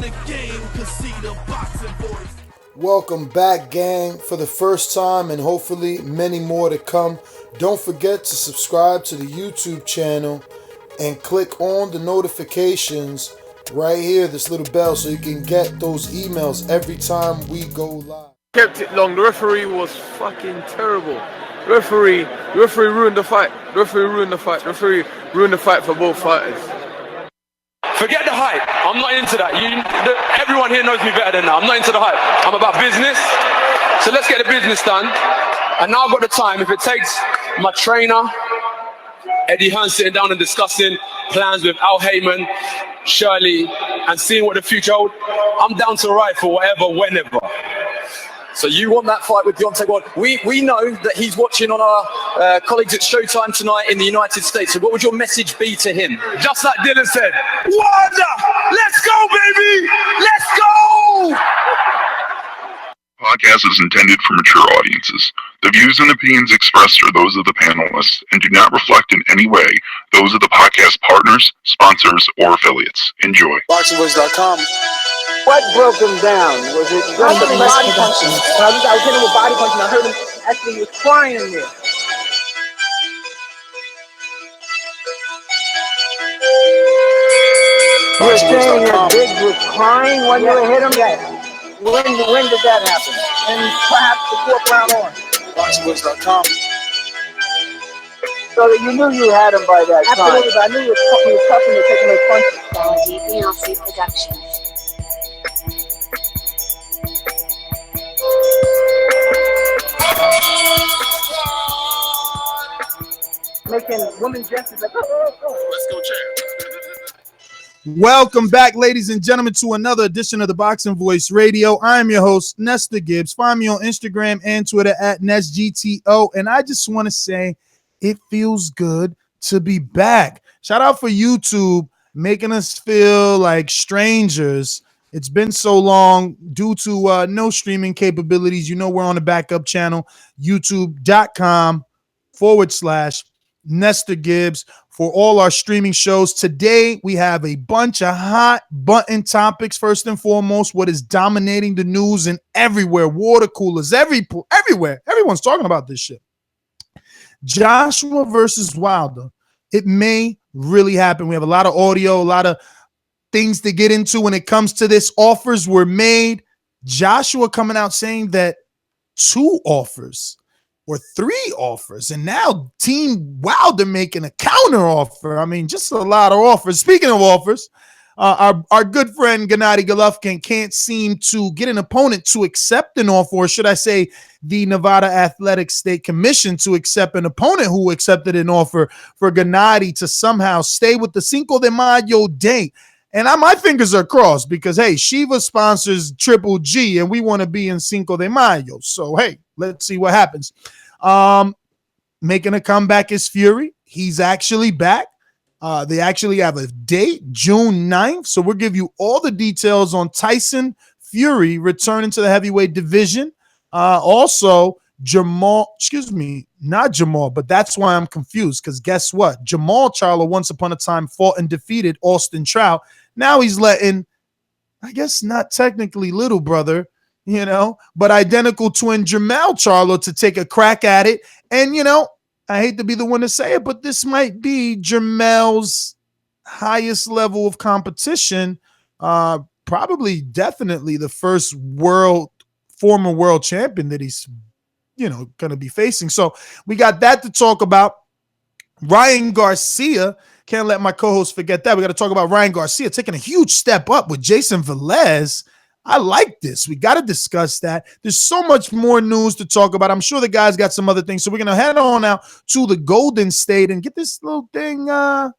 the game can see the boxing voice. Welcome back, gang, for the first time and hopefully many more to come. Don't forget to subscribe to the YouTube channel and click on the notifications right here, this little bell, so you can get those emails every time we go live. Kept it long. The referee was fucking terrible. The referee ruined the fight. The referee ruined the fight for both fighters. Forget the hype. I'm not into that. Everyone here knows me better than that. I'm not into the hype. I'm about business. So let's get the business done. And now I've got the time. If it takes my trainer, Eddie Hearn, sitting down and discussing plans with Al Heyman, Shirley, and seeing what the future holds, I'm down to ride for whatever, whenever. So you want that fight with Deontay Wilder? We know that he's watching on our colleagues at Showtime tonight in the United States. So what would your message be to him? Just like Dylan said, Wilder, let's go, baby! Let's go! Podcast is intended for mature audiences. The views and opinions expressed are those of the panelists and do not reflect in any way those of the podcast partners, sponsors, or affiliates. Enjoy. Boxingvoice.com. What broke him down? Was it just the body punching? I was hitting him with body punching. I heard him actually, he was crying in there. You're saying that Biggs was crying when you hit him? Yeah. When did that happen? And perhaps the fourth round on. Boxingvoice.com. So that you knew you had him by that time. Absolutely, but I knew he was tough and taking those punches. Productions. Making women dresses like, oh. Let's go, champ. Welcome back, ladies and gentlemen, to another edition of the Boxing Voice Radio. I'm your host, Nestor Gibbs. Find me on Instagram and Twitter at NestGTO. And I just want to say it feels good to be back. Shout out for YouTube, making us feel like strangers. It's been so long due to no streaming capabilities. You know, we're on the backup channel, youtube.com/Nestor Gibbs for all our streaming shows. Today, we have a bunch of hot button topics. First and foremost, what is dominating the news and everywhere, water coolers, everywhere. Everyone's talking about this shit. Joshua versus Wilder. It may really happen. We have a lot of audio, a lot of things to get into when it comes to this. Offers were made. Joshua coming out saying that 2 offers or 3 offers, and now Team Wilder making a counter offer. I mean, just a lot of offers. Speaking of offers, our good friend Gennady Golovkin can't seem to get an opponent to accept an offer, or should I say the Nevada Athletic State Commission to accept an opponent who accepted an offer for Gennady to somehow stay with the Cinco de Mayo date. And my fingers are crossed because, hey, Shiva sponsors Triple G, and we want to be in Cinco de Mayo. So, hey, let's see what happens. Making a comeback is Fury. He's actually back. They actually have a date, June 9th. So we'll give you all the details on Tyson Fury returning to the heavyweight division. Also, not Jamal, but that's why I'm confused, because guess what? Jamal Charlo once upon a time fought and defeated Austin Trout. Now he's letting, I guess not technically little brother, but identical twin Jermell Charlo to take a crack at it. And, I hate to be the one to say it, but this might be Jermell's highest level of competition. Probably definitely the first former world champion that he's going to be facing. So we got that to talk about. Ryan Garcia, can't let my co-host forget that. We got to talk about Ryan Garcia taking a huge step up with Jason Velez. I like this. We got to discuss that. There's so much more news to talk about. I'm sure the guys got some other things. So we're going to head on out to the Golden State and get this little thing, get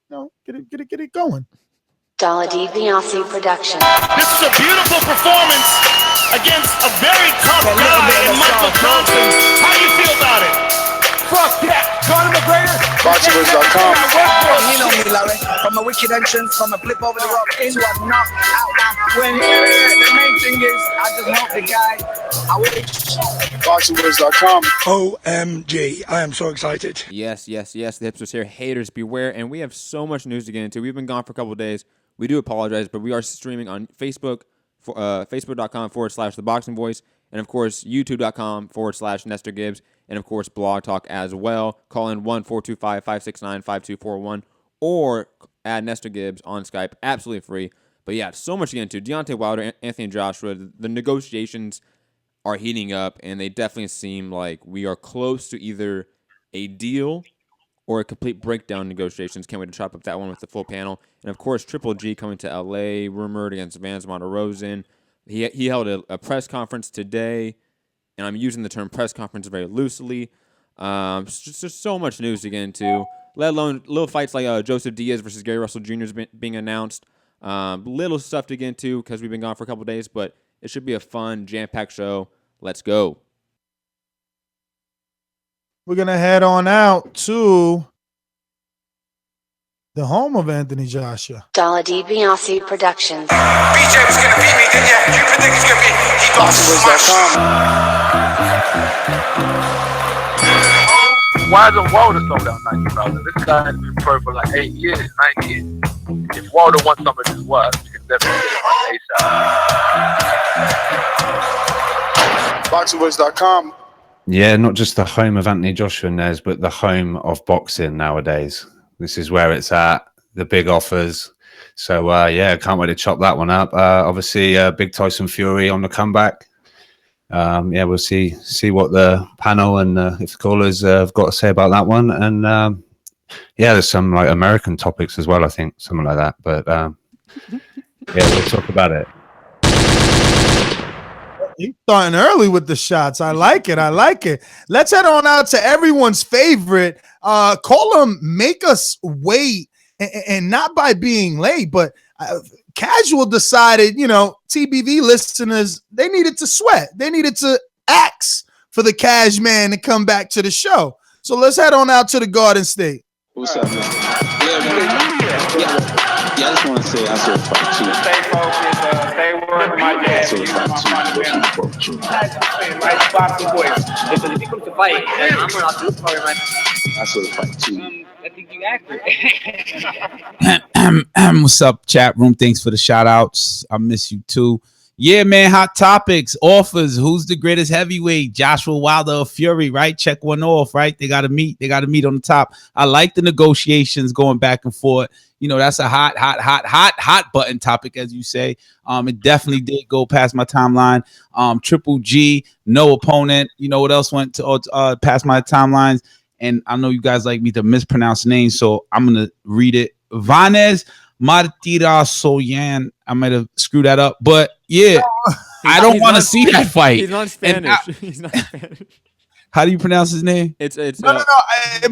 it going. Dollar DiBiase Production. This is a beautiful performance against a very tough guy in Michael Johnson. How do you feel about it? Fuck that. Conor McGregor. Boxingvoice.com. You know me, Larry. From a wicked entrance, from a flip over the rope into a knockout. When the main thing is, I just help the guy. I wish. Boxingvoice.com. OMG. I am so excited. Yes. The hipsters here. Haters beware. And we have so much news to get into. We've been gone for a couple of days. We do apologize, but we are streaming on Facebook, facebook.com/Thaboxingvoice, and of course, youtube.com/Nestor Gibbs, and of course, Blog Talk as well. Call in 1-425-569-5241 or add Nestor Gibbs on Skype, absolutely free. But yeah, so much to get into. Deontay Wilder, Anthony Joshua, the negotiations are heating up, and they definitely seem like we are close to either a deal or a complete breakdown negotiations. Can't wait to chop up that one with the full panel. And of course, Triple G coming to LA, rumored against Vance Martirosyan. He held a press conference today, and I'm using the term press conference very loosely. Just so much news to get into, let alone little fights like Joseph Diaz versus Gary Russell Jr. is being announced. Little stuff to get into because we've been gone for a couple of days, but it should be a fun, jam-packed show. Let's go. We're going to head on out to the home of Anthony Joshua. Dollar DiBiase Productions. BJ was going to beat me, didn't you? You predict he's going to beat me. He got smashed. Why isn't Wilder sold out 90,000? This guy has been pro for like 8 years, 9 years. If Wilder wants some of his work, you can definitely get it on ASAP. Boxingvoice.com. Yeah, not just the home of Anthony Joshua, Nez, but the home of boxing nowadays. This is where it's at, the big offers. So, yeah, can't wait to chop that one up. Obviously, big Tyson Fury on the comeback. Yeah, we'll see what the panel and if the callers have got to say about that one. And, yeah, there's some like American topics as well, I think, something like that. But, yeah, we'll talk about it. He's starting early with the shots. I like it. Let's head on out to everyone's favorite. Call him Make Us Wait, and not by being late, but Casual decided, TBV listeners, they needed to sweat. They needed to ask for the Cash Man to come back to the show. So let's head on out to the Garden State. What's up, man? Yeah, I just want to say I saw a fight too. Stay focused, stay working my dad. Right, boxing voice. Listen, if you come to fight, I'm gonna do it for you, man. I saw the fight too. I think you accurate. What's up, chat room? Thanks for the shout outs. I miss you too. Yeah, man. Hot topics, offers. Who's the greatest heavyweight? Joshua Wilder or Fury, right? Check one off, right? They got to meet. They got to meet on the top. I like the negotiations going back and forth. That's a hot button topic, as you say. It definitely did go past my timeline. Triple G, no opponent. You know what else went to past my timelines? And I know you guys like me to mispronounce names, so I'm gonna read it. Vanez Martirosyan. I might have screwed that up, but yeah, I don't want to see that fight. He's not Spanish. He's not Spanish. How do you pronounce his name? It's no.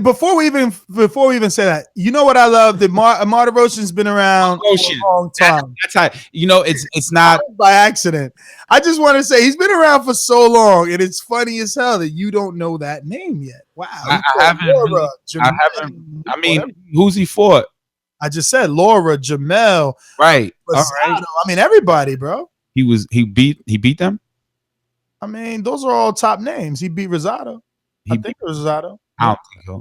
Before we even say that, you know what I love? That Martirosyan's been around for a long time. That's how it's not by accident. I just want to say he's been around for so long, and it's funny as hell that you don't know that name yet. Wow, I haven't. I mean, who's he fought? I just said Laura, Jamel, right? All right. I mean, everybody, bro. He beat them. I mean, those are all top names. He beat Rosado. I think it was Rosado. I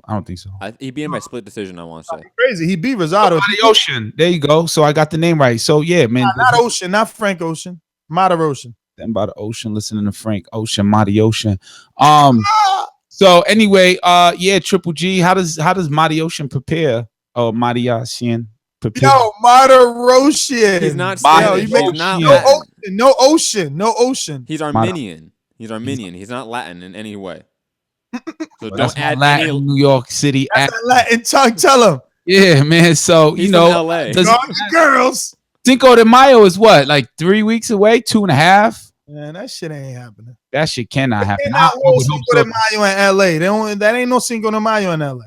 don't think so. He beat him by split decision, I want to say. Crazy. He beat Rosado. Ocean. There you go. So I got the name right. So yeah, man. Not Ocean, not Frank Ocean. Martirosyan. Then by the Ocean, listening to Frank Ocean, Martirosyan. So anyway, yeah, Triple G. How does Martirosyan prepare? Oh, Martirosyan. Yo, Martirosyan. He's not. No ocean. He's Armenian. He's He's not Latin in any way. So don't add Latin, New York City. Latin tongue. Tell him. Yeah, man. So he's from LA. Girls. Cinco de Mayo is what? Like 3 weeks away? 2.5? Man, that shit ain't happening. That shit cannot happen. Cinco de Mayo in LA. That ain't no Cinco de Mayo in LA.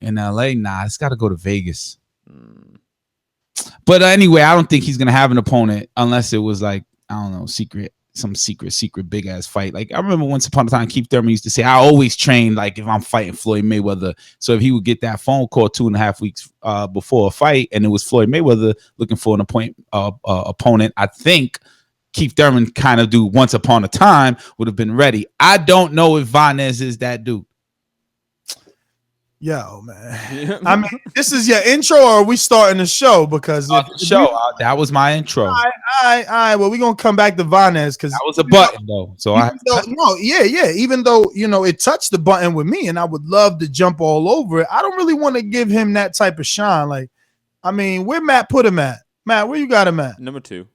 In LA, nah. It's got to go to Vegas. But anyway, I don't think he's gonna have an opponent unless it was like, I don't know, some secret big ass fight. Like I remember once upon a time, Keith Thurman used to say, I always train like if I'm fighting Floyd Mayweather. So if he would get that phone call 2.5 weeks before a fight, and it was Floyd Mayweather looking for an opponent, I think Keith Thurman kind of do once upon a time would have been ready. I don't know if Vanez is that dude. Yo, man. I mean, this is your intro, or are we starting the show? Because That was my intro. All right. Well, we're gonna come back to Vanez because that was a button though. So even though it touched the button with me, and I would love to jump all over it. I don't really want to give him that type of shine. Like, I mean, where Matt put him at? Matt, where you got him at? Number 2.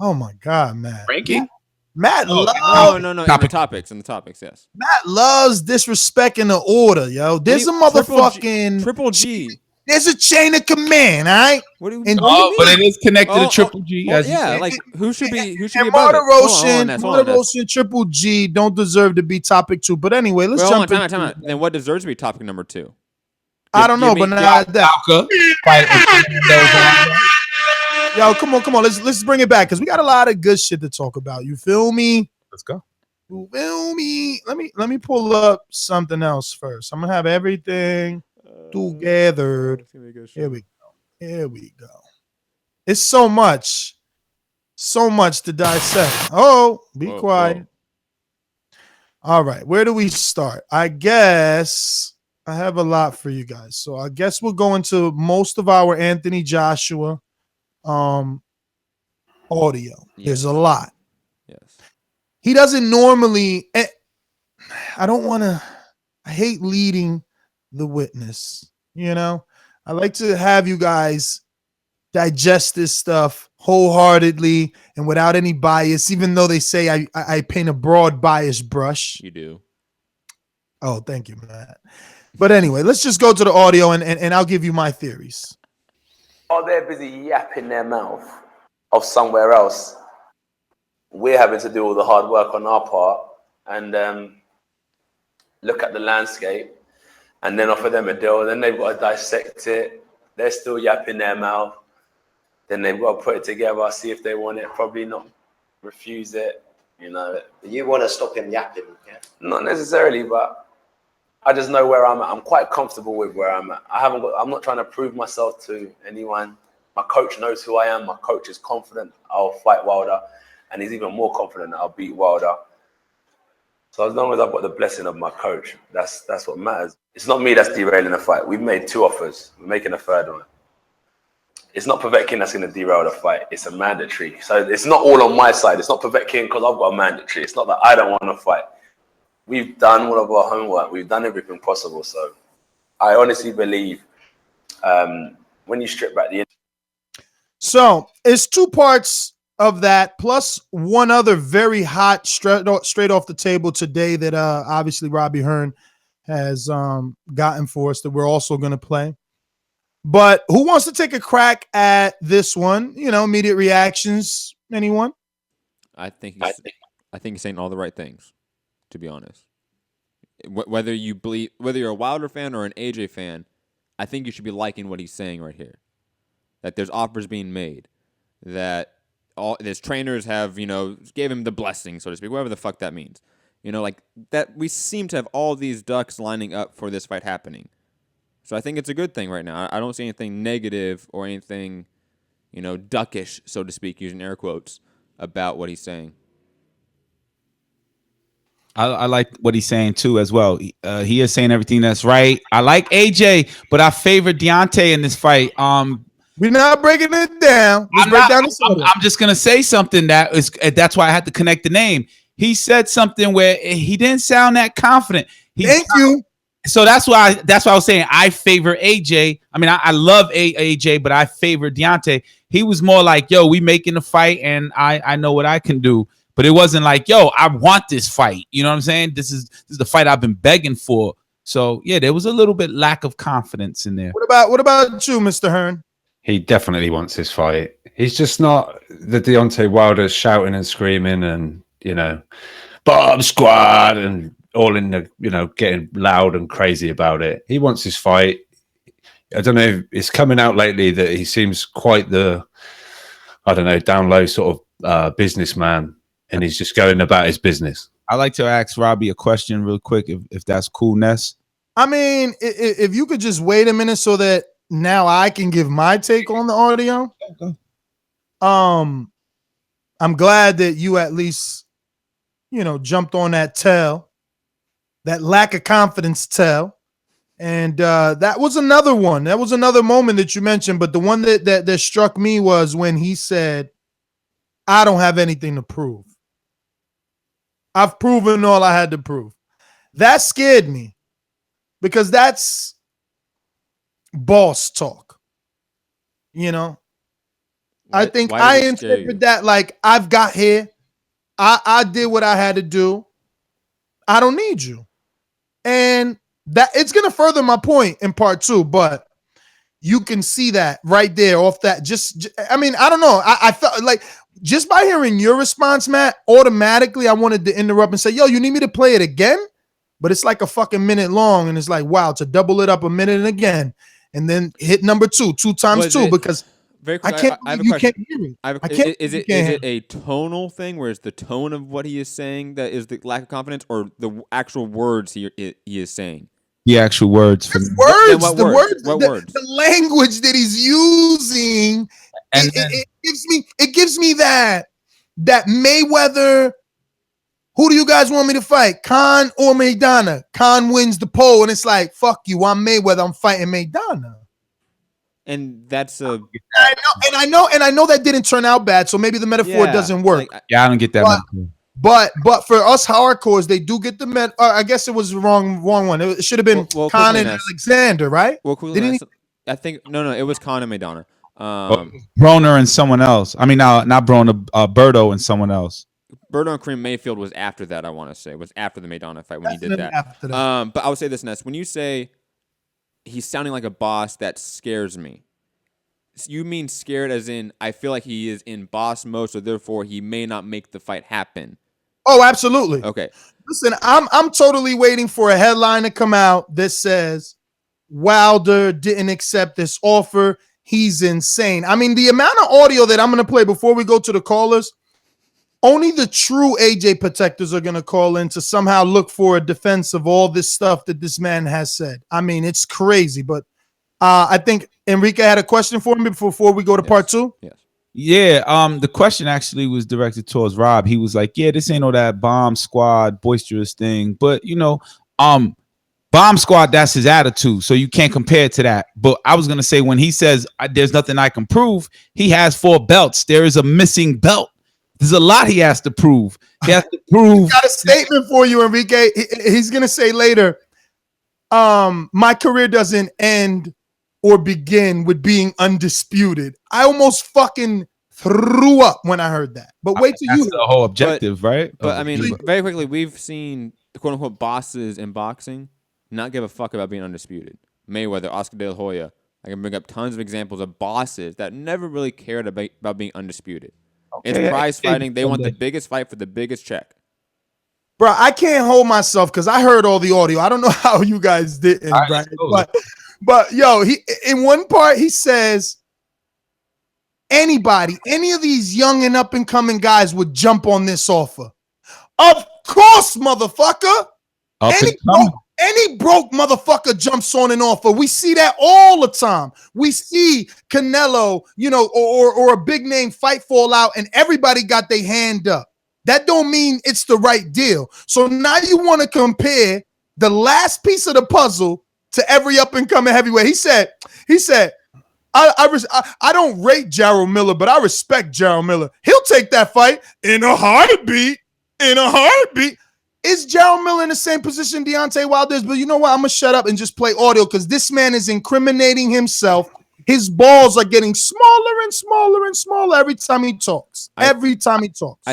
Oh my God, Matt. Ranking? Matt loves no. In the topics, yes. Matt loves disrespecting the order, yo. There's a motherfucking Triple G. There's a chain of command, all right? What do you mean? But it is connected to Triple G. Like who should be and above it? Martirosyan, Triple G don't deserve to be topic 2. But anyway, let's jump in. Time out. Then what deserves to be topic number 2? I don't know, but now yo, come on. Let's bring it back because we got a lot of good shit to talk about. You feel me? Let's go. You feel me? Let me pull up something else first. I'm gonna have everything together. Here we go. It's so much to dissect. Oh, be quiet. Whoa. All right, where do we start? I guess I have a lot for you guys. So I guess we'll go into most of our Anthony Joshua audio. Yes. There's a lot. Yes. He doesn't normally. I hate leading the witness. I like to have you guys digest this stuff wholeheartedly and without any bias, even though they say I paint a broad bias brush. You do. Oh, thank you, Matt. But anyway, let's just go to the audio and I'll give you my theories. While they're busy yapping their mouth of somewhere else, we're having to do all the hard work on our part and look at the landscape and then offer them a deal. Then they've got to dissect it. They're still yapping their mouth. Then they've got to put it together, see if they want it, probably not refuse it. You want to stop him yapping, yeah? Not necessarily, but I just know where I'm at. I'm quite comfortable with where I'm at. I'm not trying to prove myself to anyone. My coach knows who I am. My coach is confident I'll fight Wilder, and he's even more confident that I'll beat Wilder. So as long as I've got the blessing of my coach, that's what matters. It's not me that's derailing the fight. We've made 2 offers. We're making a 3rd one. It's not Povetkin that's going to derail the fight. It's a mandatory. So it's not all on my side. It's not Povetkin because I've got a mandatory. It's not that I don't want to fight. We've done all of our homework. We've done everything possible. So I honestly believe when you strip back the... So it's 2 parts of that, plus one other very hot, straight off the table today that obviously Robbie Hearn has gotten for us that we're also going to play. But who wants to take a crack at this one? Immediate reactions. Anyone? I think he's saying all the right things, to be honest. Whether you're a Wilder fan or an AJ fan, I think you should be liking what he's saying right here. That there's offers being made, that all his trainers have, gave him the blessing, so to speak, whatever the fuck that means. Like that we seem to have all these ducks lining up for this fight happening. So I think it's a good thing right now. I don't see anything negative or anything, duckish, so to speak, using air quotes, about what he's saying. I like what he's saying too as well. He is saying everything that's right. I like AJ, but I favor Deontay in this fight. We're not breaking it down. I'm just gonna say something that's why I had to connect the name. He said something where he didn't sound that confident. Thank you. So that's why I was saying I favor AJ. I mean, I love AJ, but I favor Deontay. He was more like, yo, we making the fight and I know what I can do. But it wasn't like, yo, I want this fight. You know what I'm saying? This is the fight I've been begging for. So yeah, there was a little bit lack of confidence in there. What about you, Mr. Hearn? He definitely wants his fight. He's just not the Deontay Wilder shouting and screaming and, bomb squad and all in the, getting loud and crazy about it. He wants his fight. I don't know. It's coming out lately that he seems quite the, down low sort of businessman, and he's just going about his business. I'd like to ask Robbie a question real quick, if that's cool, Ness. I mean, if you could just wait a minute so that now I can give my take on the audio. Okay. I'm glad that you at least, jumped on that tail, that lack of confidence tail. And that was another one. That was another moment that you mentioned. But the one that struck me was when he said, I don't have anything to prove. I've proven all I had to prove. That scared me because that's boss talk. You know, I think I interpret that like I've got here. I did what I had to do. I don't need you. And that it's going to further my point in part 2, but you can see that right there off that. I mean, I don't know. I felt like just by hearing your response, Matt, automatically I wanted to interrupt and say, yo, you need me to play it again? But it's like a fucking minute long. And it's like, wow, to double it up a minute and again. And then hit number 2 times 2 because very quick, I can't. I have a you question. can't hear me. Is it a tonal thing where it's the tone of what he is saying that is the lack of confidence, or the actual words he is saying? The actual words. What words? The language that he's using. And it gives me that Mayweather. Who do you guys want me to fight? Khan or Maidana? Khan wins the poll, and it's like, fuck you. I'm Mayweather. I'm fighting Maidana. And that's a. I know that didn't turn out bad. So maybe the metaphor doesn't work. I don't get that metaphor. But for us hardcores, they do get the I guess it was the wrong one. It should have been Khan and Alexander, right? Well, I think no, it was Khan and Maidana. Broner and someone else. I mean, not Broner, Berto and someone else. Berto and Kareem Mayfield was after that. I want to say was after the Maidana fight when he did that. But I would say this, Ness. When you say he's sounding like a boss, that scares me. You mean scared as in I feel like he is in boss mode, so therefore he may not make the fight happen. Oh, absolutely. Okay. Listen, I'm totally waiting for a headline to come out that says Wilder didn't accept this offer. He's insane. I mean, the amount of audio that I'm going to play before we go to the callers, only the true AJ protectors are going to call in to somehow look for a defense of all this stuff that this man has said. I mean, it's crazy, but I think Enrique had a question for me before we go to part 2. Yes. Yeah. The question actually was directed towards Rob. He was like, yeah, this ain't all that bomb squad boisterous thing, but bomb squad, that's his attitude. So you can't compare it to that. But I was going to say, when he says there's nothing I can prove, he has 4 belts. There is a missing belt. There's a lot he has to prove. He has to prove. He's got a statement for you, Enrique. He's going to say later, my career doesn't end or begin with being undisputed. I almost fucking threw up when I heard that. But wait till that's the whole objective, right? But I mean, very quickly, we've seen quote unquote bosses in boxing not give a fuck about being undisputed. Mayweather, Oscar De La Hoya. I can bring up tons of examples of bosses that never really cared about being undisputed. Okay. It's prize fighting. They want the biggest fight for the biggest check. Bro, I can't hold myself because I heard all the audio. I don't know how you guys didn't, right? But yo, he in one part he says any of these young and up and coming guys would jump on this offer. Of course, motherfucker. Any broke motherfucker jumps on an offer. We see that all the time. We see Canelo, or a big name fight fall out and everybody got their hand up. That don't mean it's the right deal. So now you want to compare the last piece of the puzzle to every up and coming heavyweight. He said, I don't rate Jarrell Miller, but I respect Jarrell Miller. He'll take that fight in a heartbeat. Is Jarrell Miller in the same position Deontay Wilder is? But you know what? I'm going to shut up and just play audio because this man is incriminating himself. His balls are getting smaller and smaller and smaller every time he talks. I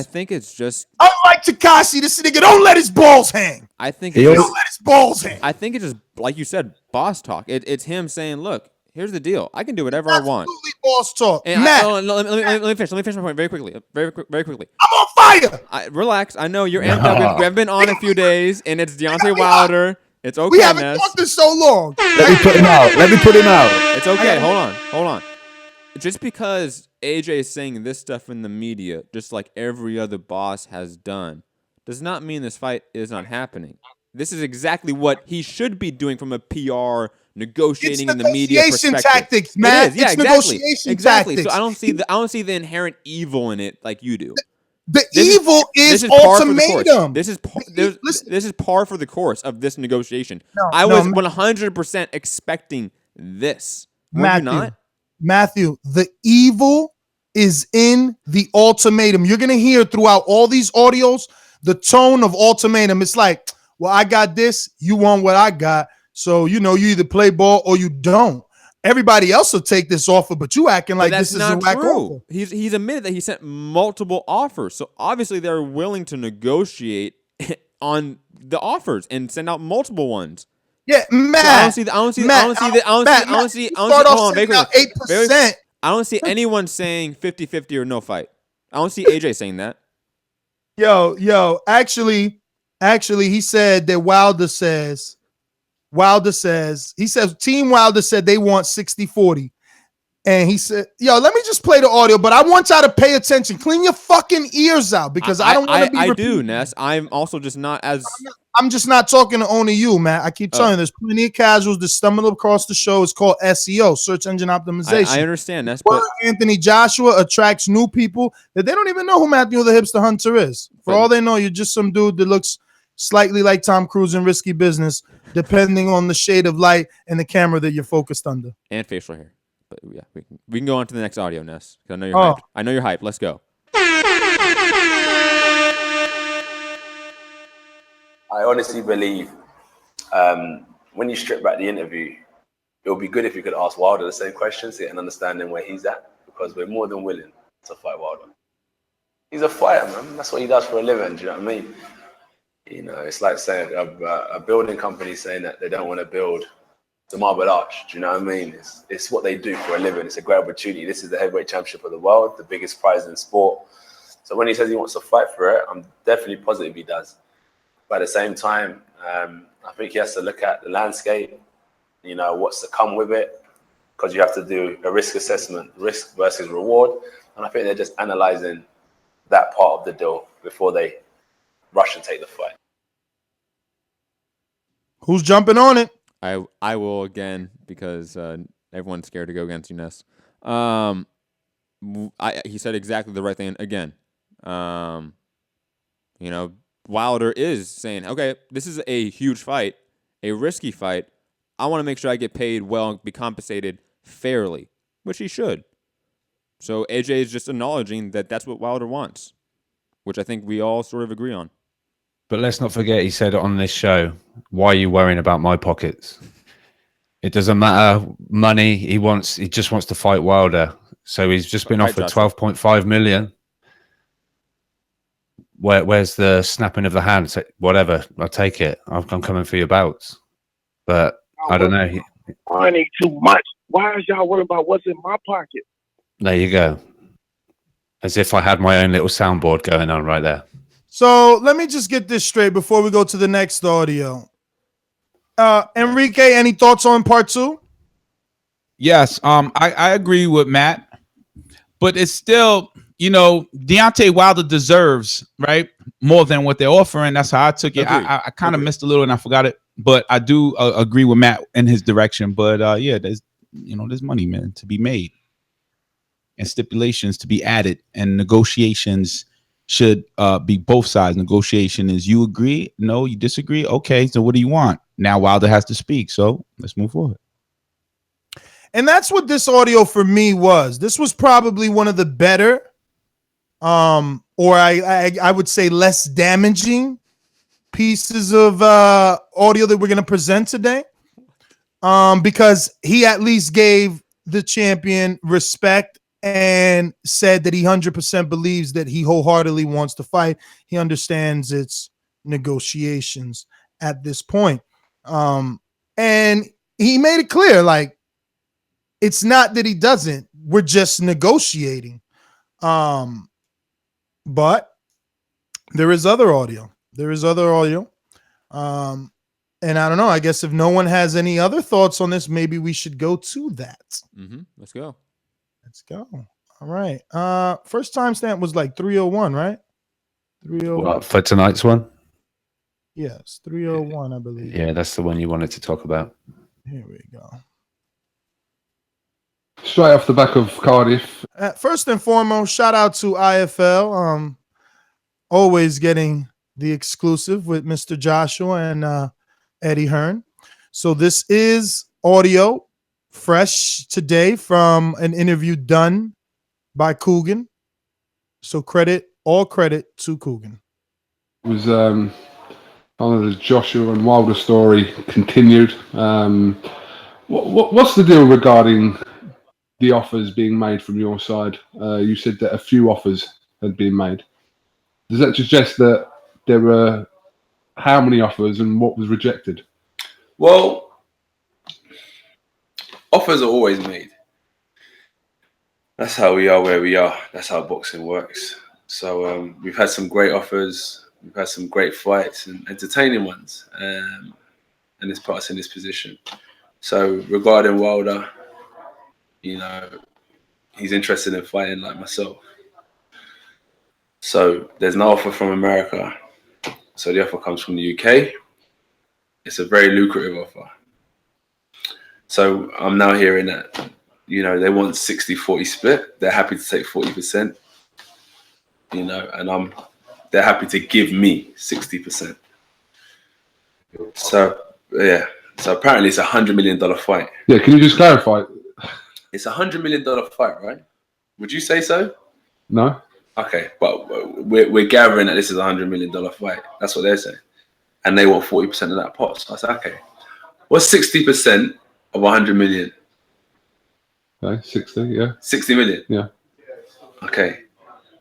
think it's just... Unlike Takashi, this nigga don't let his balls hang. I think don't let his balls hang. I think it's just, like you said, boss talk. It's him saying, look, here's the deal. I can do whatever I want. Absolutely boss talk. And Matt, let me finish my point very quickly. Very quickly. I'm on fire. Relax. I know you're amped up. We've been on a few days, and it's Deontay Wilder. It's okay, we haven't talked this so long. Let me put him out. It's okay. Hold on. Just because AJ is saying this stuff in the media, just like every other boss has done, does not mean this fight is not happening. This is exactly what he should be doing from a PR negotiating in the media perspective. Tactics, Matt. It is. Yeah, it's negotiation exactly. tactics. So I don't see the inherent evil in it like you do. evil is par for the course. ultimatum. This is par for the course of this negotiation. No, I no, was 100% expecting this. Were you Matthew, not? Matthew, the evil is in the ultimatum. You're going to hear throughout all these audios the tone of ultimatum. It's like, well, I got this. You want what I got. So, you either play ball or you don't. Everybody else will take this offer, but you acting like this is a whack offer. He's admitted that he sent multiple offers. So obviously they're willing to negotiate on the offers and send out multiple ones. Yeah, Matt. So I don't see anyone saying 50-50 or no fight. I don't see AJ saying that. Yo, actually, he said that Team Wilder said they want 60-40. And he said, yo, let me just play the audio, but I want y'all to pay attention. Clean your fucking ears out because I don't want to be I do, Ness. I'm also just not as... I'm just not talking to only you, Matt. I keep telling you, there's plenty of casuals that stumble across the show. It's called SEO, search engine optimization. I understand, Ness. But Anthony Joshua attracts new people that they don't even know who Matthew the Hipster Hunter is. For all they know, you're just some dude that looks slightly like Tom Cruise in Risky Business, depending on the shade of light and the camera that you're focused under. And facial hair. But yeah, we can go on to the next audio, Ness. I know you're hyped. I know you're hyped. Let's go. I honestly believe when you strip back the interview, it would be good if you could ask Wilder the same questions to get an understanding where he's at, because we're more than willing to fight Wilder. He's a fighter, man. That's what he does for a living. Do you know what I mean? It's like saying a building company saying that they don't want to build the Marble Arch. Do you know what I mean? It's what they do for a living. It's a great opportunity. This is the heavyweight championship of the world, the biggest prize in sport. So when he says he wants to fight for it, I'm definitely positive he does. But at the same time, I think he has to look at the landscape, what's to come with it, because you have to do a risk assessment, risk versus reward. And I think they're just analyzing that part of the deal before they rush and take the fight. Who's jumping on it? I will again, because everyone's scared to go against you, Ness. He said exactly the right thing again. Wilder is saying, okay, this is a huge fight, a risky fight. I want to make sure I get paid well and be compensated fairly, which he should. So AJ is just acknowledging that that's what Wilder wants, which I think we all sort of agree on. But let's not forget, he said on this show, why are you worrying about my pockets? It doesn't matter money. He just wants to fight Wilder. So he's just been offered 12.5 million. Where's the snapping of the hand? So, whatever, I'll take it. I'm coming for your bouts. But I don't know. Money too much. Why is y'all worried about what's in my pocket? There you go. As if I had my own little soundboard going on right there. So let me just get this straight before we go to the next audio. Enrique, any thoughts on part 2? Yes, I agree with Matt, but it's still, Deontay Wilder deserves, right, more than what they're offering. That's how I took it. I kind of missed a little and I forgot it, but I do agree with Matt in his direction. But yeah, there's money, man, to be made and stipulations to be added, and negotiations should be both sides. Negotiation is you agree, no, you disagree. Okay, so what do you want? Now Wilder has to speak, so let's move forward. And that's what this audio for me was. This was probably one of the better, or I would say less damaging pieces of audio that we're going to present today, because he at least gave the champion respect and said that he 100% believes that he wholeheartedly wants to fight. He understands it's negotiations at this point. And he made it clear, like, it's not that he doesn't. We're just negotiating. But there is other audio. And I don't know. I guess if no one has any other thoughts on this, maybe we should go to that. Let's go. All right. First timestamp was like 3:01, right? 3:01. What, for tonight's one? Yes, 3:01, I believe. Yeah, that's the one you wanted to talk about. Here we go. Straight off the back of Cardiff. First and foremost, shout out to IFL. always getting the exclusive with Mr. Joshua and Eddie Hearn. So this is audio fresh today from an interview done by Coogan. So all credit to Coogan. It was kind of the Joshua and Wilder story continued. What's the deal regarding the offers being made from your side? You said that a few offers had been made. Does that suggest that there were how many offers and what was rejected? Well, offers are always made. That's how we are where we are. That's how boxing works. So we've had some great offers. We've had some great fights and entertaining ones. And it's put us in this position. So regarding Wilder, you know, he's interested in fighting like myself. So there's no offer from America. So the offer comes from the UK. It's a very lucrative offer. So I'm now hearing that, you know, they want 60-40 split. They're happy to take 40%, you know, and they're happy to give me 60%. So, yeah. So apparently it's $100 million fight. Yeah, can you just clarify? It's $100 million fight, right? Would you say so? No. Okay, but we're gathering that this is a $100 million fight. That's what they're saying. And they want 40% of that pot. So I said, okay, what's 60% of 100 million? Okay, 60, yeah. 60 million? Yeah. Okay.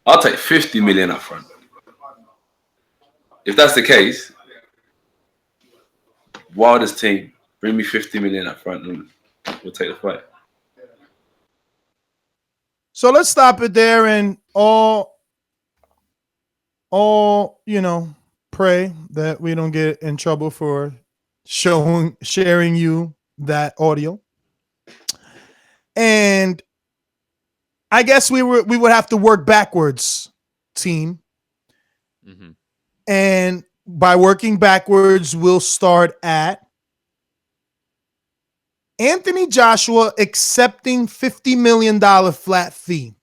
I'll take 50 million up front. If that's the case, Wilder's team, bring me 50 million up front and we'll take the fight. So let's stop it there and all, you know, pray that we don't get in trouble for sharing you that audio. And I guess we would have to work backwards, team. Mm-hmm. And by working backwards, we'll start at Anthony Joshua accepting $50 million flat fee.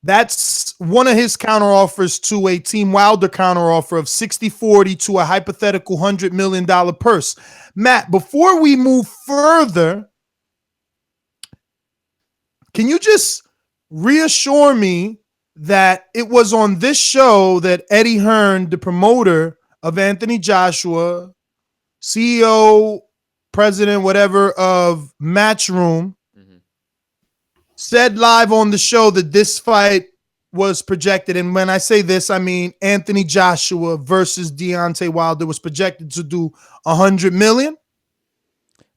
That's one of his counteroffers to a Team Wilder counteroffer of 60-40 to a hypothetical $100 million purse. Matt, before we move further, can you just reassure me that it was on this show that Eddie Hearn, the promoter of Anthony Joshua, CEO, president, whatever, of Matchroom, said live on the show that this fight was projected. And when I say this, I mean Anthony Joshua versus Deontay Wilder was projected to do $100 million.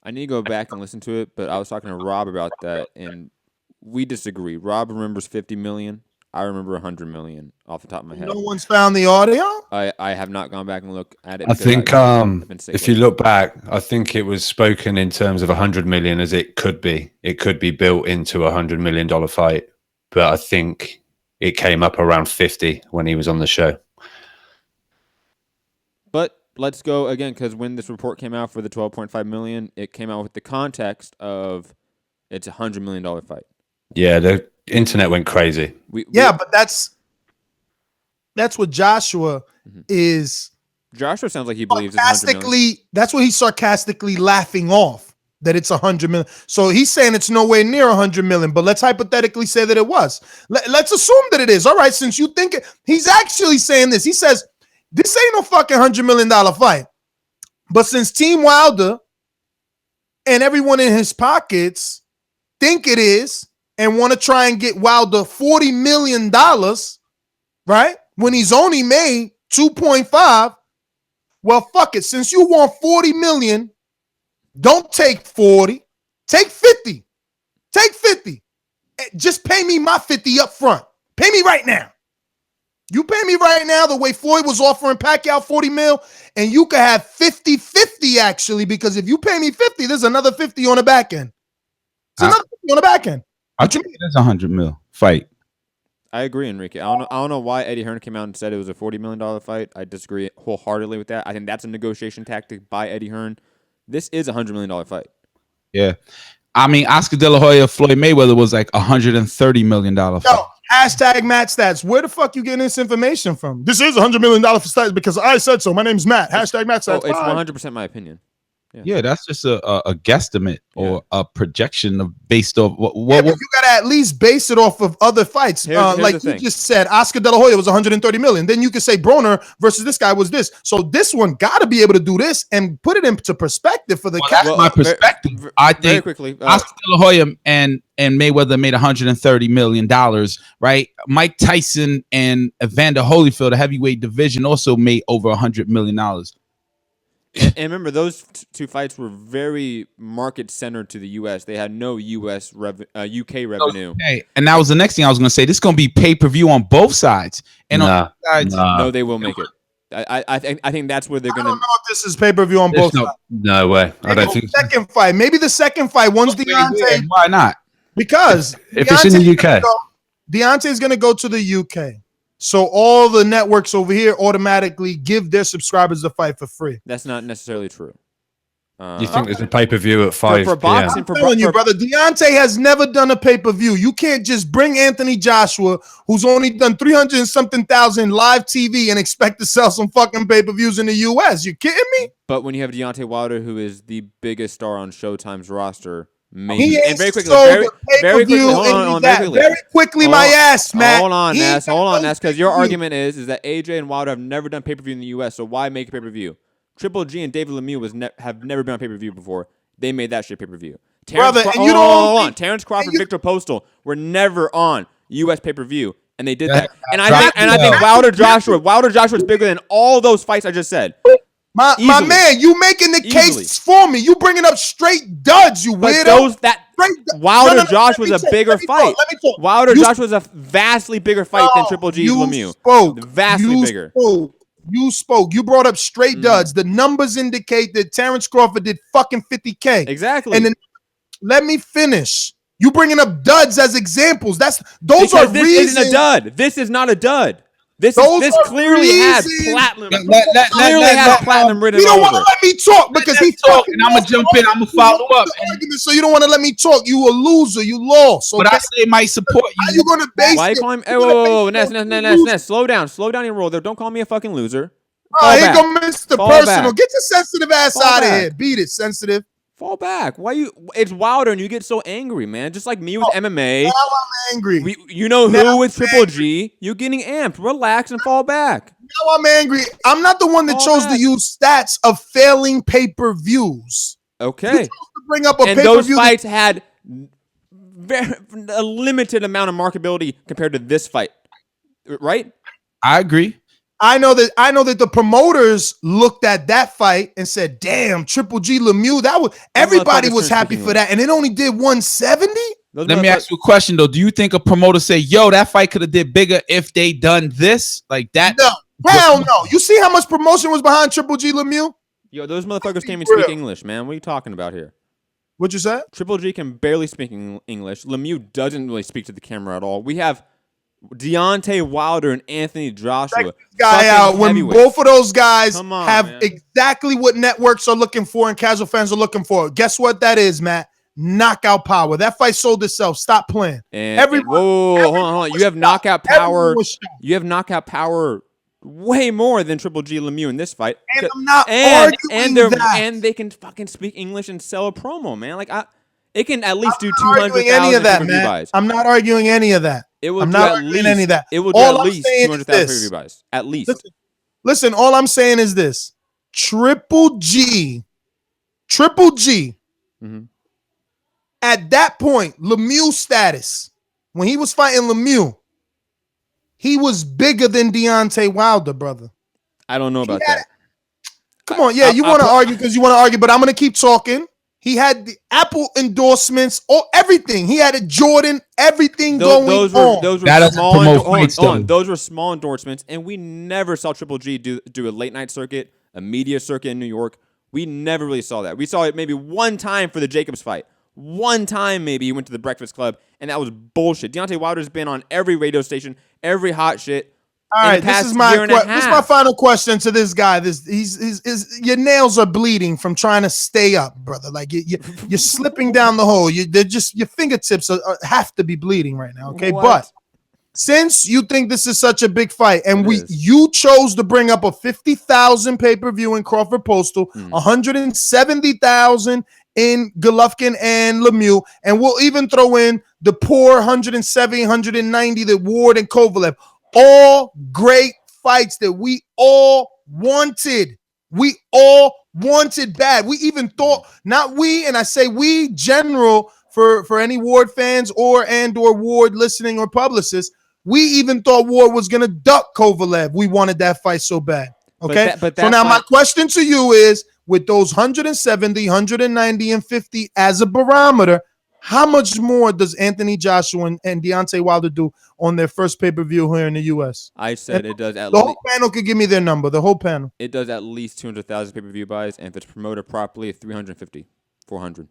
I need to go back and listen to it, but I was talking to Rob about that, and we disagree. Rob remembers 50 million. I remember 100 million off the top of my head. No one's found the audio? I have not gone back and looked at it. I think if you look back, I think it was spoken in terms of 100 million as it could be. It could be built into a $100 million fight. But I think it came up around 50 when he was on the show. But let's go again, because when this report came out for the 12.5 million, it came out with the context of it's a $100 million fight. Yeah, the internet went crazy. But that's what Joshua is. Joshua sounds like he believes it's $100 million. That's what he's sarcastically laughing off, that it's $100 million. So he's saying it's nowhere near $100 million, but let's hypothetically say that it was. Let's assume that it is. All right, since you think it, he's actually saying this. He says, this ain't no fucking $100 million fight. But since Team Wilder and everyone in his pockets think it is, and want to try and get Wilder $40 million, right? When he's only made 2.5. Well, fuck it. Since you want 40 million, don't take 40. Take 50. Take 50. Just pay me my 50 up front. Pay me right now. You pay me right now the way Floyd was offering Pacquiao 40 mil, and you could have 50-50 actually, because if you pay me 50, there's another 50 on the back end. There's another 50 on the back end. I think it is a $100 million fight. I agree, Enrique. I don't know why Eddie Hearn came out and said it was a $40 million fight. I disagree wholeheartedly with that. I think that's a negotiation tactic by Eddie Hearn. This is a $100 million fight. Yeah. I mean, Oscar De La Hoya, Floyd Mayweather was like $130 million fight. Yo, Hashtag Matt Stats. Where the fuck you getting this information from? This is $100 million for stats because I said so. My name's Matt. Hashtag Matt Stats. Oh, it's 100% my opinion. Yeah, that's just a guesstimate or a projection of based off what you gotta at least base it off of other fights. Here's Like the you thing. just said, Oscar De La Hoya was 130 million. Then you could say Broner versus this guy was this. So this one gotta be able to do this and put it into perspective for the. That's my perspective. I think very quickly, Oscar De La Hoya and Mayweather made $130 million, right? Mike Tyson and Evander Holyfield, the heavyweight division, also made over $100 million. And remember, those two fights were very market centered to the U.S. They had no UK revenue. Okay, and that was the next thing I was going to say. This is going to be pay per view on both sides, and on both sides, no, they will make it. I think that's where they're going to. I don't know if this is pay per view on both sides. No way. I don't think. Second fight, maybe the second fight. One's Deontay. Why not? Because if it's in the UK, Deontay's going to go to the UK. So all the networks over here automatically give their subscribers the fight for free. That's not necessarily true. You think there's a pay-per-view at 5 for boxing? I'm telling you, brother, Deontay has never done a pay-per-view. You can't just bring Anthony Joshua, who's only done 300 and something thousand live TV, and expect to sell some fucking pay-per-views in the US. You kidding me? But when you have Deontay Wilder, who is the biggest star on Showtime's roster, He and very quickly, very quickly, my ass, man. Hold on, Ness, because your argument is that AJ and Wilder have never done pay-per-view in the US, so why make a pay-per-view? Triple G and David Lemieux have never been on pay-per-view before. They made that shit pay-per-view. Brother, and you don't. Terrence Crawford, Victor Postal were never on US pay-per-view, and they did that. And I think Wilder Joshua is bigger than all those fights I just said. My man, you making the case for me. You bringing up straight duds, you weirdo. Wilder Josh was a bigger fight. Wilder Josh was a vastly bigger fight than Triple G Lemieux. Vastly bigger. You spoke. You brought up straight duds. The numbers indicate that Terrence Crawford did fucking 50K. Exactly. And then let me finish. You bringing up duds as examples. Those because are this reasons. Isn't a dud. This is not a dud. This clearly has platinum. Platinum written You don't over want to let me talk because he talking. I'm gonna jump in. I'm gonna follow up. So you don't want to let me talk. You a loser. You lost. Okay? But I say might support you. How you gonna base Why you it? call him? Whoa, Ness. Slow down and roll there. Don't call me a fucking loser. Here go Mr. Personal. Get your sensitive ass out of here. Beat it, sensitive. Fall back. Why you? It's Wilder, and you get so angry, man. Just like me with MMA. Now I'm angry. You know who with Triple G? You're getting amped. Relax and fall back. Now I'm angry. I'm not the one that chose to use stats of failing pay-per-views. Okay. You chose to bring up a and pay-per-view. Those fights had a limited amount of marketability compared to this fight, right? I agree. I know that the promoters looked at that fight and said, "Damn, Triple G Lemieux, everybody was happy for that, and it only did 170." Let me ask you a question though. Do you think a promoter say, "Yo, that fight could have did bigger if they done this like that"? No, hell no. You see how much promotion was behind Triple G Lemieux? Yo, those motherfuckers can't even speak English, man. What are you talking about here? What you said? Triple G can barely speak English. Lemieux doesn't really speak to the camera at all. We have Deontay Wilder and Anthony Joshua. Check this guy out. When both of those guys have exactly what networks are looking for and casual fans are looking for. Guess what that is, Matt? Knockout power. That fight sold itself. Stop playing. Hold on. You have knockout power. You have knockout power way more than Triple G Lemieux in this fight. And I'm not arguing that. And they can fucking speak English and sell a promo, man. Like it can at least do 200,000 view buys. I'm not arguing any of that. I'm not arguing any of that. It will do at least 200,000 pay-per-view buys. At least. Listen, all I'm saying is this. Triple G. Mm-hmm. At that point, Lemieux status, when he was fighting Lemieux, he was bigger than Deontay Wilder, brother. I don't know about that. Come on, you want to argue because you want to argue, but I'm going to keep talking. He had the Apple endorsements, everything. He had a Jordan, everything going on. Those were small endorsements, and we never saw Triple G do a late night circuit, a media circuit in New York. We never really saw that. We saw it maybe one time for the Jacobs fight. One time maybe he went to the Breakfast Club, and that was bullshit. Deontay Wilder's been on every radio station, every hot shit. All right, this is my final question to this guy. Your nails are bleeding from trying to stay up, brother. Like you're slipping down the hole. Your fingertips have to be bleeding right now. Okay, What? since you think this is such a big fight, and you chose to bring up a 50,000 pay-per-view in Crawford Postal, 170,000 in Golovkin and Lemieux, and we'll even throw in the poor 170, 190 that Ward and Kovalev. All great fights that we all wanted. We all wanted bad. We even thought, not we, and I say we, general, for any Ward fans or Ward listening or publicists, we even thought Ward was going to duck Kovalev. We wanted that fight so bad. Okay? So now my question to you is, with those 170, 190, and 50 as a barometer, how much more does Anthony Joshua and Deontay Wilder do on their first pay-per-view here in the U.S.? I said it does at least. The whole least, panel could give me their number. The whole panel. It does at least 200,000 pay-per-view buys, and if it's promoted properly, 350, 400.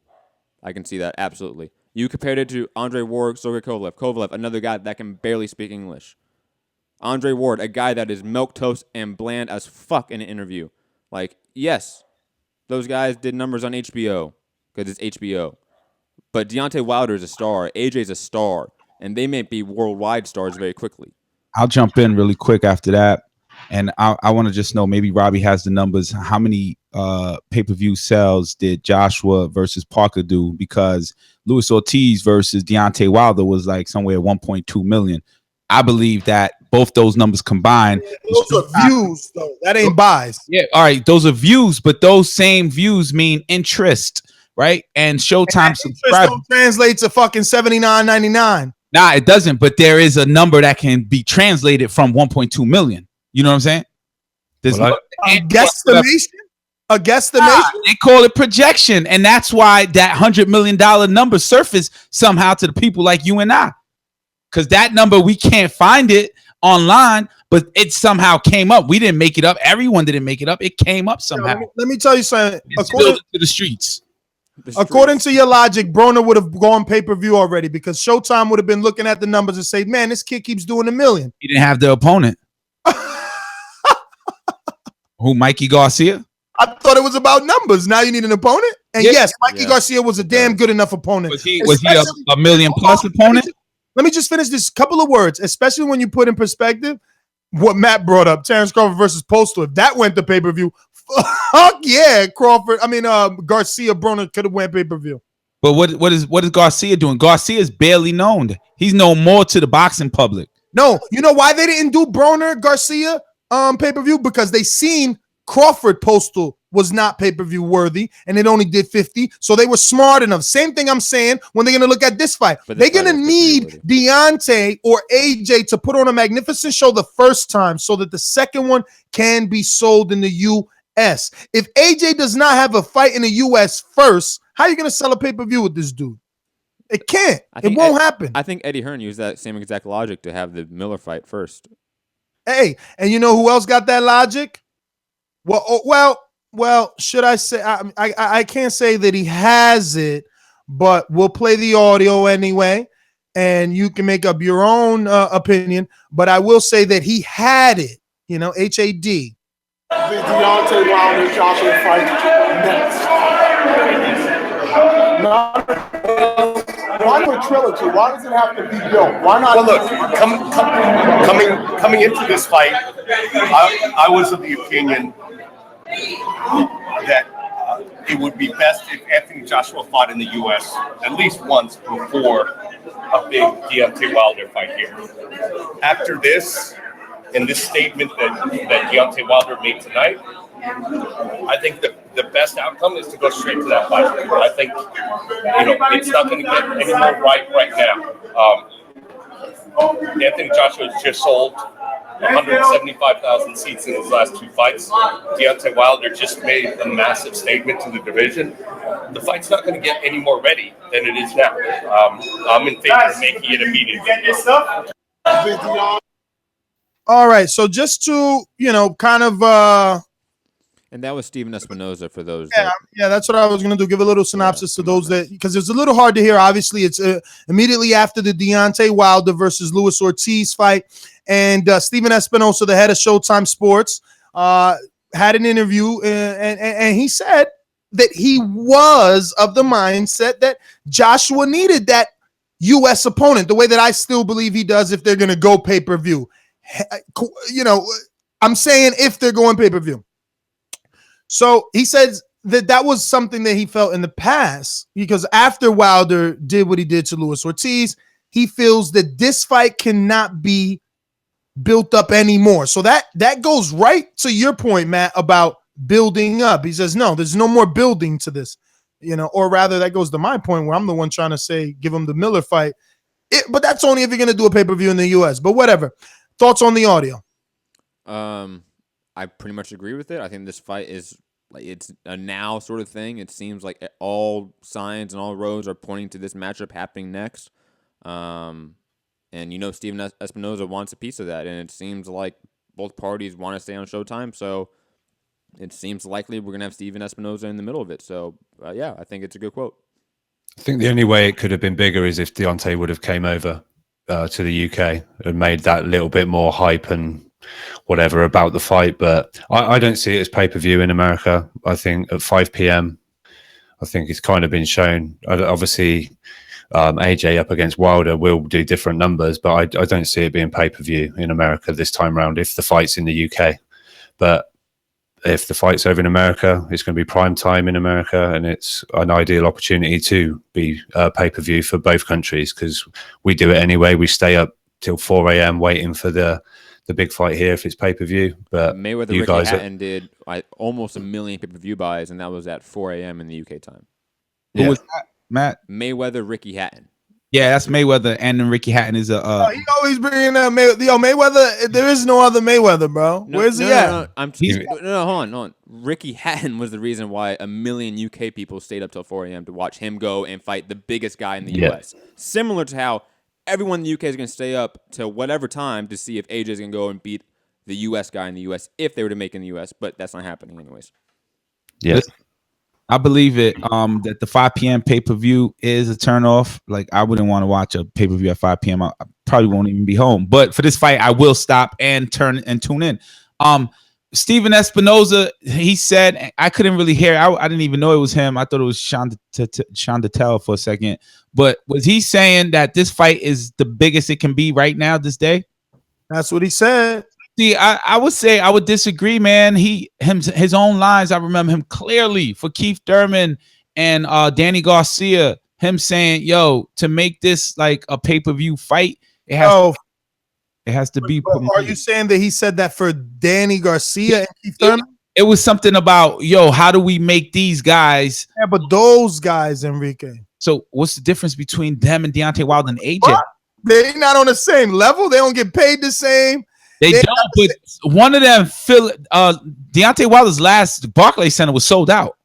I can see that, absolutely. You compared it to Andre Ward, Sergey Kovalev. Kovalev, another guy that can barely speak English. Andre Ward, a guy that is milquetoast and bland as fuck in an interview. Like, yes, those guys did numbers on HBO because it's HBO. But Deontay Wilder is a star. AJ's a star. And they may be worldwide stars very quickly. I'll jump in really quick after that. And I want to just know, maybe Robbie has the numbers. How many pay-per-view sales did Joshua versus Parker do? Because Luis Ortiz versus Deontay Wilder was like somewhere 1.2 million. I believe that both those numbers combined. Those are views, though. That ain't buys. Yeah, all right. Those are views, but those same views mean interest, right? And Showtime subscribers don't translate to fucking $79.99. Nah, it doesn't. But there is a number that can be translated from 1.2 million. You know what I'm saying? There's a guesstimation. A guesstimation. Nah, they call it projection, and that's why that $100 million number surfaced somehow to the people like you and I. Because that number, we can't find it online, but it somehow came up. We didn't make it up. Everyone didn't make it up. It came up somehow. Let me tell you something. According to the streets. According to your logic, Broner would have gone pay-per-view already because Showtime would have been looking at the numbers and say, man, this kid keeps doing $1 million. He didn't have the opponent. Who, Mikey Garcia? I thought it was about numbers. Now you need an opponent? And yes, Mikey Garcia was a damn good enough opponent. Was he a million plus opponent? Let me just finish this couple of words, especially when you put in perspective what Matt brought up, Terrence Crawford versus Postal. If that went to pay-per-view, fuck yeah, Garcia Broner could have went pay-per-view. But what is Garcia doing? Garcia is barely known. He's known more to the boxing public. No, you know why they didn't do Broner Garcia pay-per-view? Because they seen Crawford Postal was not pay-per-view worthy, and it only did 50. So they were smart enough. Same thing I'm saying when they're going to look at this fight. They're going to need Deontay or AJ to put on a magnificent show the first time so that the second one can be sold in the U.S. If AJ does not have a fight in the U.S. first, how are you going to sell a pay-per-view with this dude? It can't. It won't happen. I think Eddie Hearn used that same exact logic to have the Miller fight first. Hey, and you know who else got that logic? Well, should I say I can't say that he has it, but we'll play the audio anyway, and you can make up your own opinion. But I will say that he had it, HAD. The Deontay Wilder Joshua fight next. Why a trilogy? Why does it have to be built? Why not? Well, look, coming into this fight, I was of the opinion that it would be best if Anthony Joshua fought in the U.S. at least once before a big Deontay Wilder fight here. After this, and this statement that Deontay Wilder made tonight, I think the best outcome is to go straight to that fight. I think it's not going to get any more right now. Anthony Joshua has just sold 175,000 seats in his last two fights. Deontay Wilder just made a massive statement to the division. The fight's not going to get any more ready than it is now. I'm in favor of making it immediate. All right, so just to kind of. And that was Steven Espinoza for those. Yeah, that's what I was going to do. Give a little synopsis to those because it's a little hard to hear. Obviously, it's immediately after the Deontay Wilder versus Luis Ortiz fight. And Steven Espinoza, the head of Showtime Sports, had an interview and he said that he was of the mindset that Joshua needed that U.S. opponent the way that I still believe he does if they're going to go pay-per-view. You know, I'm saying if they're going pay-per-view. So he says that was something that he felt in the past because after Wilder did what he did to Luis Ortiz, he feels that this fight cannot be built up anymore. So that goes right to your point, Matt, about building up. He says, no, there's no more building to this, you know, or rather that goes to my point where I'm the one trying to say, give him the Miller fight. But that's only if you're going to do a pay-per-view in the U.S., but whatever. Thoughts on the audio? I pretty much agree with it. I think this fight is like it's a now sort of thing. It seems like all signs and all roads are pointing to this matchup happening next. And you know, Steven Espinoza wants a piece of that, and it seems like both parties want to stay on Showtime. So it seems likely we're gonna have Steven Espinoza in the middle of it. So yeah, I think it's a good quote. I think the only way it could have been bigger is if Deontay would have came over to the UK and made that little bit more hype and whatever about the fight. But I don't see it as pay-per-view in America. I think at 5 p.m., I think it's kind of been shown. Obviously, AJ up against Wilder will do different numbers, but I don't see it being pay-per-view in America this time round if the fight's in the UK. But if the fight's over in America, it's going to be prime time in America, and it's an ideal opportunity to be pay-per-view for both countries because we do it anyway. We stay up till 4 a.m. waiting for the big fight here if it's pay-per-view. But Mayweather you Ricky guys Hatton did almost 1 million pay-per-view buys, and that was at 4 a.m. in the UK time. Who was that, Matt? Mayweather Ricky Hatton. Yeah, that's Mayweather, and then Ricky Hatton is a. He always bringing up Mayweather. There is no other Mayweather, bro. Where's he at? No, hold on. Ricky Hatton was the reason why 1 million UK people stayed up till 4 a.m. to watch him go and fight the biggest guy in the US. Similar to how everyone in the UK is going to stay up till whatever time to see if AJ is going to go and beat the US guy in the US if they were to make it in the US, but that's not happening anyways. Yes. I believe it. That the 5 p.m. pay-per-view is a turnoff. Like I wouldn't want to watch a pay-per-view at 5 p.m. I probably won't even be home. But for this fight, I will stop and tune in. Steven Espinoza, he said, I couldn't really hear. I didn't even know it was him. I thought it was Sean Detel for a second. But was he saying that this fight is the biggest it can be right now, this day? That's what he said. See, I would say I would disagree, man. His own lines, I remember him clearly for Keith Thurman and Danny Garcia, him saying, yo, to make this like a pay-per-view fight, it has to be. But are you saying that he said that for Danny Garcia and Keith Thurman? It was something about, yo, how do we make these guys? Yeah, but those guys, Enrique. So what's the difference between them and Deontay Wilder and AJ? What? They're not on the same level. They don't get paid the same. They don't, but one of them, Deontay Wilder's last Barclays Center was sold out.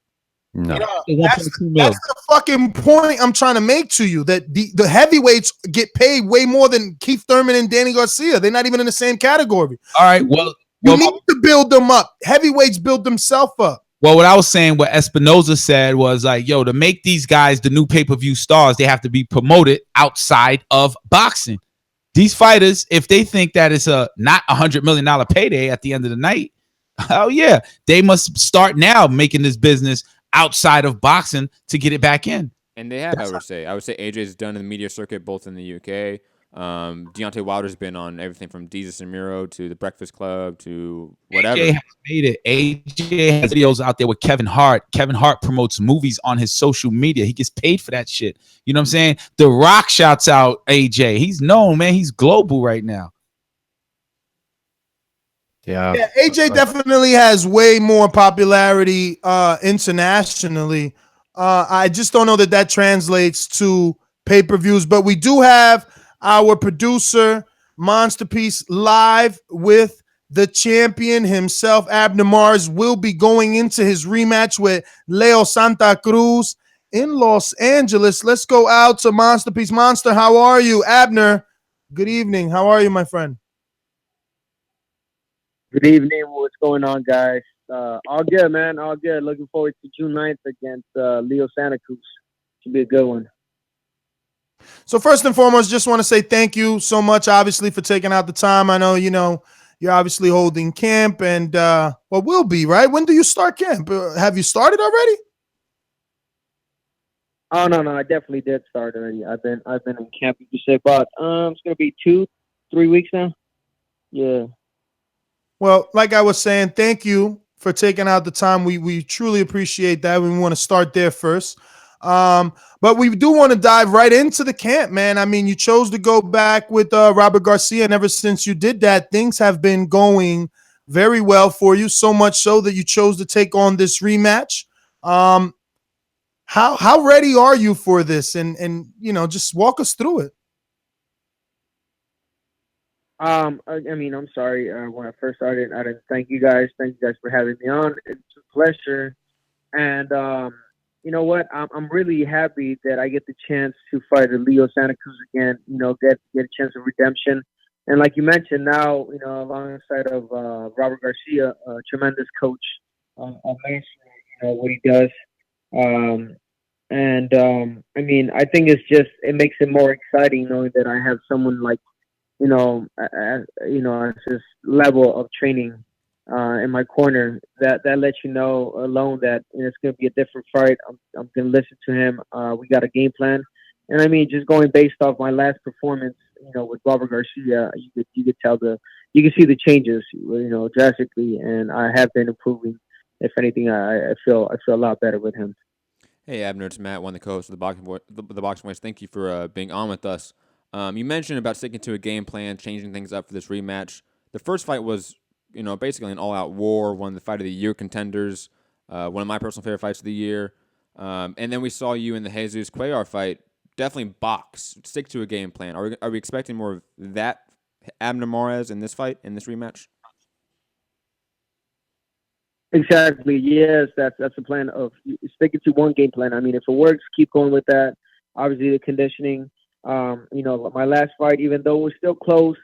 No, that's the fucking point I'm trying to make to you, that the heavyweights get paid way more than Keith Thurman and Danny Garcia. They're not even in the same category. All right, well, you need to build them up. Heavyweights build themselves up. Well, what I was saying, what Espinoza said was like, yo, to make these guys the new pay-per-view stars, they have to be promoted outside of boxing. These fighters, if they think that it's a not $100 million payday at the end of the night, hell yeah, they must start now making this business outside of boxing to get it back in. And they have, I would say AJ's done in the media circuit, both in the UK. Deontay Wilder's been on everything from Jesus and Miro to The Breakfast Club to whatever. AJ has made it. AJ has videos out there with Kevin Hart. Kevin Hart promotes movies on his social media. He gets paid for that shit. You know what I'm saying? The Rock shouts out AJ. He's known, man. He's global right now. Yeah, AJ definitely has way more popularity internationally. I just don't know that translates to pay-per-views, but we do have our producer, Monsterpiece, live with the champion himself. Abner Mars will be going into his rematch with Leo Santa Cruz in Los Angeles. Let's go out to Monsterpiece. Monster, how are you? Abner, good evening. How are you, my friend? Good evening. What's going on, guys? All good, man. All good. Looking forward to June 9th against Leo Santa Cruz. Should be a good one. So first and foremost, just want to say thank you so much, obviously, for taking out the time. I know, you're obviously holding camp and, will be, right? When do you start camp? Have you started already? Oh no, I definitely did start already. I've been in camp. You say about it's gonna be 2-3 weeks now. Yeah. Well, like I was saying, thank you for taking out the time. We truly appreciate that. We want to start there first. But we do want to dive right into the camp, man. I mean, you chose to go back with Robert Garcia, and ever since you did that, things have been going very well for you. So much so that you chose to take on this rematch. How ready are you for this? And just walk us through it. I mean, I'm sorry. When I first started, I didn't thank you guys. Thank you guys for having me on. It's a pleasure. And you know what? I'm really happy that I get the chance to fight Leo Santa Cruz again. Get a chance of redemption. And like you mentioned, now alongside of Robert Garcia, a tremendous coach, amazing, what he does. I mean, I think it makes it more exciting knowing that I have someone like at this level of training in my corner. That lets you know alone that it's going to be a different fight. I'm going to listen to him. We got a game plan, and I mean, just going based off my last performance, with Robert Garcia, you could you can see the changes, drastically, and I have been improving. If anything, I feel a lot better with him. Hey, Abner, it's Matt, one of the co-hosts of the Boxing Voice. Thank you for being on with us. You mentioned about sticking to a game plan, changing things up for this rematch. The first fight was, basically an all-out war, one of the Fight of the Year contenders, one of my personal favorite fights of the year. And then we saw you in the Jesus Cuellar fight. Definitely box, stick to a game plan. Are we expecting more of that Abner Mares in this fight, in this rematch? Exactly. Yes, that's the plan of sticking to one game plan. I mean, if it works, keep going with that. Obviously, the conditioning. My last fight, even though it was still close,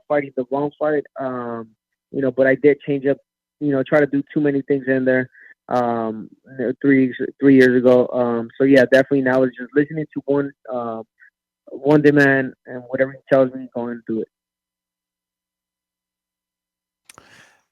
fighting the wrong fight. But I did change up. Try to do too many things in there. 3 years ago. So yeah, definitely now it's just listening to one demand, and whatever he tells me, going to do it.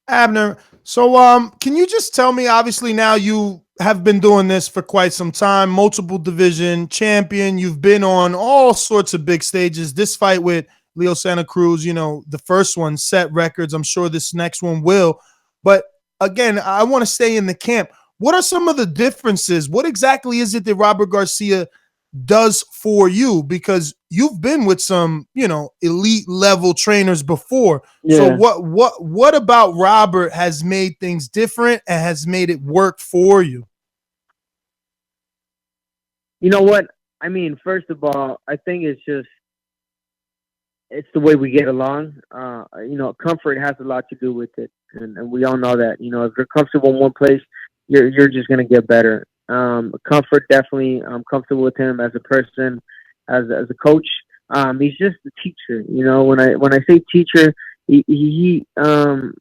Abner, so can you just tell me, obviously now you have been doing this for quite some time, multiple division champion, you've been on all sorts of big stages. This fight with Leo Santa Cruz, the first one set records. I'm sure this next one will. But again, I want to stay in the camp. What are some of the differences? What exactly is it that Robert Garcia does for you? Because you've been with some, elite level trainers before. Yeah. So what about Robert has made things different and has made it work for you? You know what? I mean, first of all, I think it's the way we get along. Comfort has a lot to do with it, and we all know that. If you're comfortable in one place, you're just gonna get better. Comfort, definitely. I'm comfortable with him as a person, as a coach. He's just a teacher. When I say teacher, he doesn't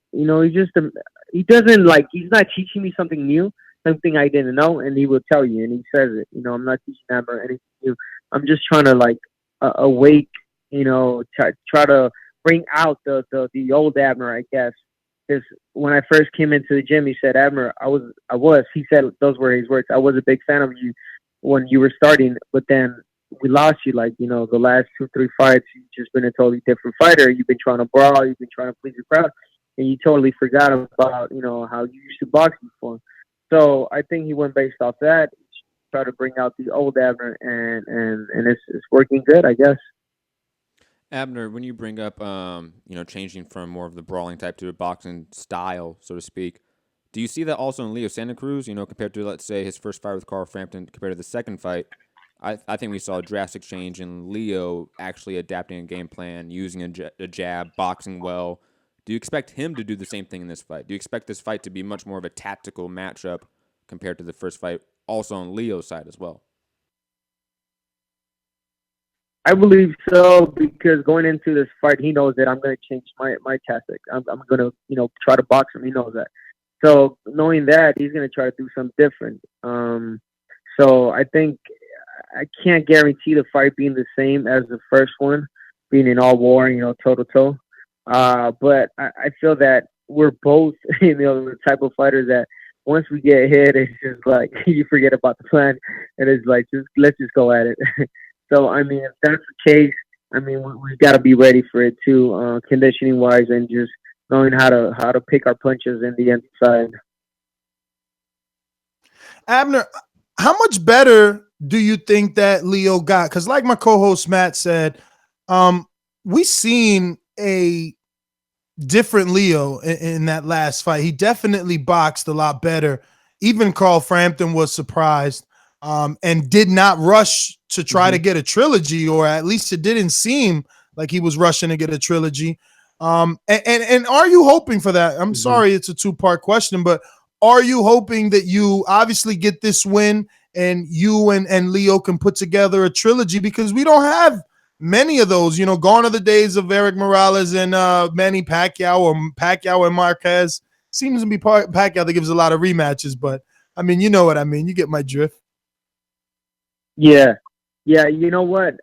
he's not teaching me something new, something I didn't know, and he will tell you, and he says it. I'm not teaching him or anything new. I'm just trying to awake. Try to bring out the old Abner, I guess. Because when I first came into the gym, he said, Abner, he said, those were his words, I was a big fan of you when you were starting, but then we lost you. The last 2-3 fights, you've just been a totally different fighter. You've been trying to brawl, you've been trying to please the crowd, and you totally forgot about, how you used to box before. So I think he went based off that, try to bring out the old Abner, and it's working good, I guess. Abner, when you bring up, changing from more of the brawling type to a boxing style, so to speak, do you see that also in Leo Santa Cruz, compared to, let's say, his first fight with Carl Frampton compared to the second fight? I think we saw a drastic change in Leo actually adapting a game plan, using a jab, boxing well. Do you expect him to do the same thing in this fight? Do you expect this fight to be much more of a tactical matchup compared to the first fight, also on Leo's side as well? I believe so, because going into this fight, he knows that I'm going to change my tactic. I'm going to, try to box him. He knows that. So knowing that, he's going to try to do something different. So I think I can't guarantee the fight being the same as the first one, being an all war, toe to toe. But I feel that we're both, the type of fighters that once we get hit, it's just like you forget about the plan, and it's like let's just go at it. So I mean, if that's the case, I mean we've got to be ready for it too, conditioning wise, and just knowing how to pick our punches in the inside. Abner, how much better do you think that Leo got? Because like my co-host Matt said, we seen a different Leo in that last fight. He definitely boxed a lot better. Even Carl Frampton was surprised and did not rush to try to get a trilogy, or at least it didn't seem like he was rushing to get a trilogy. And are you hoping for that? I'm sorry, it's a two-part question, but are you hoping that you obviously get this win and you and Leo can put together a trilogy? Because we don't have many of those. You know, gone are the days of Eric Morales and Manny Pacquiao, or Pacquiao and Marquez. Seems to be Pacquiao that gives a lot of rematches, but I mean, you know what I mean. You get my drift. Yeah. You know what?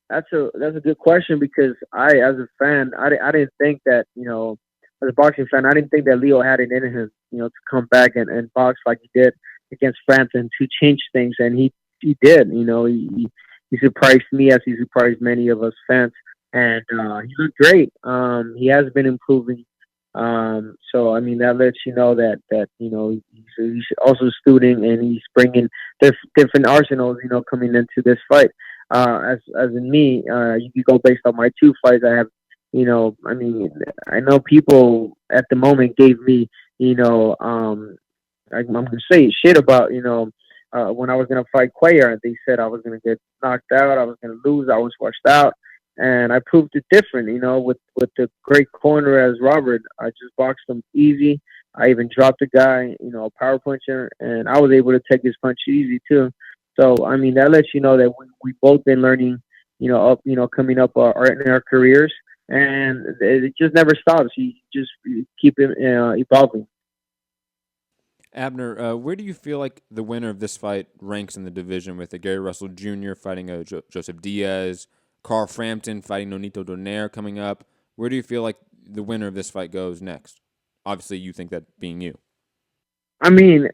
That's a good question, because I, as a fan, I didn't think that, you know, as a boxing fan, I didn't think that Leo had it in him, you know, to come back and box like he did against Frampton, to change things, and he did. You know, he surprised me, as he surprised many of us fans, and he looked great. He has been improving. So I mean, that lets you know that you know he's also a student, and he's bringing different arsenals, you know, coming into this fight. As in me, you can go based on my two fights. I have, you know, I mean, I know people at the moment gave me, you know, I'm gonna say shit about, you know, when I was gonna fight Cuellar, they said I was gonna get knocked out, I was gonna lose, I was washed out, and I proved it different. You know, with the great corner as Robert, I just boxed him easy. I even dropped a guy, you know, a power puncher, and I was able to take his punch easy too. So I mean, that lets you know that we both been learning, you know, coming up in our careers, and it just never stops. You just keep it evolving. Abner, where do you feel like the winner of this fight ranks in the division, with Gary Russell Jr. fighting Joseph Diaz, Carl Frampton fighting Nonito Donaire coming up? Where do you feel like the winner of this fight goes next? Obviously, you think that being you. I mean,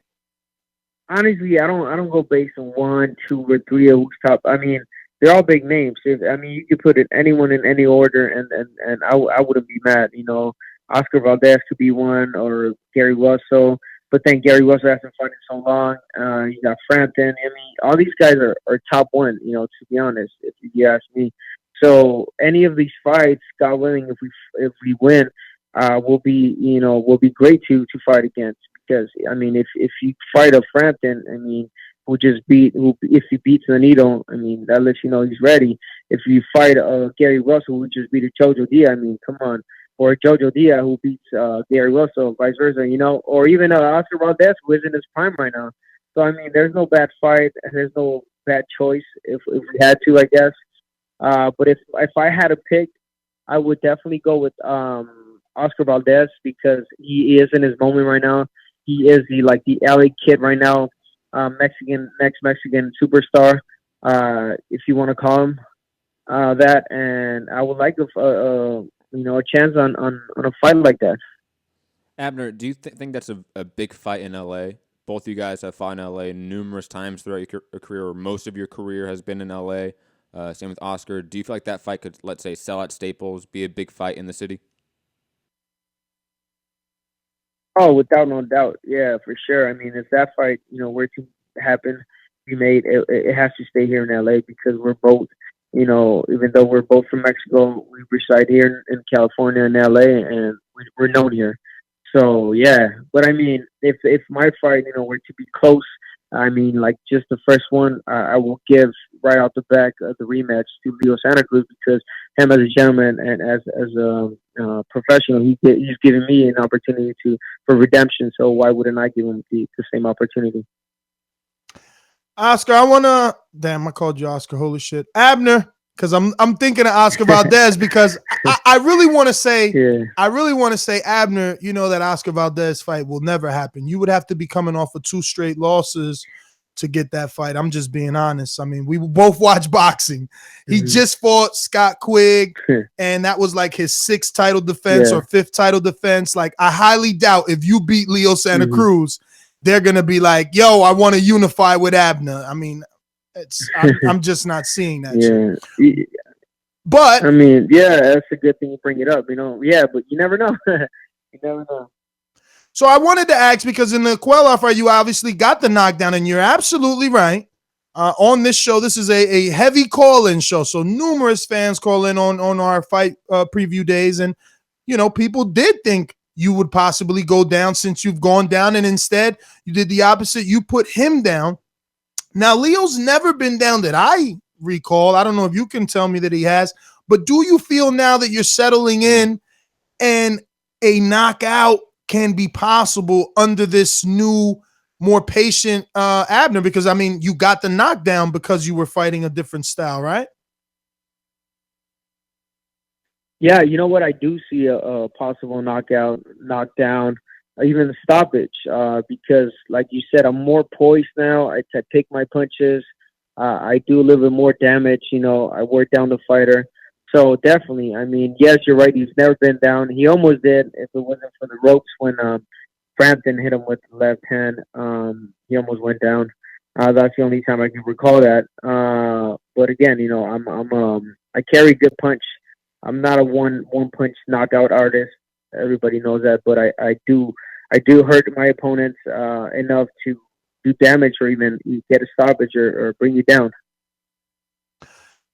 honestly, I don't go based on 1, 2, or 3 of who's top. I mean, they're all big names. I mean, you could put anyone in any order, and I wouldn't be mad. You know, Oscar Valdez could be one, or Gary Russell. But then Gary Russell hasn't fought in so long. You got Frampton. I mean, all these guys are top one, you know, to be honest, if you ask me. So any of these fights, God willing, if we win, will be great to fight against. Because I mean, if you fight a Frampton, I mean, if he beats Nonito, I mean, that lets you know he's ready. If you fight Gary Russell, who just beat a Jojo Diaz, I mean, come on. Or Jojo Diaz, who beats Gary Russell, vice versa, you know, or even Oscar Valdez, who is in his prime right now. So I mean, there's no bad fight, and there's no bad choice if we had to, I guess. But if I had to pick, I would definitely go with Oscar Valdez, because he is in his moment right now. He is the LA kid right now, next Mexican superstar, if you want to call him that. And I would like a chance on a fight like that. Abner, do you think that's a big fight in LA? Both you guys have fought in LA numerous times throughout your career, or most of your career has been in LA. Same with Oscar. Do you feel like that fight could, let's say, sell at Staples, be a big fight in the city? Oh, without no doubt, yeah, for sure. I mean, if that fight, were to happen, be made, it has to stay here in LA, because we're both, even though we're both from Mexico, we reside here in California and LA, and we're known here. So yeah, but I mean, if my fight, were to be close, I mean, like just the first one, I will give right out the back the rematch to Leo Santa Cruz, because him as a gentleman and as a professional, he's giving me an opportunity for redemption. So why wouldn't I give him the same opportunity? Oscar, I called you Oscar. Holy shit, Abner. Because I'm thinking of Oscar Valdez, because I really want to say, Abner, that Oscar Valdez fight will never happen. You would have to be coming off of 2 straight losses to get that fight. I'm just being honest. I mean, we both watch boxing. He just fought Scott Quigg, and that was like his 6th title defense or 5th title defense. Like, I highly doubt if you beat Leo Santa Cruz they're gonna be like, "Yo, I want to unify with Abner." I mean, I'm just not seeing that. Yeah. Shit. But I mean, yeah, that's a good thing you bring it up. Yeah, but you never know. You never know. So I wanted to ask, because in the Quellar fight, you obviously got the knockdown, and you're absolutely right. On this show, this is a heavy call-in show, so numerous fans call in on our fight preview days, and people did think you would possibly go down since you've gone down, and instead you did the opposite. You put him down. Now, Leo's never been down that I recall. I don't know if you can tell me that he has, but do you feel now that you're settling in and a knockout can be possible under this new, more patient Abner? Because, I mean, you got the knockdown because you were fighting a different style, right? Yeah, you know what? I do see a possible knockdown, even the stoppage, because, like you said, I'm more poised now. I take my punches. I do a little bit more damage. I wear down the fighter. So definitely, I mean, yes, you're right. He's never been down. He almost did if it wasn't for the ropes when Frampton hit him with the left hand. He almost went down. That's the only time I can recall that. But again, I carry good punch. I'm not a one punch knockout artist. Everybody knows that, but I do hurt my opponents enough to do damage or even get a stoppage or bring you down.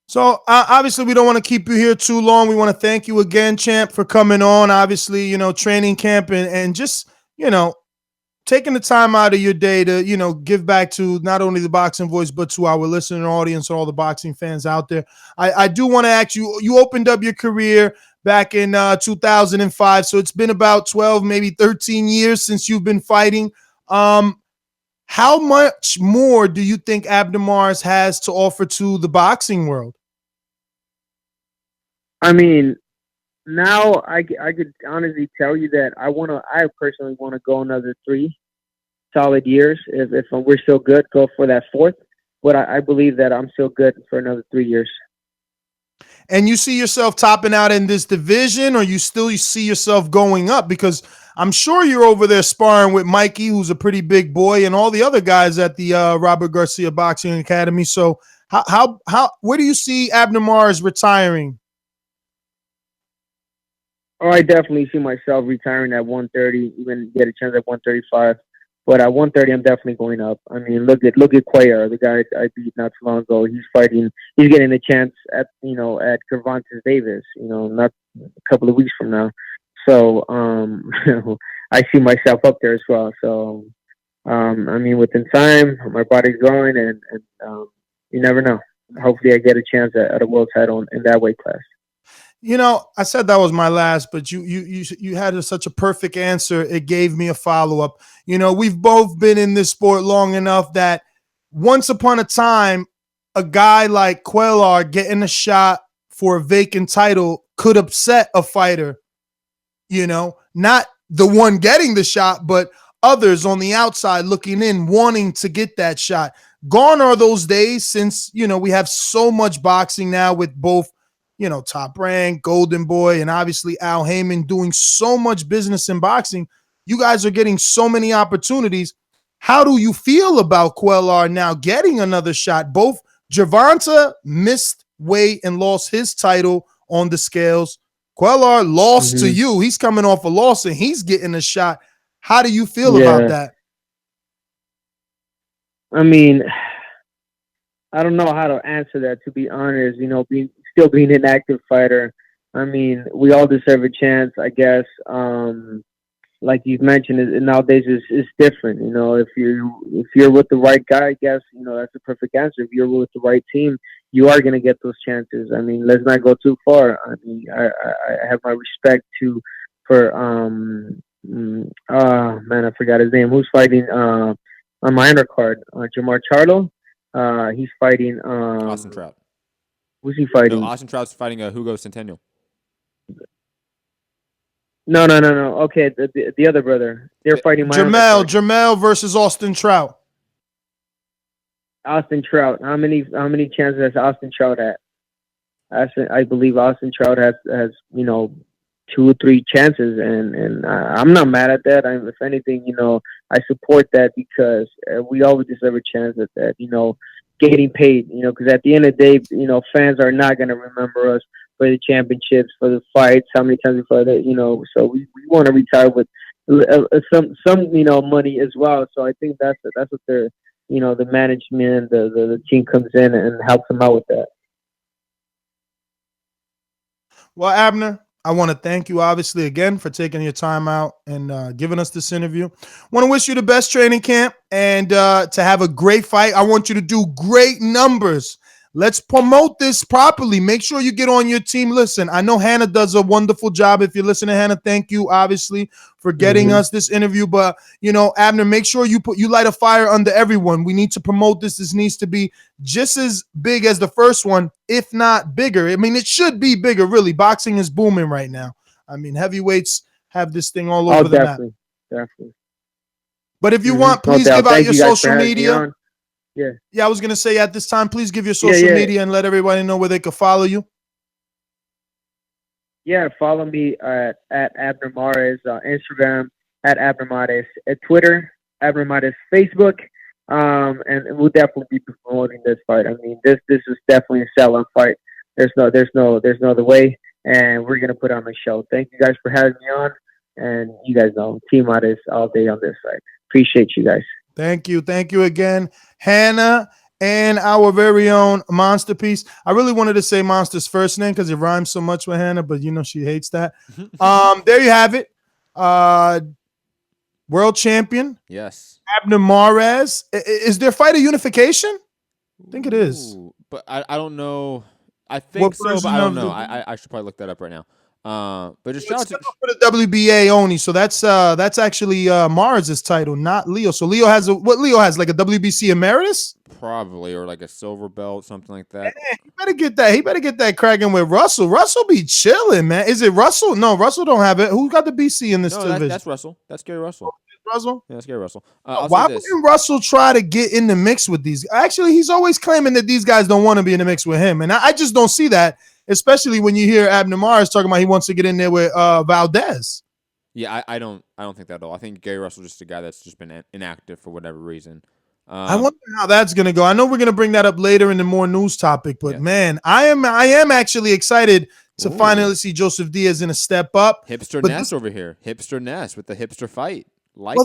So obviously we don't want to keep you here too long. We want to thank you again, champ, for coming on. Obviously, training camp and just, taking the time out of your day to, give back to not only the Boxing Voice, but to our listening audience, all the boxing fans out there. I do want to ask you, you opened up your career back in 2005. So it's been about 12, maybe 13 years since you've been fighting. How much more do you think Abner Mares has to offer to the boxing world? I mean, now I could honestly tell you that I personally want to go another 3 solid years. If we're still good, go for that 4th. But I believe that I'm still good for another 3 years. And you see yourself topping out in this division, or you still see yourself going up? Because I'm sure you're over there sparring with Mikey, who's a pretty big boy, and all the other guys at the Robert Garcia Boxing Academy. So how where do you see Abner Mares retiring? Oh, I definitely see myself retiring at 130, even get a chance at 135. But at 130, I'm definitely going up. I mean, look at Cuellar, the guy I beat not too long ago. He's getting a chance at Cervantes Davis, not a couple of weeks from now. So I see myself up there as well. So I mean, within time, my body's growing, and you never know. Hopefully, I get a chance at a world title in that weight class. I said that was my last, but you had such a perfect answer. It gave me a follow-up. We've both been in this sport long enough that once upon a time, a guy like Cuellar getting a shot for a vacant title could upset a fighter, not the one getting the shot, but others on the outside looking in, wanting to get that shot. Gone are those days, since, we have so much boxing now with both, Top Rank, Golden Boy, and obviously Al Heyman doing so much business in boxing. You guys are getting so many opportunities. How do you feel about Cuellar now getting another shot? Both Gervonta missed weight and lost his title on the scales. Cuellar lost to you. He's coming off a loss and he's getting a shot. How do you feel about that? I mean, I don't know how to answer that, to be honest. Still being an active fighter, I mean, we all deserve a chance, I guess. Like you've mentioned, nowadays it's different. If you're with the right guy, I guess that's the perfect answer. If you're with the right team, you are gonna get those chances. I mean, let's not go too far. I mean, I have my respect for man, I forgot his name. Who's fighting on my undercard? Jamar Charlo. He's fighting Austin Trout. Who's he fighting? No, Austin Trout's fighting Hugo Centennial. No. Okay, the other brother. They're fighting Jamel versus Austin Trout. Austin Trout. How many chances has Austin Trout had? I believe Austin Trout has 2 or 3 chances, and I'm not mad at that. If anything, I support that because we always deserve a chance at that. Getting paid. Because at the end of the day, fans are not gonna remember us for the championships, for the fights, how many times we fought it. So we want to retire with some money as well. So I think that's what they're the management, the team comes in and helps them out with that. Well, Abner, I want to thank you, obviously, again for taking your time out and giving us this interview. Want to wish you the best training camp and to have a great fight. I want you to do great numbers. Let's promote this properly. Make sure you get on your team. Listen, I know Hannah does a wonderful job. If you're listening, Hannah, thank you, obviously, for getting us this interview. But, Abner, make sure you light a fire under everyone. We need to promote this. This needs to be just as big as the first one, if not bigger. I mean, it should be bigger, really. Boxing is booming right now. I mean, heavyweights have this thing all over the map. Definitely. But if you want, please give out your social media. Yeah, I was going to say at this time, please give your social media and let everybody know where they could follow you. Yeah, follow me at Abner Mares, Instagram, at Abner Mares, at Twitter, Abner Mares, Facebook, and we'll definitely be promoting this fight. I mean, this is definitely a sellout fight. There's no other way, and we're going to put on a show. Thank you guys for having me on, and you guys know, Team Mares all day on this side. Appreciate you guys. Thank you. Thank you again, Hannah, and our very own Monsterpiece. I really wanted to say Monster's first name because it rhymes so much with Hannah, but she hates that. There you have it. World champion. Yes. Abner Mares. Is there fight of unification? I think it is. But I don't know. I think so, but I don't know. I should probably look that up right now. But just shout out to for the WBA only. So that's actually Mars's title, not Leo. So Leo has what Leo has, like a WBC emeritus? Probably, or like a silver belt, something like that. Man, he better get that. He better get that cracking with Russell. Russell be chilling, man. Is it Russell? No, Russell don't have it. Who got the BC in this division? That's Russell. That's Gary Russell. Russell? Yeah, that's Gary Russell. Why wouldn't Russell try to get in the mix with these? Actually, he's always claiming that these guys don't want to be in the mix with him, and I just don't see that. Especially when you hear Abner Mares talking about he wants to get in there with Valdez. Yeah, I don't think that at all. I think Gary Russell's just a guy that's just been inactive for whatever reason. I wonder how that's gonna go. I know we're gonna bring that up later in the more news topic, but man, I am actually excited to finally see Joseph Diaz in a step up. Hipster Ness over here. Hipster Ness with the hipster fight.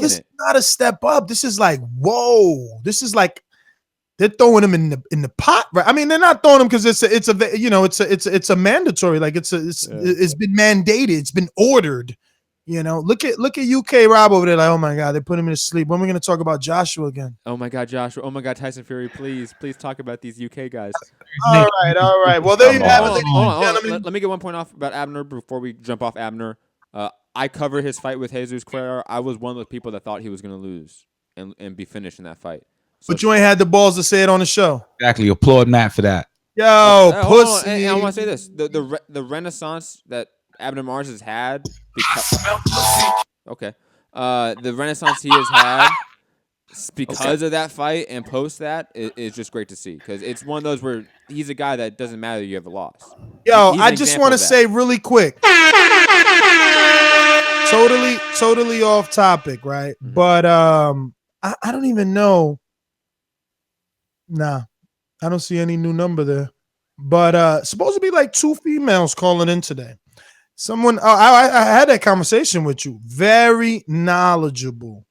This is not a step up. This is like, whoa. This is like they're throwing him in the pot, right? I mean, they're not throwing him because it's a mandatory, like it's been mandated, it's been ordered. Look at UK Rob over there, like, oh my god, they put him in his sleep. When are we gonna talk about Joshua again? Oh my god, Joshua. Oh my god, Tyson Fury, please talk about these UK guys. All right. Well, there you have it, ladies and gentlemen. Let me get one point off about Abner before we jump off Abner. I covered his fight with Jesus Cuellar. I was one of the people that thought he was gonna lose and be finished in that fight. But you ain't had the balls to say it on the show. Exactly. Applaud Matt for that. Yo, pussy. I want to say this: the renaissance that Abner Mares has had. The renaissance he has had because of that fight and post that is just great to see because it's one of those where he's a guy that doesn't matter you have a loss. Yo, I just want to say really quick. Totally off topic, right? Mm-hmm. But I don't even know. Nah, I don't see any new number there. But supposed to be like 2 females calling in today. Someone, I had that conversation with you. Very knowledgeable.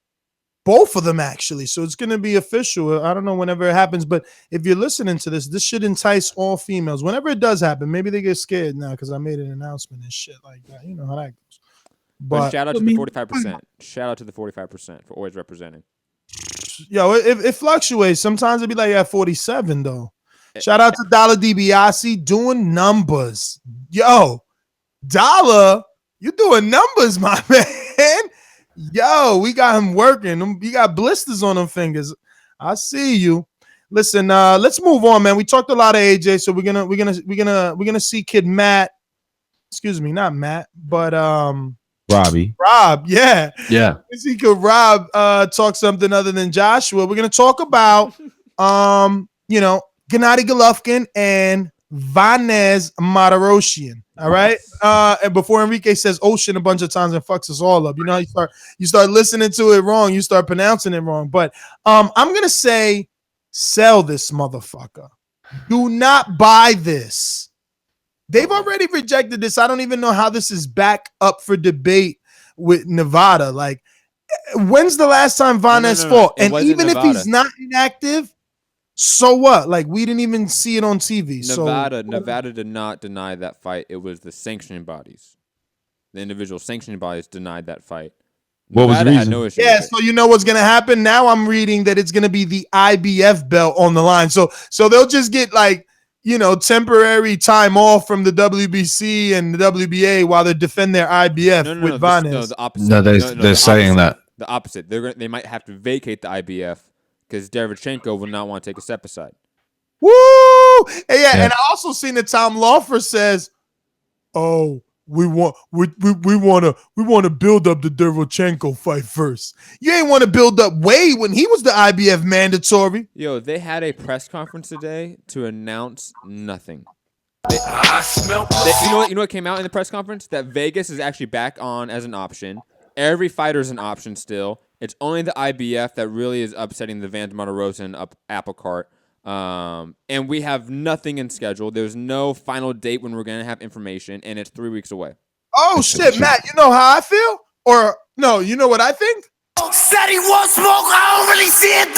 Both of them, actually. So it's going to be official. I don't know whenever it happens. But if you're listening to this, this should entice all females. Whenever it does happen, maybe they get scared now because I made an announcement and shit like that. You know how that goes. But shout out to the 45%. Shout out to the 45% for always representing. Yo, it fluctuates. Sometimes it'd be like at 47 though. Shout out to Dollar DiBiase doing numbers. Yo, Dollar, you doing numbers, my man. Yo, we got him working. You got blisters on them fingers. I see you. Listen, let's move on, man. We talked a lot of AJ, so we're gonna see Kid Matt. Excuse me, not Matt, but Rob, yeah. See, could Rob talk something other than Joshua? We're gonna talk about Gennady Golovkin and Vanez Martirosyan. All right. And before Enrique says ocean a bunch of times and fucks us all up, you know, you start listening to it wrong, you start pronouncing it wrong. But I'm gonna say sell this motherfucker. Do not buy this. They've already rejected this. I don't even know how this is back up for debate with Nevada. Like, when's the last time Vanez fought? And even if he's not inactive, so what? Like, we didn't even see it on TV. Nevada did not deny that fight. It was the sanctioning bodies. The individual sanctioning bodies denied that fight. What was the reason? Had no issue Yeah, with it. so you know what's gonna happen? Now I'm reading that it's gonna be the IBF belt on the line. So they'll just get like, you know, temporary time off from the WBC and the WBA while they defend their IBF with Vanez. No, the opposite. No, they're saying that. The opposite. They might have to vacate the IBF because Derevchenko will not want to take a step aside. Woo! And and I also seen that Tom Lawfer says, "Oh, we want to build up the Derevchenko fight first. You ain't want to build up Wade when he was the IBF mandatory." Yo, they had a press conference today to announce nothing. You know what came out in the press conference? That Vegas is actually back on as an option. Every fighter's an option still. It's only the IBF that really is upsetting the Van Martirosyan apple cart. And we have nothing in schedule. There's no final date when we're going to have information, and it's 3 weeks away. Oh, shit, Matt, you know how I feel? Or, no, you know what I think? Said he won't smoke. I don't really see it,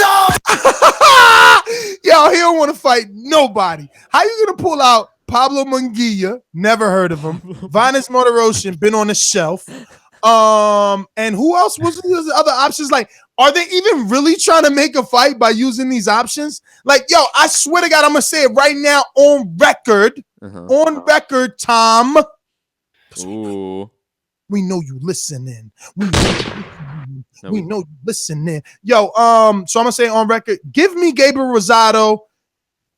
though. Yo, he don't want to fight nobody. How you going to pull out Pablo Munguia? Never heard of him. Vanez Martirosyan, been on the shelf. And who else was the other options? Like, are they even really trying to make a fight by using these options? Like, yo, I swear to God, I'm gonna say it right now on record. On record, Tom. Ooh. We know you listening. We know you listening. Yo, so I'm gonna say on record, give me Gabriel Rosado,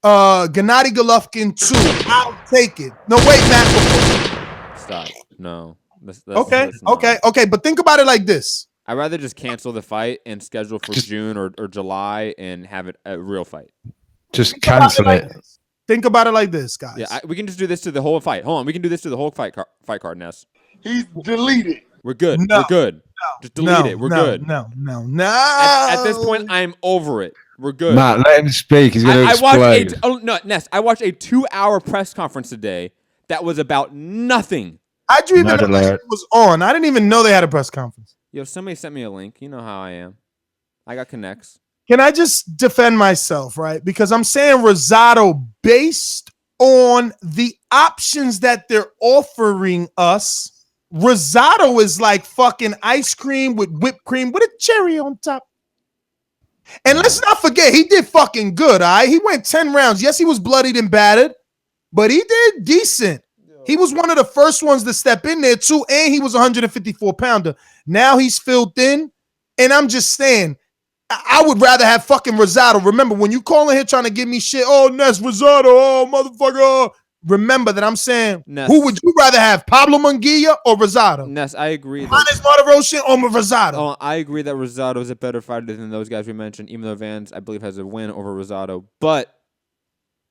Gennady Golovkin 2. I'll take it. No, wait, Matt. Stop. No. Okay. But think about it like this. I'd rather just cancel the fight and schedule for June or July and have it a real fight. Just cancel it. Think about it like this, guys. Yeah, we can just do this to the whole fight. Hold on, we can do this to the whole fight card, Ness. He's deleted. We're good. No, we're good. Just delete it. We're good. No. At this point, I'm over it. We're good. Matt, let him speak. He's going to explode. Ness, I watched a 2-hour press conference today that was about nothing. I dreamed that it was on. I didn't even know they had a press conference. Yo, somebody sent me a link. You know how I am. I got connects. Can I just defend myself, right? Because I'm saying Rosado, based on the options that they're offering us, Rosado is like fucking ice cream with whipped cream with a cherry on top. And let's not forget, he did fucking good, all right? He went 10 rounds. Yes, he was bloodied and battered, but he did decent. He was one of the first ones to step in there, too, and he was a 154-pounder. Now he's filled in, and I'm just saying, I would rather have fucking Rosado. Remember, when you call in here trying to give me shit, oh, Ness, Rosado, oh, motherfucker. Remember that I'm saying, Ness. Who would you rather have, Pablo Munguia or Rosado? Ness, I agree. Vanez Martirosyan or Rosado? Oh, I agree that Rosado is a better fighter than those guys we mentioned, even though Vance, I believe, has a win over Rosado. But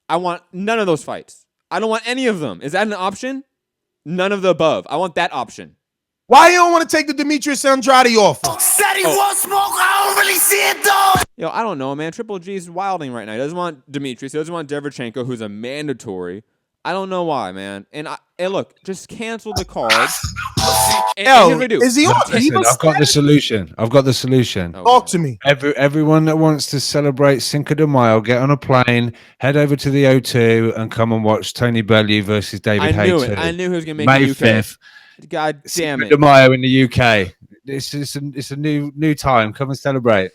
I want none of those fights. I don't want any of them. Is that an option? None of the above. I want that option. Why you don't want to take the Demetrius Andrade offer? Said he won't smoke. I don't really see it, though. Yo, I don't know, man. Triple G is wilding right now. He doesn't want Demetrius. He doesn't want Derevchenko, who's a mandatory. I don't know why, man. And look, just cancel the card. And here's what I do. Is he on? Listen, I've got the solution. Talk to me. Everyone that wants to celebrate Cinco de Mayo, get on a plane, head over to the O2 and come and watch Tony Bellew versus David Haye. I knew he was going to make May the UK. 5th. God damn it. Cinco de Mayo in the UK. It's a new time. Come and celebrate.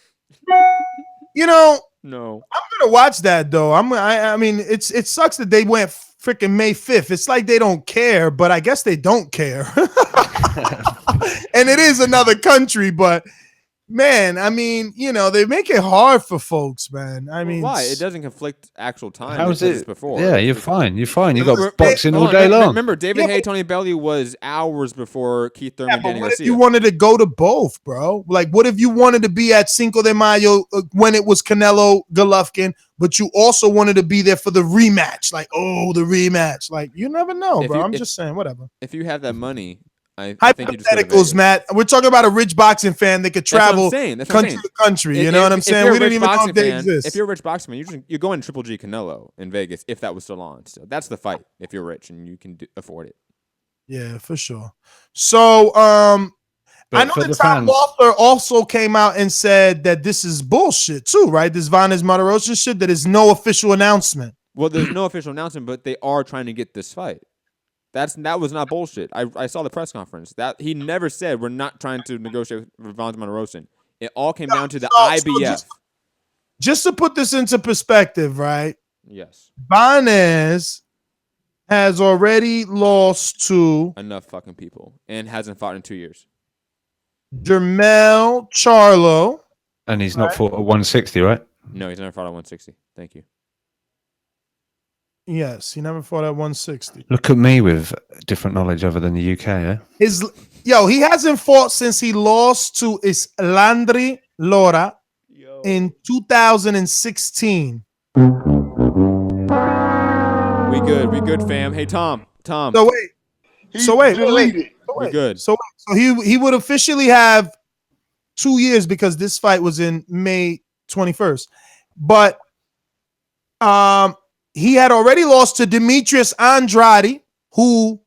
You know, no. I'm gonna watch that though. I mean, it sucks that they went freaking May 5th. It's like they don't care, but I guess they don't care. And it is another country, but Man, I mean, they make it hard for folks, man. I mean, why? It doesn't conflict actual time. How's it? it? Before. Yeah, you're fine. You're fine. You got boxing all Hold day on, long. Remember, David Haye, Tony Bellew was hours before Keith Thurman, Danny what Garcia. if you wanted to go to both, bro? Like, what if you wanted to be at Cinco de Mayo when it was Canelo Golovkin, but you also wanted to be there for the rematch? Like, the rematch. Like, you never know, bro. I'm just saying, whatever. If you have that money, I think you just hypotheticals, Matt. We're talking about a rich boxing fan that could travel country to country. You know what I'm saying? We didn't even know if they exist. If you're a rich boxing fan, you're going Triple G Canelo in Vegas if that was still on. So that's the fight. If you're rich and you can afford it. Yeah, for sure. So, I know that Tom Walther also came out and said that this is bullshit too, right? This Vanes Martirosyan shit. That is no official announcement. Well, there's no official announcement, but they are trying to get this fight. That was not bullshit. I saw the press conference. That he never said we're not trying to negotiate with Vanes Martirosyan. It all came down to the IBF. Just to put this into perspective, right? Yes. Vanes has already lost to enough fucking people and hasn't fought in 2 years. Jermell Charlo. And he's not fought at 160, right? No, he's never fought at 160. Thank you. Yes, he never fought at 160. Look at me with different knowledge other than the UK, eh? He hasn't fought since he lost to Islandri Lora in 2016. We good, fam. Hey, Tom. So wait. We good. So he would officially have 2 years because this fight was in May 21st. But he had already lost to Demetrius Andrade, who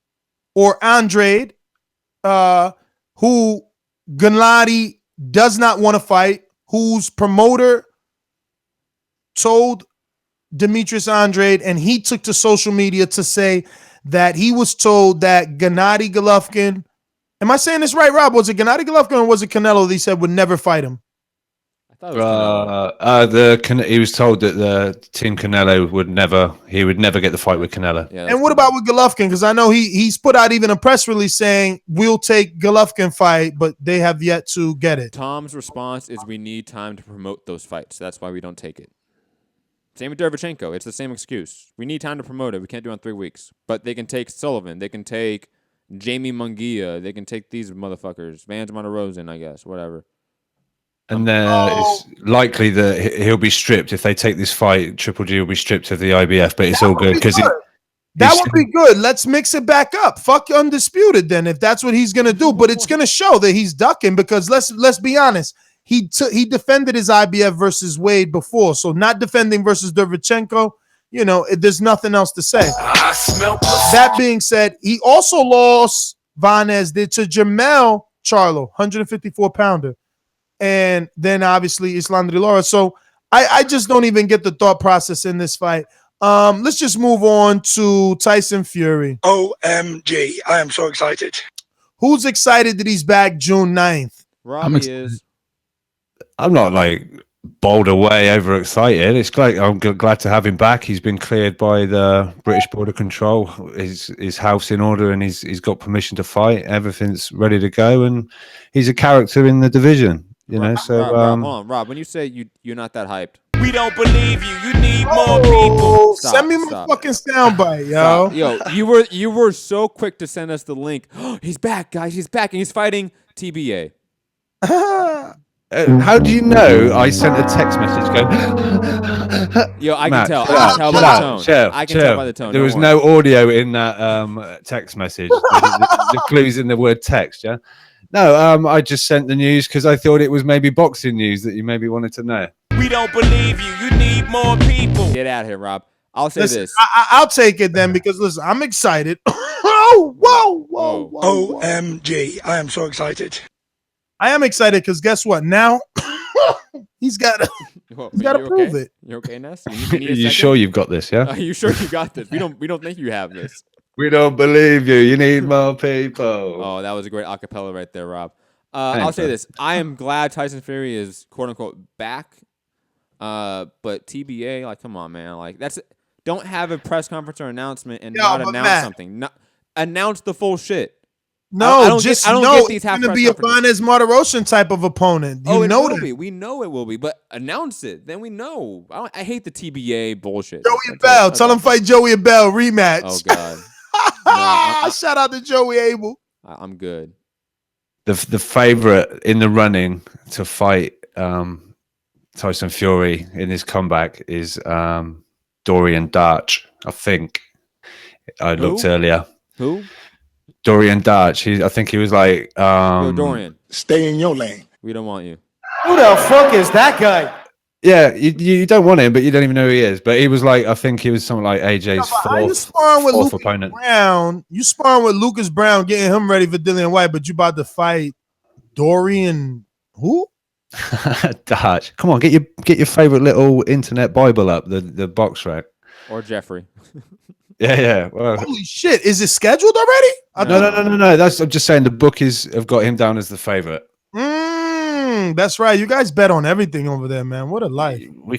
Gennady does not want to fight, whose promoter told Demetrius Andrade, and he took to social media to say that he was told that Gennady Golovkin, am I saying this right, Rob? Was it Gennady Golovkin or was it Canelo that he said would never fight him? I thought it was he was told that the Team Canelo would never get the fight with Canelo. Yeah, and what about with Golovkin? Because I know he's put out even a press release saying we'll take Golovkin fight, but they have yet to get it. Tom's response is we need time to promote those fights. That's why we don't take it. Same with Derevchenko. It's the same excuse. We need time to promote it. We can't do it in 3 weeks. But they can take Sullivan. They can take Jamie Munguia. They can take these motherfuckers. Vanes Martirosyan, I guess. Whatever. And it's likely that he'll be stripped if they take this fight. Triple G will be stripped of the IBF, but it's all good because that would be good. Let's mix it back up. Fuck Undisputed then, if that's what he's gonna do. But it's gonna show that he's ducking because let's be honest. He defended his IBF versus Wade before, so not defending versus Derevchenko. There's nothing else to say. That being said, he also lost Vanes to Jermell Charlo, 154 pounder. And then obviously Islandri Lora. So I just don't even get the thought process in this fight. Let's just move on to Tyson Fury. OMG, I am so excited. Who's excited that he's back June 9th? Robbie is. I'm not bowled away overexcited. It's great. I'm glad to have him back. He's been cleared by the British Border Control. His house in order, and he's got permission to fight. Everything's ready to go, and he's a character in the division. Rob, hold on, Rob. When you say you're not that hyped, we don't believe you. You need more people. Send me my fucking soundbite, yo. Yo, you were so quick to send us the link. He's back, guys. He's back, and he's fighting TBA. How do you know I sent a text message going? Yo, I Matt, can tell. I can tell by the tone. I can tell by the tone. There was no audio in that text message. The clue's in the word text, yeah? No, I just sent the news because I thought it was maybe boxing news that you maybe wanted to know. We don't believe you. You need more people. Get out of here, Rob. I'll say this. I'll take it then because, listen, I'm excited. Whoa. OMG, I am so excited. I am excited because guess what? Now he's got to prove it. You okay, Ness? You sure you've got this? Yeah. Are you sure you got this? We don't think you have this. We don't believe you. You need more people. Oh, that was a great acapella right there, Rob. I'll say this. I am glad Tyson Fury is quote unquote back. But TBA, come on, man. Don't have a press conference or announcement and not announce something. Announce the full shit. No, I don't just get, I don't know get these it's half going to be a Vanez Martirosyan type of opponent. You it know will that. be. We know it will be. But announce it, then we know. I hate the TBA bullshit. Joey Bell. Tell him fight Joey Bell rematch. Oh God. Shout out to Joey Abel. I'm good. The favorite in the running to fight Tyson Fury in his comeback is Dorian Darch. I think I looked earlier. Who? Dorian Darch. I think he was like Yo, Dorian, stay in your lane. We don't want you. Who the fuck is that guy? Yeah, you don't want him, but you don't even know who he is. But he was like, I think he was something like AJ's fourth opponent. Brown, you sparring with Lucas Brown, getting him ready for Dillian White, but you about to fight Dorian who? Darch. Come on, get your favorite little internet Bible up, the box rack. Or Jeffrey. Yeah. Well, holy shit! Is it scheduled already? No. I'm just saying the bookies have got him down as the favorite. That's right. You guys bet on everything over there, man. What a life. I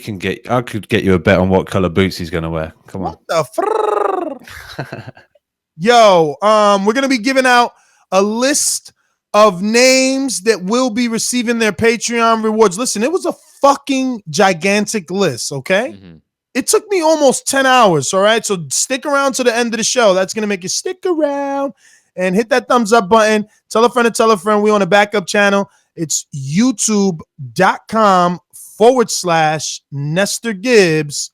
could get you a bet on what color boots he's gonna wear. Come on. Yo, we're gonna be giving out a list of names that will be receiving their Patreon rewards. Listen, it was a fucking gigantic list, okay? Mm-hmm. It took me almost 10 hours, all right? So stick around to the end of the show. That's going to make you stick around and hit that thumbs up button. Tell a friend to tell a friend. We on a backup channel. It's youtube.com/Nestor Gibbs.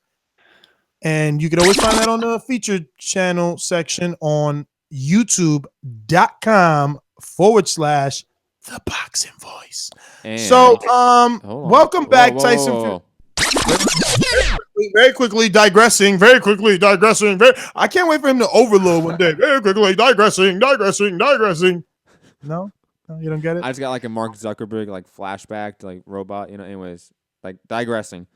And you can always find that on the featured channel section on youtube.com/Thaboxingvoice. So, welcome back, Tyson. Very quickly digressing. I can't wait for him to overload one day. Very quickly digressing. No, you don't get it. I just got like a Mark Zuckerberg like flashback to like robot. Anyways, like digressing.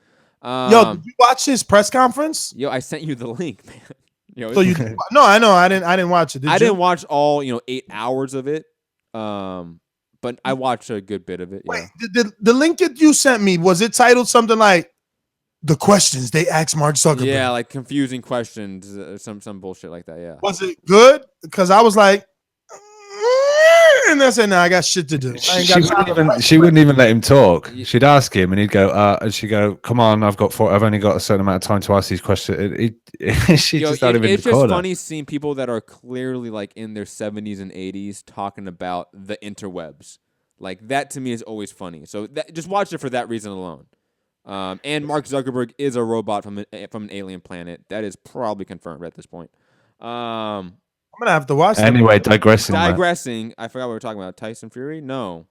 Yo, did you watch his press conference? Yo, I sent you the link, man. So you no, I know. I didn't watch it. Didn't watch all 8 hours of it. But I watched a good bit of it. Wait, the link that you sent me, was it titled something like the questions they asked Mark Zuckerberg? Yeah, like confusing questions, some bullshit like that. Yeah. Was it good? Because I was like, and I said, "No, I got shit to do." She wouldn't even let him talk. She'd ask him, and he'd go, and she'd go, "Come on, I've only got a certain amount of time to ask these questions." It's just funny seeing people that are clearly like in their 70s and 80s talking about the interwebs. Like that to me is always funny. So just watch it for that reason alone. And Mark Zuckerberg is a robot from an alien planet. That is probably confirmed at this point. I'm gonna have to watch. Anyway, digressing. I forgot what we were talking about. Tyson Fury? No.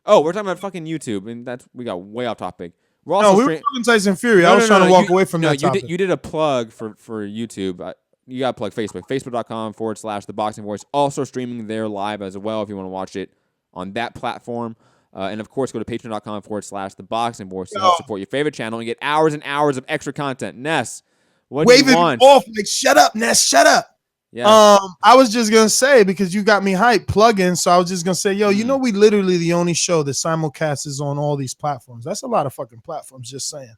Oh, we're talking about fucking YouTube, and we got way off topic. We were talking Tyson Fury. I was trying to walk away from that topic. You did a plug for YouTube. You got to plug Facebook. Facebook.com/TheBoxingVoice. Also streaming there live as well if you want to watch it on that platform. And of course, go to Patreon.com/TheBoxingVoice to help support your favorite channel and get hours and hours of extra content. Ness, what do you want? Off like, shut up, Ness, shut up. Yeah. I was just gonna say, because you got me hyped, plug-in. So I was just gonna say, yo, you know, we literally the only show that simulcast is on all these platforms. That's a lot of fucking platforms. Just saying.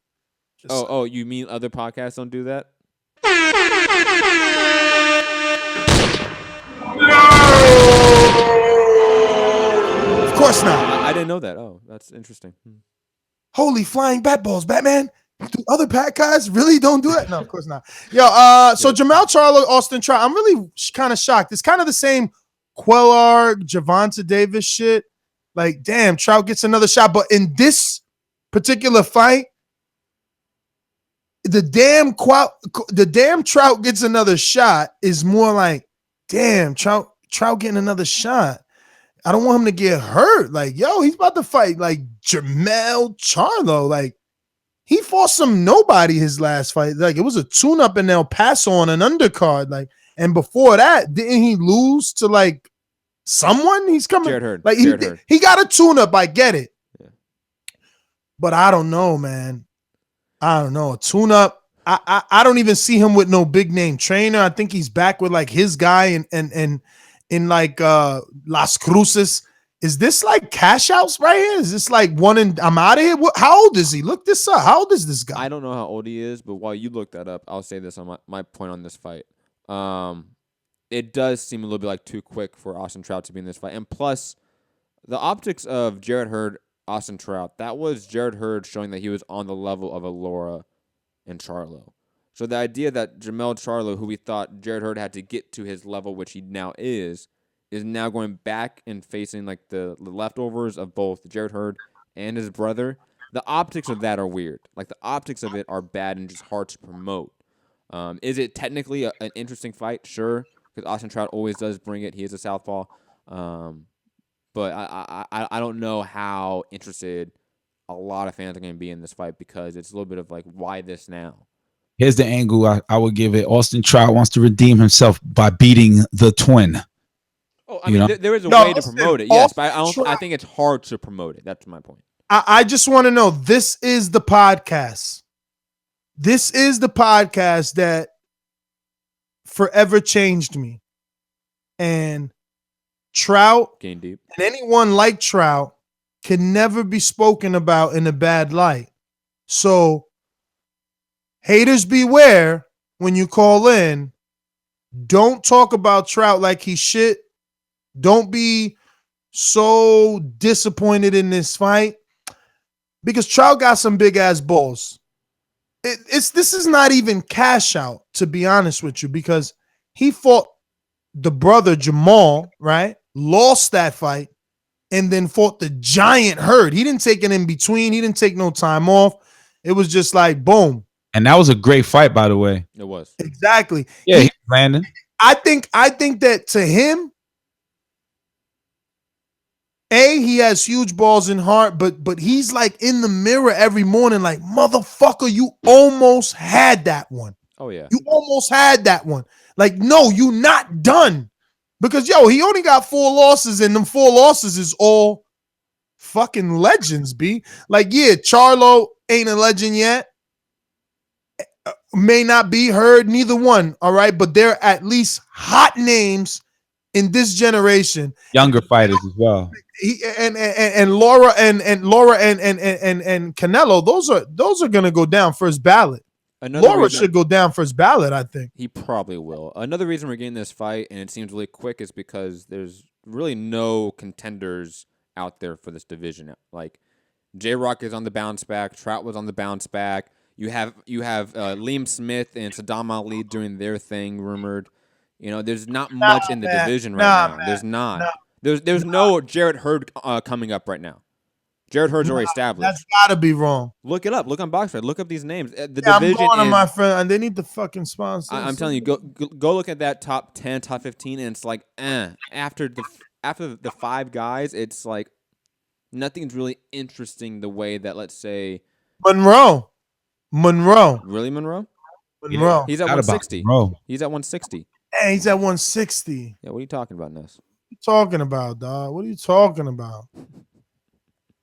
Oh, you mean other podcasts don't do that? No! Of course not. I didn't know that. Oh, that's interesting. Holy flying bat balls, Batman. Do other podcasts really don't do that? No, of course not. Yo, so Jamal Charlo, Austin Trout, I'm really kind of shocked. It's kind of the same Quellar, Gervonta Davis shit. Like, damn, Trout gets another shot. But in this particular fight, the damn Trout gets another shot is more like, damn, Trout getting another shot. I don't want him to get hurt. Like, yo, he's about to fight like Jamal Charlo. Like, he fought some nobody his last fight. Like, it was a tune-up in El Paso on an undercard. Like, and before that, didn't he lose to like someone? He's coming. Jared Hurd. Like, he got a tune-up. I get it. Yeah. But I don't know, man. I don't know. A tune-up. I don't even see him with no big name trainer. I think he's back with like his guy and in like Las Cruces. Is this like cash outs right here? Is this like one and I'm out of here? How old is he? Look this up. How old is this guy? I don't know how old he is, but while you look that up, I'll say this on my point on this fight. it does seem a little bit like too quick for Austin Trout to be in this fight. And plus, the optics of Jarrett Hurd, Austin Trout, that was Jarrett Hurd showing that he was on the level of Allura and Charlo. So the idea that Jamel Charlo, who we thought Jarrett Hurd had to get to his level, which he now is now going back and facing like the leftovers of both Jarrett Hurd and his brother. The optics of that are weird. Like the optics of it are bad and just hard to promote. Is it technically an interesting fight? Sure, because Austin Trout always does bring it. He is a southpaw. But I don't know how interested a lot of fans are going to be in this fight because it's a little bit of like, why this now? Here's the angle I would give it. Austin Trout wants to redeem himself by beating the twin. Oh, I mean, there is a way to promote it, yes, but I think it's hard to promote it. That's my point. I just want to know, this is the podcast. This is the podcast that forever changed me. And Trout Game deep. and anyone like Trout can never be spoken about in a bad light. So haters beware when you call in. Don't talk about Trout like he's shit. Don't be so disappointed in this fight because Trout got some big ass balls. This is not even cash out, to be honest with you, because he fought the brother Jamal, right? Lost that fight and then fought the giant Hurd. He didn't take it in between. He didn't take no time off. It was just like boom. And that was a great fight, by the way. It was. Exactly. Yeah, Brandon. I think that to him, he has huge balls in heart, but he's like in the mirror every morning, like, motherfucker, you almost had that one. Oh, yeah. You almost had that one. Like, no, you not done. Because, he only got 4 losses, and them 4 losses is all fucking legends, B. Like, yeah, Charlo ain't a legend yet. May not be heard, neither one, all right? But they're at least hot names in this generation. Younger fighters as well. And Laura and Canelo, those are gonna go down first ballot. Laura should go down first ballot, I think. He probably will. Another reason we're getting this fight, and it seems really quick, is because there's really no contenders out there for this division. Like, J-Rock is on the bounce back. Trout was on the bounce back. You have Liam Smith and Saddam Ali doing their thing, rumored. There's not much in the division right now. There's not. There's no Jarrett Hurd coming up right now. Jarrett Hurd's already established. That's gotta be wrong. Look it up. Look on BoxFight. Look up these names. The I'm division going to is, my friend, and they need the fucking sponsors. I'm telling you, go look at that top 10, top 15, and it's like, after the 5 guys, it's like nothing's really interesting the way that, let's say, Monroe. Really, Monroe? Monroe. He's at 160. He's at 160. Hey, he's at 160. Yeah, what are you talking about, Ness? What are you talking about, dog? What are you talking about?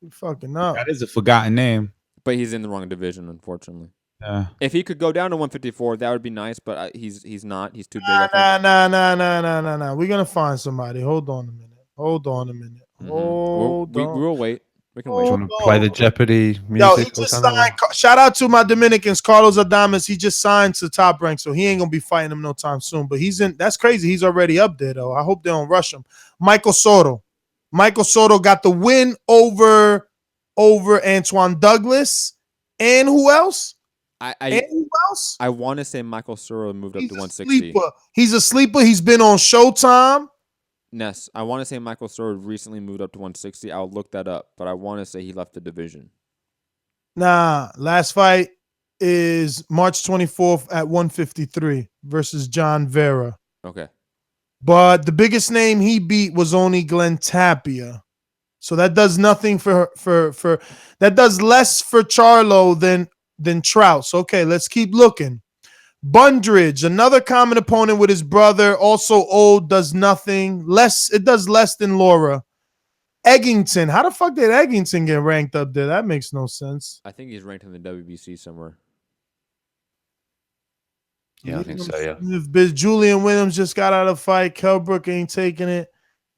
You fucking up. That is a forgotten name. But he's in the wrong division, unfortunately. Yeah. If he could go down to 154, that would be nice, but he's not. He's too big, I think. Nah. We're going to find somebody. Hold on a minute. Mm-hmm. We'll wait. We can wait. Do you want to play the Jeopardy music? He just signed. Shout out to my Dominicans, Carlos Adames. He just signed to Top Rank, so he ain't gonna be fighting him no time soon. But he's in. That's crazy. He's already up there though. I hope they don't rush him. Michael Soto got the win over Antoine Douglas, and who else? I want to say Michael Soto moved up to 160. He's a sleeper. He's been on Showtime. Ness, I want to say Michael Soto recently moved up to 160. I'll look that up, but I want to say he left the division. Nah, last fight is March 24th at 153 versus John Vera. Okay. But the biggest name he beat was only Glenn Tapia. So that does nothing for that does less for Charlo than Trout. So okay, let's keep looking. Bundridge, another common opponent with his brother, also old, does nothing. It does less than Laura. Eggington, how the fuck did Eggington get ranked up there? That makes no sense. I think he's ranked in the WBC somewhere. Yeah, I think so, yeah. If Julian Williams just got out of the fight, Kelbrook ain't taking it.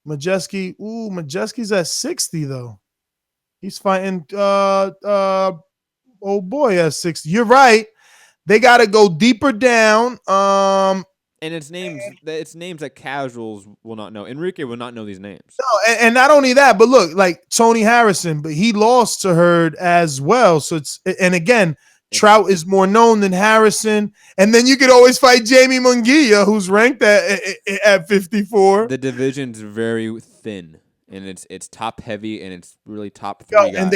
Majeski's at 60 though. He's fighting old boy at 60. You're right. They got to go deeper down. And it's names that casuals will not know. Enrique will not know these names. No, and not only that, but look, like Tony Harrison, but he lost to Hurd as well. So and again, Trout is more known than Harrison. And then you could always fight Jamie Munguia, who's ranked at 54. The division's very thin, and it's top heavy, and it's really top 3 guys. And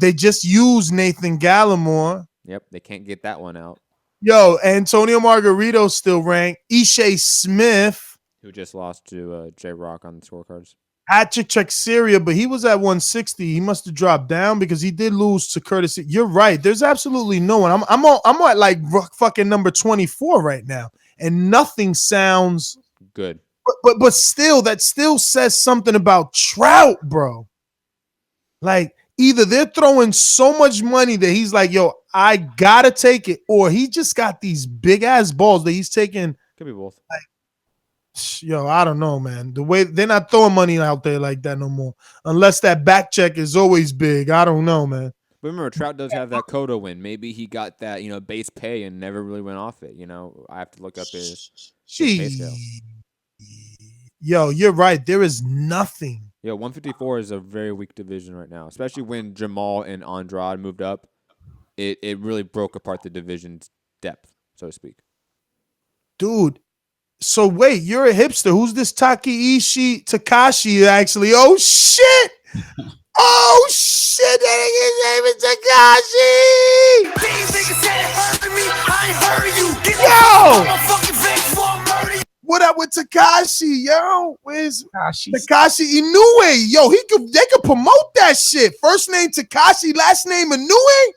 they just used Nathan Gallimore. Yep, they can't get that one out. Yo, Antonio Margarito's still ranked. Ishe Smith, who just lost to J-Rock on the scorecards. Patrick Chexeria, but he was at 160. He must have dropped down because he did lose to Curtis. You're right. There's absolutely no one. I'm at like fucking number 24 right now, and nothing sounds good. But still, that still says something about Trout, bro. Like, either they're throwing so much money that he's like, yo, I gotta take it, or he just got these big ass balls that he's taking. Could be both. Like, yo, I don't know, man. The way they're not throwing money out there like that no more, unless that back check is always big. I don't know, man. But remember, Trout does have that Cotto win. Maybe he got that, base pay and never really went off it. I have to look up his pay scale. Yo, you're right. There is nothing. Yo, 154 is a very weak division right now, especially when Jamal and Andrade moved up. It really broke apart the division's depth, so to speak. Dude, so wait, you're a hipster. Who's this Takashi actually? Oh, shit. Oh, shit. That nigga's name is Takashi. These niggas said hurt me. I heard you. Yo. What up with Takashi, yo? Where's Takashi Inoue? Yo, they could promote that shit. First name Takashi, last name Inoue.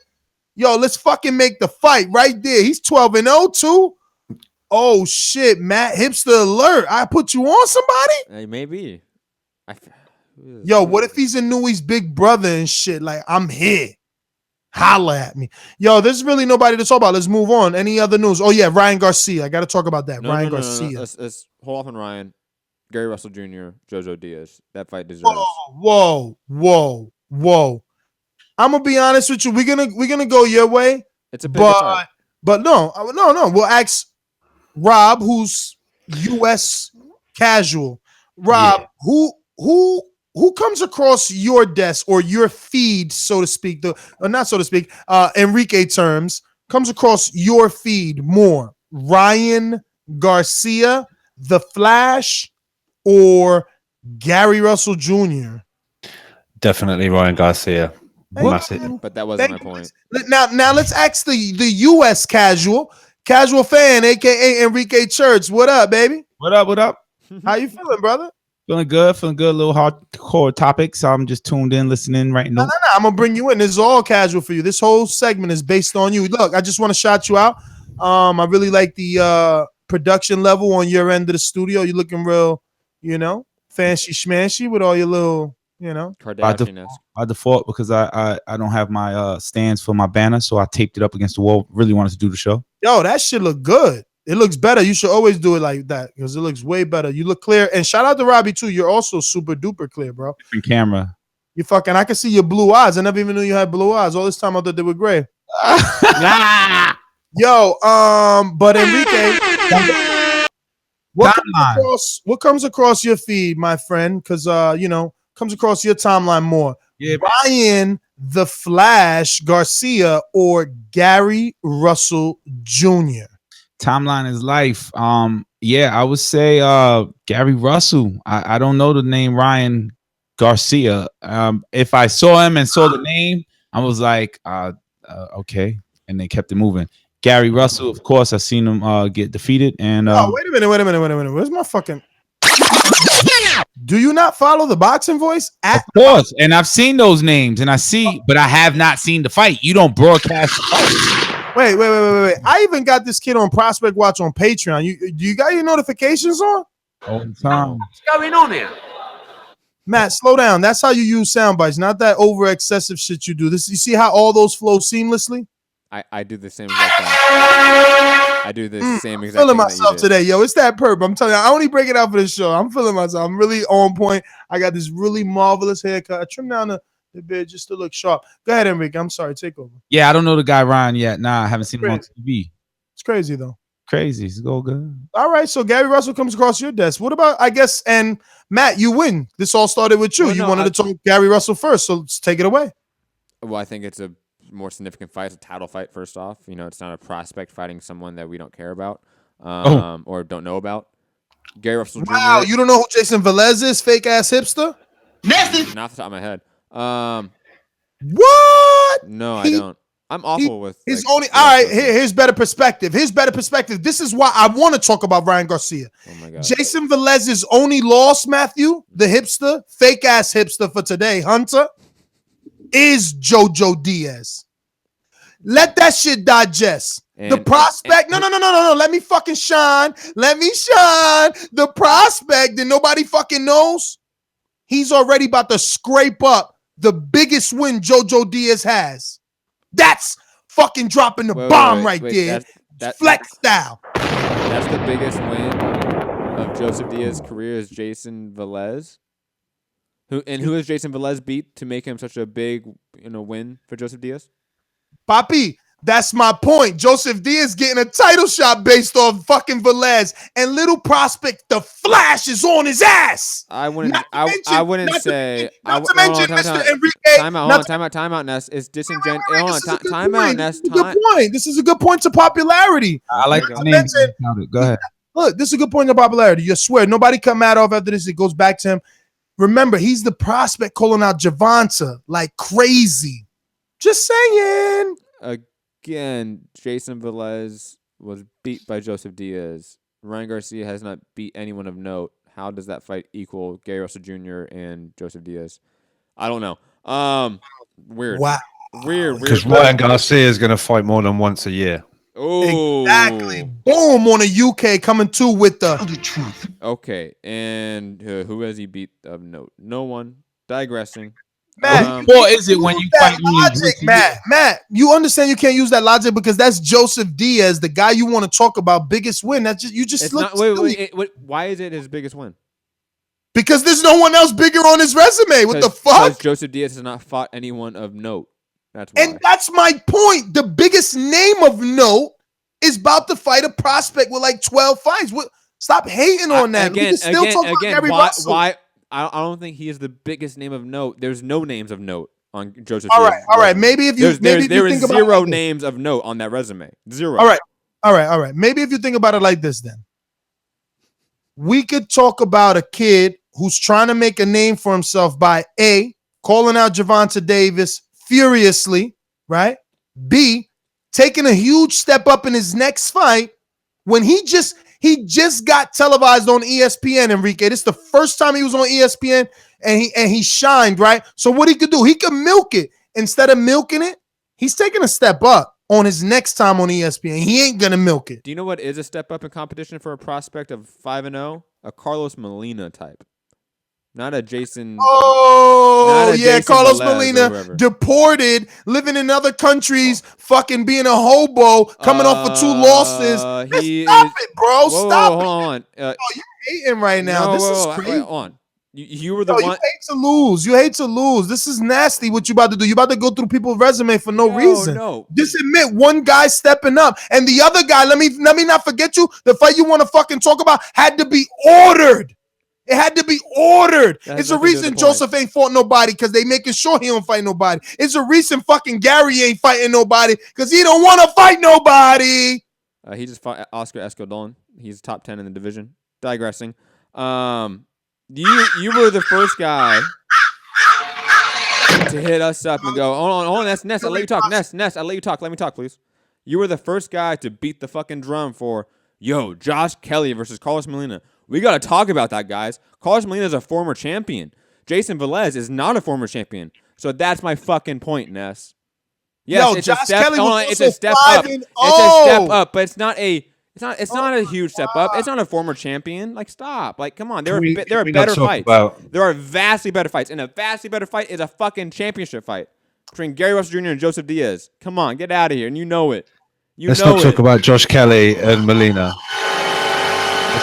Yo, let's fucking make the fight right there. He's 12-0 too. Oh shit, Matt, hipster alert. I put you on somebody? Maybe. Yo, what if he's Inoue's big brother and shit? Like, I'm here. Holla at me. Yo, there's really nobody to talk about. Let's move on. Any other news? Oh, yeah, Ryan Garcia. I got to talk about that. Ryan Garcia. No. Let's hold off on Ryan. Gary Russell Jr., Jojo Diaz. That fight deserves. Whoa. I'm going to be honest with you. We're gonna go your way. It's a big fight. But no. We'll ask Rob, who's U.S. casual. Rob, who comes across your desk or your feed, so to speak, Enrique terms, comes across your feed more? Ryan Garcia, The Flash, or Gary Russell Jr.? Definitely Ryan Garcia. Massive. But that wasn't my point. Now let's ask the U.S. casual fan, a.k.a. Enrique Church. What up, baby? What up? How you feeling, brother? Feeling good. A little hardcore topics. I'm just tuned in, listening right now. No. I'm gonna bring you in. This is all casual for you. This whole segment is based on you. Look, I just want to shout you out. I really like the production level on your end of the studio. You're looking real, fancy schmancy with all your little, by default, because I don't have my stands for my banner, so I taped it up against the wall. Really wanted to do the show. Yo, that shit look good. It looks better. You should always do it like that because it looks way better. You look clear. And shout out to Robbie too. You're also super duper clear, bro. Different camera. You fucking, I can see your blue eyes. I never even knew you had blue eyes. All this time I thought they were gray. Yo, but Enrique, what comes across your feed, my friend? Because comes across your timeline more. Yeah, Ryan the Flash Garcia or Gary Russell Jr.? Timeline is life. I would say Gary Russell. I don't know the name Ryan Garcia. If I saw him and saw the name, I was like, okay, and they kept it moving. Gary Russell, of course, I seen him get defeated. And wait a minute. Where's my fucking? Do you not follow the boxing voice? Of course, and I've seen those names, and but I have not seen the fight. You don't broadcast the fight. Wait. I even got this kid on Prospect Watch on Patreon. Do you got your notifications on? All the time. What's going on here? Matt, slow down. That's how you use sound bites, not that over excessive shit you do. You see how all those flow seamlessly? I do the same exact thing. I do the same exact thing. Feeling myself today, yo. It's that perp. I'm telling you, I only break it out for this show. I'm feeling myself. I'm really on point. I got this really marvelous haircut. I trimmed down the beard just to look sharp. Go ahead, Enrique. I'm sorry. Take over. Yeah, I don't know the guy Ryan yet. Nah, I haven't seen him on TV. It's crazy though. crazy. It's all good. All right, so Gary Russell comes across your desk. What about, I guess, and Matt, you win. This all started with you. Well, you no, wanted to talk Gary Russell first, so let's take it away. Well, I think it's a more significant fight. It's a title fight, first off. You know, it's not a prospect fighting someone that we don't care about or don't know about. Gary Russell Jr. Wow, you don't know who Jason Velez is, fake ass hipster? Nasty. Not off the top of my head. What? No, I don't. I'm awful with his like, only. All right, here's better perspective. Here's better perspective. This is why I want to talk about Ryan Garcia. Oh my God. Jason Velez's only loss, Matthew, the hipster, fake ass hipster for today, Hunter, is Jojo Diaz. Let that shit digest. The prospect, no. Let me fucking shine. Let me shine. The prospect that nobody fucking knows. He's already about to scrape up the biggest win Jojo Diaz has. That's fucking dropping the bomb right there. That's flex style. That's the biggest win of Joseph Diaz's career is Jason Velez. Who has Jason Velez beat to make him such a big win for Joseph Diaz? Papi, that's my point. Joseph Diaz getting a title shot based off fucking Velez, and little prospect, the Flash is on his ass. I wouldn't say. Not to mention, Mr. Enrique. Time out, Ness. It's disingenuous. Time out, Ness. This is a good point. This is a good point to popularity. I like the name. Go ahead. Look, this is a good point to popularity. You swear, nobody cut Matt off after this. It goes back to him. Remember, he's the prospect calling out Javonta like crazy. Just saying. Again, Jason Velez was beat by Joseph Diaz. Ryan Garcia has not beat anyone of note. How does that fight equal Gary Russell Jr. and Joseph Diaz? I don't know. Weird. Wow. Weird. Because Ryan Garcia is going to fight more than once a year. Oh, exactly. Boom on a UK coming to with the truth. Okay, and who has he beat of note? No one. Digressing. Matt, or is it when you fight logic, Matt, you understand you can't use that logic because that's Joseph Diaz, the guy you want to talk about, biggest win. That's just you just it's look. Wait, why is it his biggest win? Because there's no one else bigger on his resume. What the fuck? Because Joseph Diaz has not fought anyone of note. That's why. And that's my point. The biggest name of note is about to fight a prospect with like 12 fights. Stop hating on that. Again, Russell. why? I don't think he is the biggest name of note. There's no names of note on Joseph. All right. Maybe if you there is think zero about names of note on that resume. Zero. All right. Maybe if you think about it like this, then we could talk about a kid who's trying to make a name for himself by A, calling out Javonta Davis furiously, right? B, taking a huge step up in his next fight when he just got televised on ESPN, Enrique. This is the first time he was on ESPN and he shined, right? So what he could do, he could milk it. Instead of milking it, he's taking a step up on his next time on ESPN. He ain't gonna milk it. Do you know what is a step up in competition for a prospect of 5-0? A Carlos Molina type. Not a Jason. Oh, yeah, Jason Carlos Velez Molina, deported, living in other countries, fucking being a hobo, coming off for 2 losses. Stop it, bro. Stop it. Hold on. You're hating right now. This is crazy. Hold on. You were the one. You hate to lose. You hate to lose. This is nasty what you about to do. You about to go through people's resume for no reason. No. Just admit one guy stepping up. And the other guy, let me not forget you, the fight you want to fucking talk about had to be ordered. It had to be ordered. It's a reason Joseph ain't fought nobody because they making sure he don't fight nobody. It's a reason fucking Gary ain't fighting nobody because he don't want to fight nobody. He just fought Oscar Escaldón. He's top 10 in the division. Digressing. You were the first guy to hit us up and go, hold on, Ness, I'll let you talk. Ness, I'll let you talk. Let me talk, please. You were the first guy to beat the fucking drum for, Josh Kelley versus Carlos Molina. We got to talk about that, guys. Carlos Molina is a former champion. Jason Velez is not a former champion. So that's my fucking point, Ness. Yes, it's Josh a step. Kelley was It's a step up. It's a step up, but it's not a huge step up. It's not a former champion. Like, stop. Like, come on. There are better fights. There are vastly better fights, and a vastly better fight is a fucking championship fight between Gary Russell Jr. and Joseph Diaz. Come on, get out of here, and you know it. Let's not talk about Josh Kelley and Molina.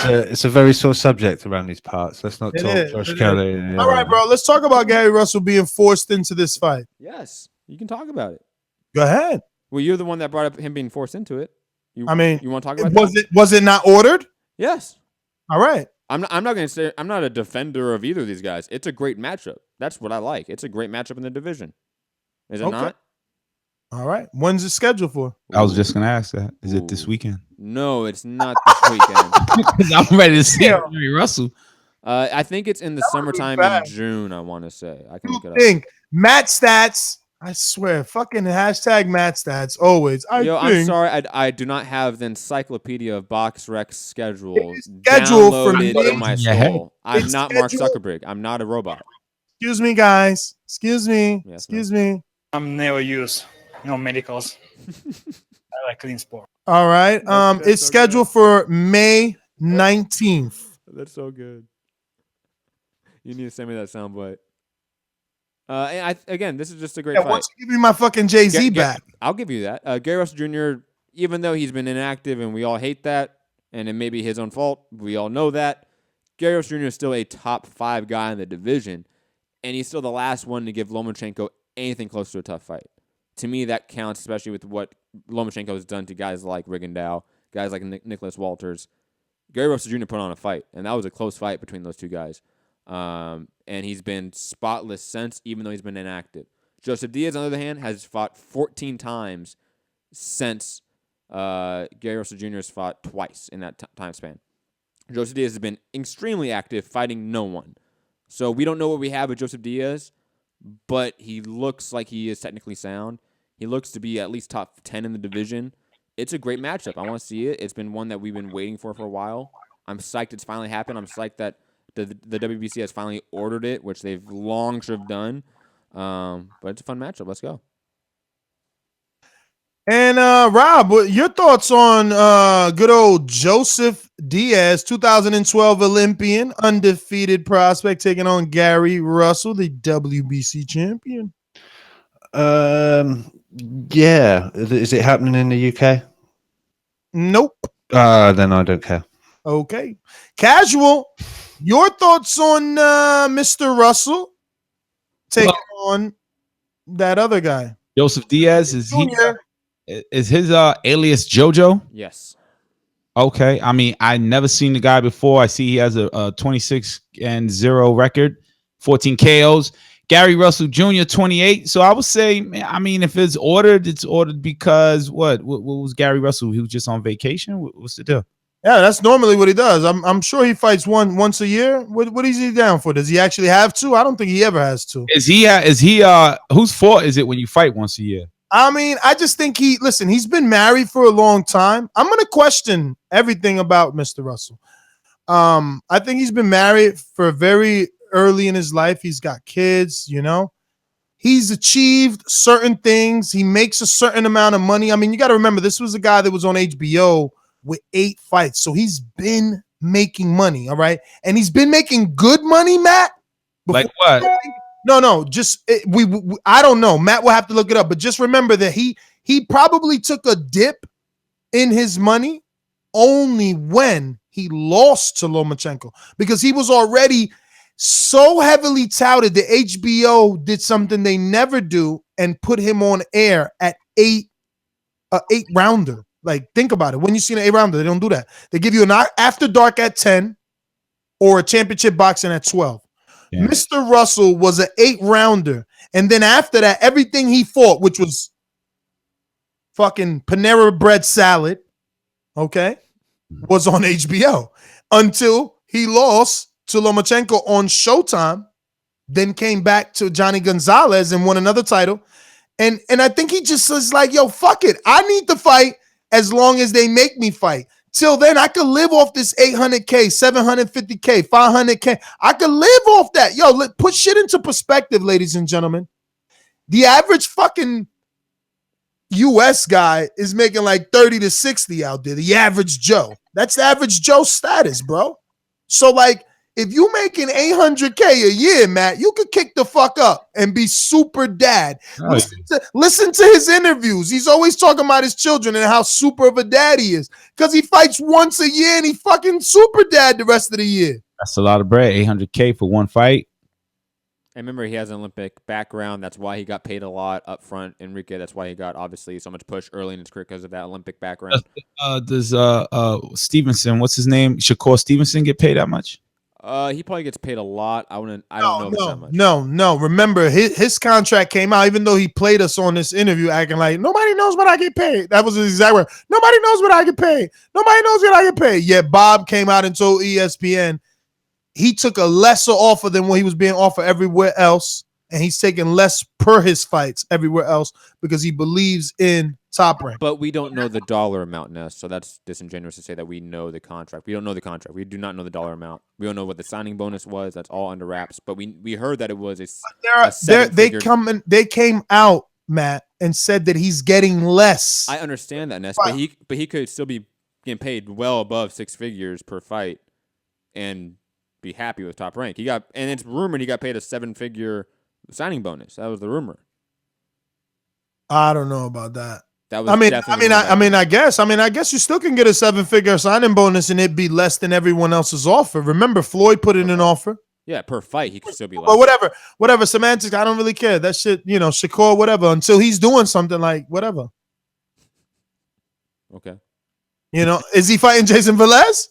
It's a very sore subject around these parts. Let's not talk Josh Kelley. All right, bro. Let's talk about Gary Russell being forced into this fight. Yes, you can talk about it. Go ahead. Well, you're the one that brought up him being forced into it. You, I mean, you want to talk about was it not ordered? Yes. All right. I'm not going to say I'm not a defender of either of these guys. It's a great matchup. That's what I like. It's a great matchup in the division. Is it not? All right. When's it scheduled for? I was just gonna ask that. Is it this weekend? No, it's not this weekend. I'm ready to see Gary Russell. I think it's in the summertime in June. I want to say. I can look it up. Think Matt Stats. I swear, fucking hashtag Matt Stats always. I'm sorry, I do not have the Encyclopedia of BoxRec schedule scheduled for me. in my soul. I'm It's not Mark scheduled. Zuckerberg. I'm not a robot. Excuse me, guys. Excuse me. Yes, Excuse me. I'm never use medicals. I like clean sport. All right. It's scheduled for May 19th. That's so good. You need to send me that soundbite. And again, this is just a great fight. Once you give me my fucking Jay-Z back. I'll give you that. Gary Russell Jr., even though he's been inactive and we all hate that, and it may be his own fault, we all know that, Gary Russell Jr. is still a top 5 guy in the division, and he's still the last one to give Lomachenko anything close to a tough fight. To me, that counts, especially with what Lomachenko has done to guys like Rigondeaux, guys like Nicholas Walters. Gary Russell Jr. put on a fight, and that was a close fight between those two guys. And he's been spotless since, even though he's been inactive. Joseph Diaz, on the other hand, has fought 14 times since Gary Russell Jr. has fought twice in that time span. Joseph Diaz has been extremely active, fighting no one. So we don't know what we have with Joseph Diaz, but he looks like he is technically sound. He looks to be at least top 10 in the division. It's a great matchup. I want to see it. It's been one that we've been waiting for a while. I'm psyched it's finally happened. I'm psyched that the WBC has finally ordered it, which they've long should have done. But it's a fun matchup. Let's go. And Rob, your thoughts on good old Joseph Diaz, 2012 Olympian, undefeated prospect, taking on Gary Russell, the WBC champion? Yeah. Is it happening in the UK? Nope. Then I don't care. Okay. Casual, your thoughts on Mr. Russell taking on that other guy? Joseph Diaz, is his alias JoJo? Yes. Okay. I mean, I never seen the guy before. I see he has a 26-0 record, 14 KOs. Gary Russell Jr., 28. So I would say, I mean, if it's ordered because what was Gary Russell? He was just on vacation? What's the deal? Yeah, that's normally what he does. I'm sure he fights once a year. What is he down for? Does he actually have to? I don't think he ever has to. Is he whose fault is it when you fight once a year? I mean, I just think he's been married for a long time. I'm going to question everything about Mr. Russell. I think he's been married for very early in his life. He's got kids, you know. He's achieved certain things. He makes a certain amount of money. I mean, you got to remember, this was a guy that was on HBO with 8 fights. So he's been making money, all right? And he's been making good money, Matt. Like what? No, just I don't know. Matt will have to look it up, but just remember that he probably took a dip in his money only when he lost to Lomachenko, because he was already so heavily touted that HBO did something they never do and put him on air at 8-rounder. Like, think about it. When you see an 8-rounder, they don't do that. They give you an after dark at 10 or a championship boxing at 12. Yeah. Mr. Russell was an 8-rounder. And then after that, everything he fought, which was fucking Panera bread salad, okay, was on HBO until he lost to Lomachenko on Showtime, then came back to Johnny Gonzalez and won another title. And I think he just was like, yo, fuck it. I need to fight as long as they make me fight. Till then, I could live off this 800K, 750K, 500K. I could live off that. Yo, put shit into perspective, ladies and gentlemen. The average fucking US guy is making like 30 to 60 out there. The average Joe. That's the average Joe status, bro. So, like, if you making 800K a year, Matt, you could kick the fuck up and be super dad. Oh, Listen to his interviews. He's always talking about his children and how super of a dad he is, because he fights once a year and he fucking super dad the rest of the year. That's a lot of bread. 800K for one fight. I remember he has an Olympic background. That's why he got paid a lot up front. Enrique, that's why he got obviously so much push early in his career because of that Olympic background. Does Stevenson, what's his name? Shakur Stevenson get paid that much? He probably gets paid a lot. I don't know if it's that much. No. Remember, his contract came out, even though he played us on this interview acting like nobody knows what I get paid. That was his exact word. Nobody knows what I get paid. Nobody knows what I get paid. Yet Bob came out and told ESPN he took a lesser offer than what he was being offered everywhere else, and he's taking less per his fights everywhere else because he believes in Top Rank. But we don't know the dollar amount, Ness, so that's disingenuous to say that we know the contract. We don't know the contract. We do not know the dollar amount. We don't know what the signing bonus was. That's all under wraps. But we heard that it was they came out, Matt, and said that he's getting less. I understand that, Ness, but he could still be getting paid well above 6 figures per fight and be happy with Top Rank. And it's rumored he got paid a 7-figure signing bonus. That was the rumor. I don't know about that. That was I guess you still can get a 7-figure signing bonus and it'd be less than everyone else's offer. Remember, Floyd put in an offer. Yeah, per fight he could still be less. But whatever semantics. I don't really care. That shit, Shakur, whatever. Until he's doing something like whatever. Okay. Is he fighting Jason Velez?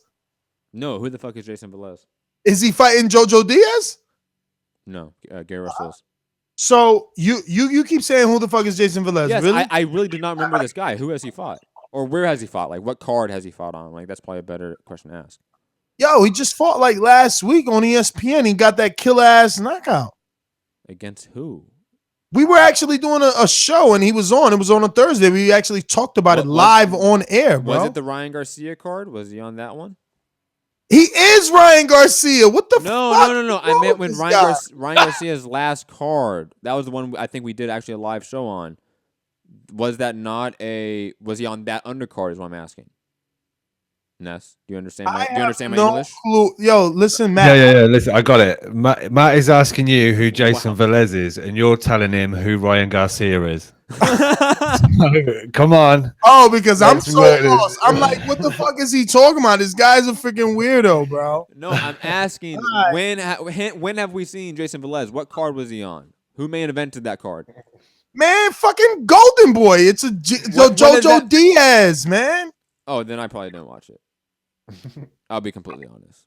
No, who the fuck is Jason Velez? Is he fighting Jojo Diaz? No, Gary Russell's. So you keep saying who the fuck is Jason Velez? Yes, really? I really do not remember this guy. Who has he fought? Or where has he fought? Like, what card has he fought on? Like, that's probably a better question to ask. Yo, he just fought like last week on ESPN. He got that killer ass knockout. Against who? We were actually doing a show and he was on. It was on a Thursday. We actually talked about it live on air, bro. Was it the Ryan Garcia card? Was he on that one? He is Ryan Garcia. What the fuck? No. I meant when Ryan Garcia's last card. That was the one I think we did actually a live show on. Was that not was he on that undercard is what I'm asking. Ness, do you understand my English? Clue. Yo, listen, Matt. Yeah. Listen, I got it. Matt is asking you who Jason Velez is, and you're telling him who Ryan Garcia is. Come on. Oh, because I'm so lost. I'm like, what the fuck is he talking about? This guy's a freaking weirdo, bro. No, I'm asking when have we seen Jason Velez? What card was he on? Who main evented that card? Man, fucking Golden Boy. It's a Jojo Diaz, man. Oh, then I probably didn't watch it. I'll be completely honest.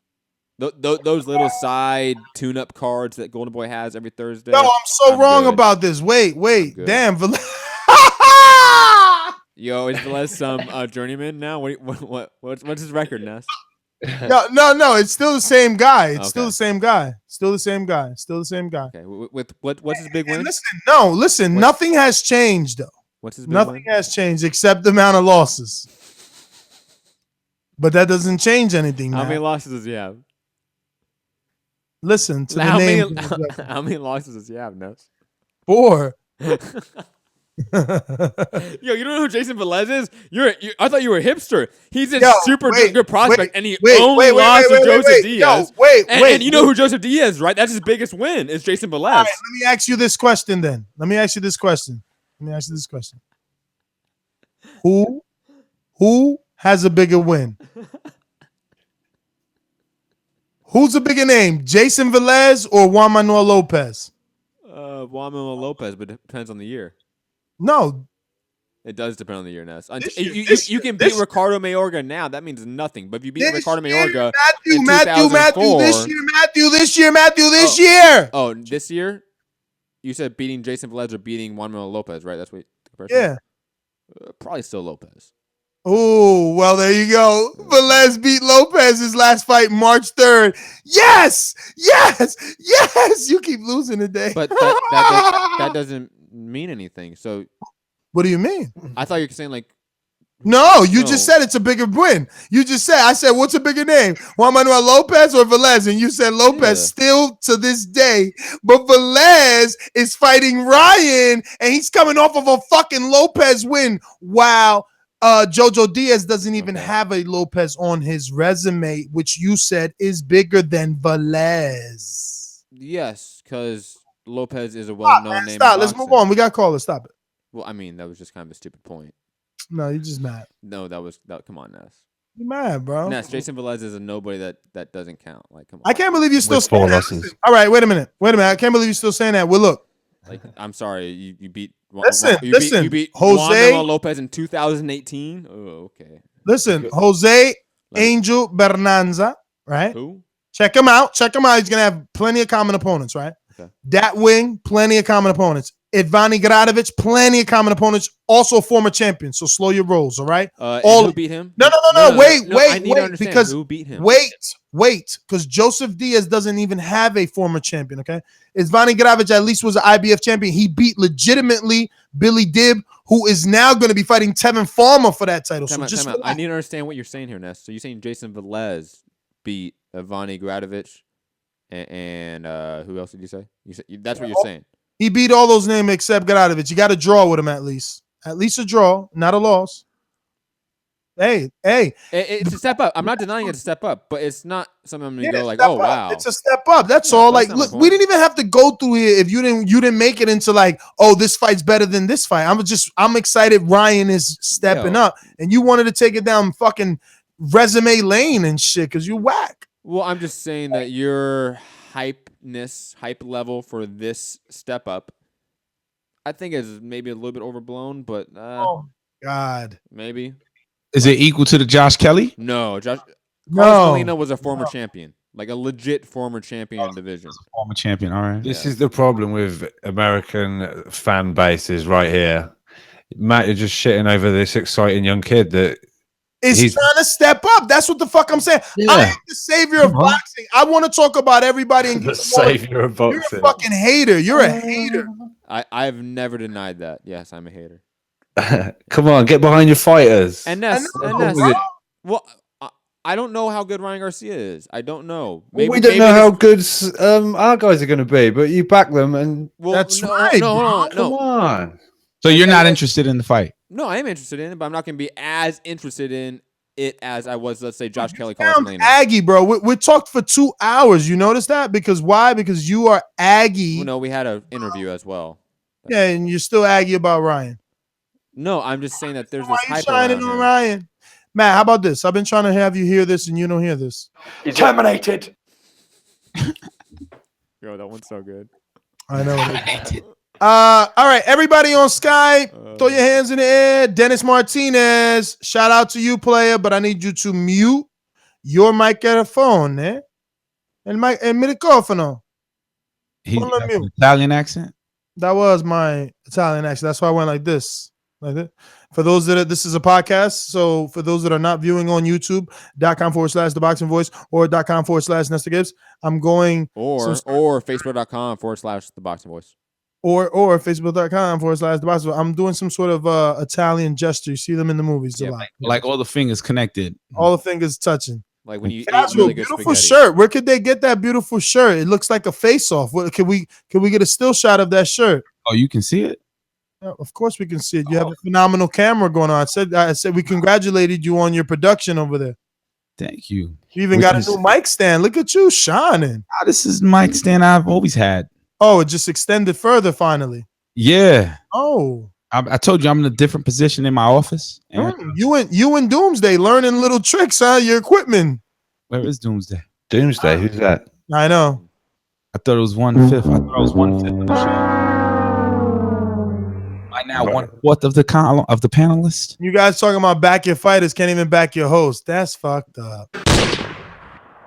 Those little side tune-up cards that Golden Boy has every Thursday. No, I'm so wrong about this. Wait. Damn. Yo, is Velez some journeyman now? What's his record, Ness? No. It's still the same guy. Still the same guy. Okay. What's his big win? Listen. Nothing has changed though. What's his big win? Nothing has changed except the amount of losses. But that doesn't change anything. How many losses does he have? Listen to the name. How many losses does he have, Ness? 4. Yo, you don't know who Jason Velez is? I thought you were a hipster. He's a good prospect, and he only lost to Joseph Diaz. And you know who Joseph Diaz is, right? That's his biggest win. Is Jason Velez. All right, let me ask you this question then. Who has a bigger win? Who's a bigger name, Jason Velez or Juan Manuel Lopez? Juan Manuel Lopez, but it depends on the year. No. It does depend on the year, Ness. You can beat Ricardo Mayorga now. That means nothing. But if you beat Ricardo Mayorga in 2004, this year. Oh, this year? You said beating Jason Velez or beating Juan Manuel Lopez, right? That's what the question Yeah. Probably still Lopez. Oh, well, there you go. Velez beat Lopez his last fight, March 3rd. Yes. You keep losing today. But that doesn't mean anything. So, what do you mean? I thought you were saying like. No, you just said it's a bigger win. I said, what's a bigger name? Juan Manuel Lopez or Velez? And you said Lopez still to this day. But Velez is fighting Ryan, and he's coming off of a fucking Lopez win. Wow. Jojo Diaz doesn't even have a Lopez on his resume, which you said is bigger than Velez. Yes, because Lopez is a well-known name. Stop. Let's move on. We got callers. Stop it. Well, I mean, that was just kind of a stupid point. No, you're just mad. No, that. Come on, Ness. You mad, bro? Ness, Jason Velez is a nobody that doesn't count. Like, come on. I can't believe you're still With 4 saying that. losses. Listen, all right, wait a minute. I can't believe you're still saying that. Well, look. Like, I'm sorry, you beat. Listen, you beat Jose Juan Manuel Lopez in 2018. Oh, okay. Listen, Jose Angel Bernanza, right? Who? Check him out. He's gonna have plenty of common opponents, right? Okay. Dat Wing, plenty of common opponents. Ivani Gradovic, plenty of common opponents. Also former champion. So slow your rolls, all right? Who beat him? No. Wait. I need to understand Because who beat him. Wait, because Joseph Diaz doesn't even have a former champion. Okay, Ivani Gradovic at least was an IBF champion. He beat legitimately Billy Dibb, who is now going to be fighting Tevin Farmer for that title. Time So out. I need to understand what you're saying here, Ness. So you're saying Jason Velez beat Ivani Gradovic, and who else did you say? That's what you're saying. He beat all those names except Gradovic. You got to draw with him at least. At least a draw, not a loss. Hey. It's a step up. I'm not denying it's a step up, but it's not something I'm going to go like, step oh, up. wow. It's a step up. That's all. Like, look, we didn't even have to go through here if you didn't make it into like, oh, this fight's better than this fight. I'm excited Ryan is stepping up, and you wanted to take it down fucking resume lane and shit because you whack. Well, I'm just saying that your hype level for this step up, I think is maybe a little bit overblown, but oh God, maybe. Is it equal to the Josh Kelley? No, Carlos No. Molina was a former champion, like a legit former champion in the division. Former champion, all right. This is the problem with American fan bases right here. Matt, you're just shitting over this exciting young kid that He's trying to step up. That's what the fuck I'm saying. Yeah. I am the savior of boxing. I want to talk about everybody and the savior of boxing. You're a fucking hater. You're a hater. I've never denied that. Yes, I'm a hater. Come on, get behind your fighters. And Ness, well, I don't know how good Ryan Garcia is. I don't know. We don't know how good our guys are going to be, but you back them, and that's right. No, hold on. Come on. So you're not interested in the fight? No, I am interested in it, but I'm not going to be as interested in it as I was, let's say, Josh Kelley, Carlos Molina. Aggie, bro. We talked for 2 hours. You notice that? Because why? Because you are Aggie. Well, no, we had an interview as well. Yeah, and you're still Aggie about Ryan. No, I'm just saying that there's Why this are you hype shining around on him. Ryan? Matt, how about this? I've been trying to have you hear this, and you don't hear this. He's terminated. Yo, that one's so good. I know. All right, everybody on Skype, throw your hands in the air. Dennis Martinez, shout out to you, player, but I need you to mute your microphone, eh? El microfono. He's got an Italian accent? That was my Italian accent. That's why I went like this. Like that. For those this is a podcast. So for those that are not viewing on youtube.com/Thaboxingvoice or .com/Nestor Gibbs, I'm going or facebook.com/Thaboxingvoice. Or facebook.com/Thaboxingvoice. I'm doing some sort of Italian gesture. You see them in the movies a lot. Like all the fingers connected. All the fingers touching. Like when you Casual, eat really good beautiful spaghetti. shirt. Where could they get that beautiful shirt? It looks like a face-off. What, can we get a still shot of that shirt? Oh, you can see it? Yeah, of course we can see it. You have a phenomenal camera going on. I said we congratulated you on your production over there. Thank you. You even got a new mic stand. Look at you shining. This is mic stand I've always had. Oh, it just extended further finally. Yeah. Oh. I told you I'm in a different position in my office. You and Doomsday learning little tricks, huh? Your equipment. Where is Doomsday? Doomsday, who's that? I know. I thought it was 1/5. I thought I was 1/5 of the show. Right now, 1/4 of the panelists. You guys talking about back your fighters, can't even back your host. That's fucked up.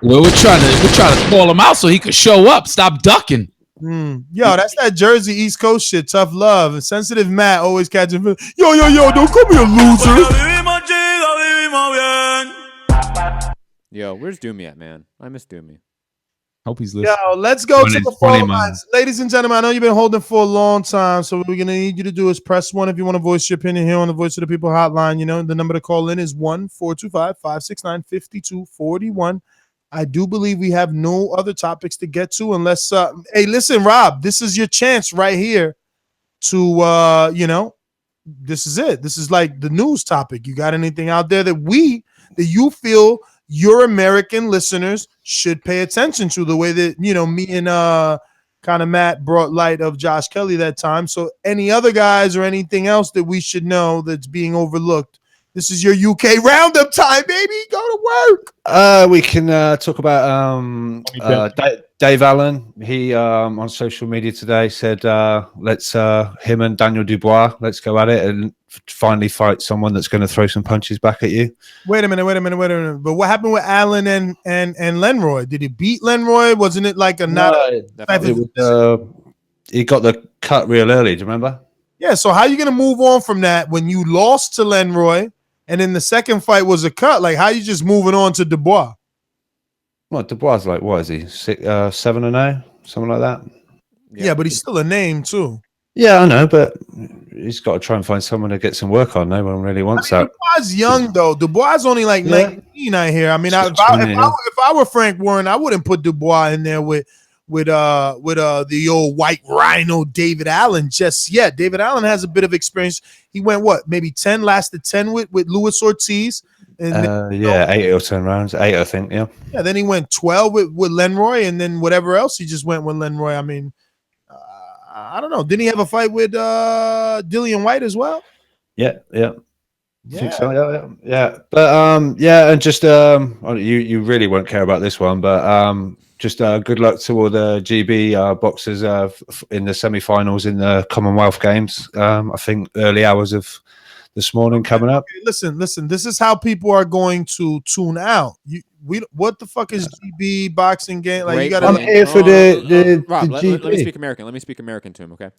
Well, we're trying to call him out so he could show up. Stop ducking. Yo, that's that Jersey East Coast shit. Tough love. And sensitive Matt always catching. Yo, don't call me a loser. Yo, where's Doomy at, man? I miss Doomy. Hope he's listening. Yo, let's go to the phone lines. Ladies and gentlemen, I know you've been holding for a long time, so what we're going to need you to do is press 1 if you want to voice your opinion here on the Voice of the People hotline. You know, the number to call in is 1-425-569-5241. I do believe we have no other topics to get to unless, hey, listen, Rob, this is your chance right here to, this is it. This is like the news topic. You got anything out there that you feel your American listeners should pay attention to, the way that, me and kind of Matt brought light of Josh Kelley that time. So any other guys or anything else that we should know that's being overlooked, This is your UK roundup time, baby. Go to work. We can talk about Dave Allen. He on social media today said, "Let's him and Daniel Dubois. Let's go at it and finally fight someone that's going to throw some punches back at you." Wait a minute. But what happened with Allen and Lenroy? Did he beat Lenroy? Wasn't it like a he got the cut real early. Do you remember? Yeah. So how are you going to move on from that when you lost to Lenroy? And then the second fight was a cut. Like, how you just moving on to Dubois? Well, Dubois is like, what is he? 7-0, something like that. Yeah, but he's still a name too. Yeah, I know, but he's got to try and find someone to get some work on. No one really wants that. Dubois is young though. Dubois is only like 19 out here. I mean, if I were Frank Warren, I wouldn't put Dubois in there with the old white rhino David Allen just yet. David Allen has a bit of experience. He went maybe 10, lasted 10 with Luis Ortiz. And 8 or 10 rounds. 8, I think, yeah. Yeah, then he went 12 with Lenroy, and then whatever else he just went with Lenroy. I mean, I don't know. Didn't he have a fight with Dillian White as well? Yeah. I think so, yeah. But and just you really won't care about this one, but just good luck to all the GB boxers in the semi-finals in the Commonwealth Games. I think early hours of this morning coming up. Listen. This is how people are going to tune out. What the fuck is GB boxing game? Like, you gotta. I'm here for the Rob, the let me GB. speak American. Let me speak American to him, okay?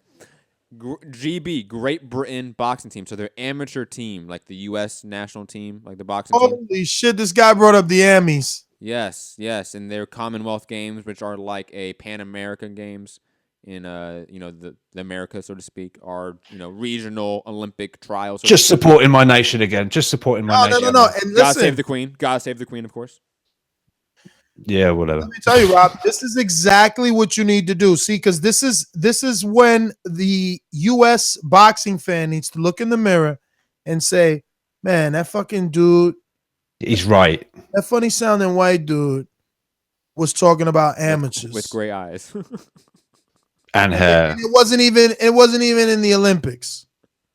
GB, Great Britain boxing team. So they're amateur team, like the U.S. national team, like the boxing team. Holy shit! This guy brought up the Emmys. Yes, and their Commonwealth Games, which are like a Pan American Games in the America, so to speak, are regional Olympic trials. Just supporting my nation again. Just supporting my nation. No. And God listen, save the Queen. God save the Queen, of course. Yeah, whatever. Let me tell you, Rob, this is exactly what you need to do. See, because this is when the U.S. boxing fan needs to look in the mirror and say, man, that fucking dude. He's right. That funny sounding white dude was talking about amateurs with gray eyes and hair. And it wasn't even in the Olympics.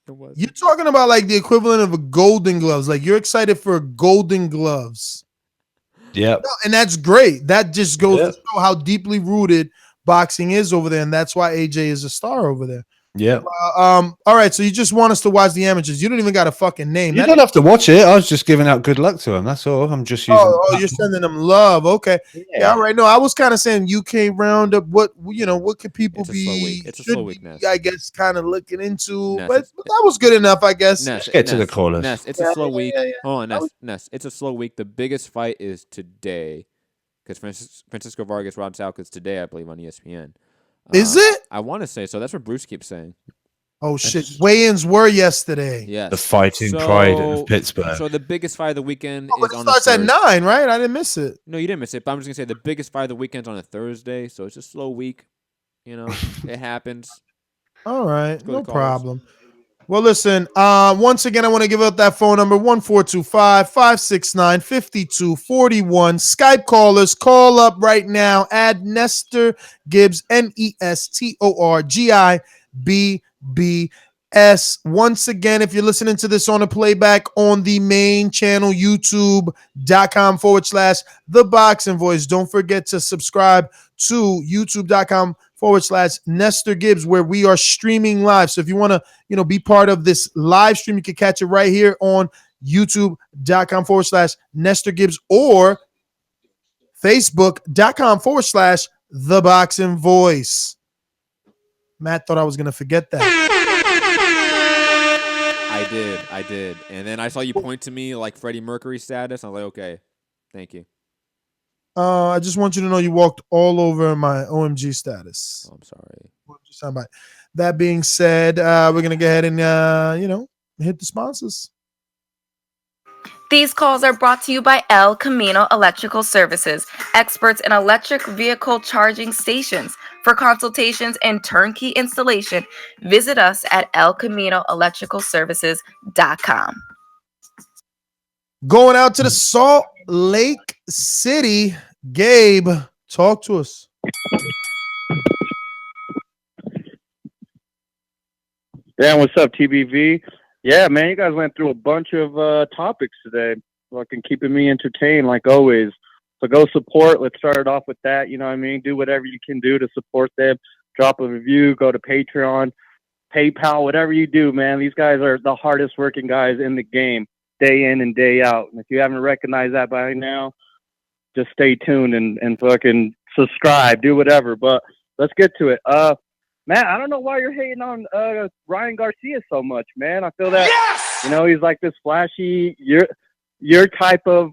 You're talking about like the equivalent of a Golden Gloves. Like, you're excited for Golden Gloves. Yeah. No, and that's great. That just goes to show how deeply rooted boxing is over there, and that's why AJ is a star over there. Yeah. All right, so you just want us to watch the amateurs. You don't even got a fucking name. You don't have to watch it. I was just giving out good luck to him. That's all. I'm just using. Oh, you're sending them love. Okay. Yeah. All right. No, I was kind of saying UK roundup. What could people be? It's a slow week, Ness. I guess kind of looking into, Ness, but that was good enough, I guess. Ness, get to the callers. Ness, it's a slow week. Hold on, Ness. It's a slow week. The biggest fight is today, because Francisco Vargas Rod Salk is today, I believe, on ESPN. Is it? I want to say so. That's what Bruce keeps saying. Oh shit! Weigh-ins were yesterday. Yes. The fighting pride of Pittsburgh. So the biggest fight of the weekend but is it on starts at 9, right? I didn't miss it. No, you didn't miss it. But I'm just gonna say the biggest fight of the weekend's on a Thursday, so it's a slow week. It happens. All right, no problem. Well, listen, once again, I want to give out that phone number, 1-425-569-5241. Skype callers, call up right now. Add Nestor Gibbs, NESTORGIBBS. Once again, if you're listening to this on a playback on the main channel, youtube.com/The Boxing Voice. Don't forget to subscribe to youtube.com/Nestor Gibbs, where we are streaming live. So if you want to, be part of this live stream, you can catch it right here on youtube.com/Nestor Gibbs or facebook.com/The Boxing Voice. Matt thought I was going to forget that. I did. And then I saw you point to me like Freddie Mercury status. I was like, okay, thank you. I just want you to know you walked all over my OMG status. Oh, I'm sorry. That being said, we're going to go ahead and, hit the sponsors. These calls are brought to you by El Camino Electrical Services, experts in electric vehicle charging stations. For consultations and turnkey installation, visit us at elcaminoelectricalservices.com. Going out to the Salt Lake City, Gabe, talk to us. Dan, what's up, TBV? Yeah, man, you guys went through a bunch of topics today. Fucking keeping me entertained like always. So go support. Let's start it off with that. You know what I mean? Do whatever you can do to support them. Drop a review. Go to Patreon, PayPal, whatever you do, man. These guys are the hardest working guys in the game, day in and day out. And if you haven't recognized that by now, just stay tuned and fucking subscribe. Do whatever. But let's get to it. Man, I don't know why you're hating on Ryan Garcia so much, man. I feel that he's like this flashy, your type of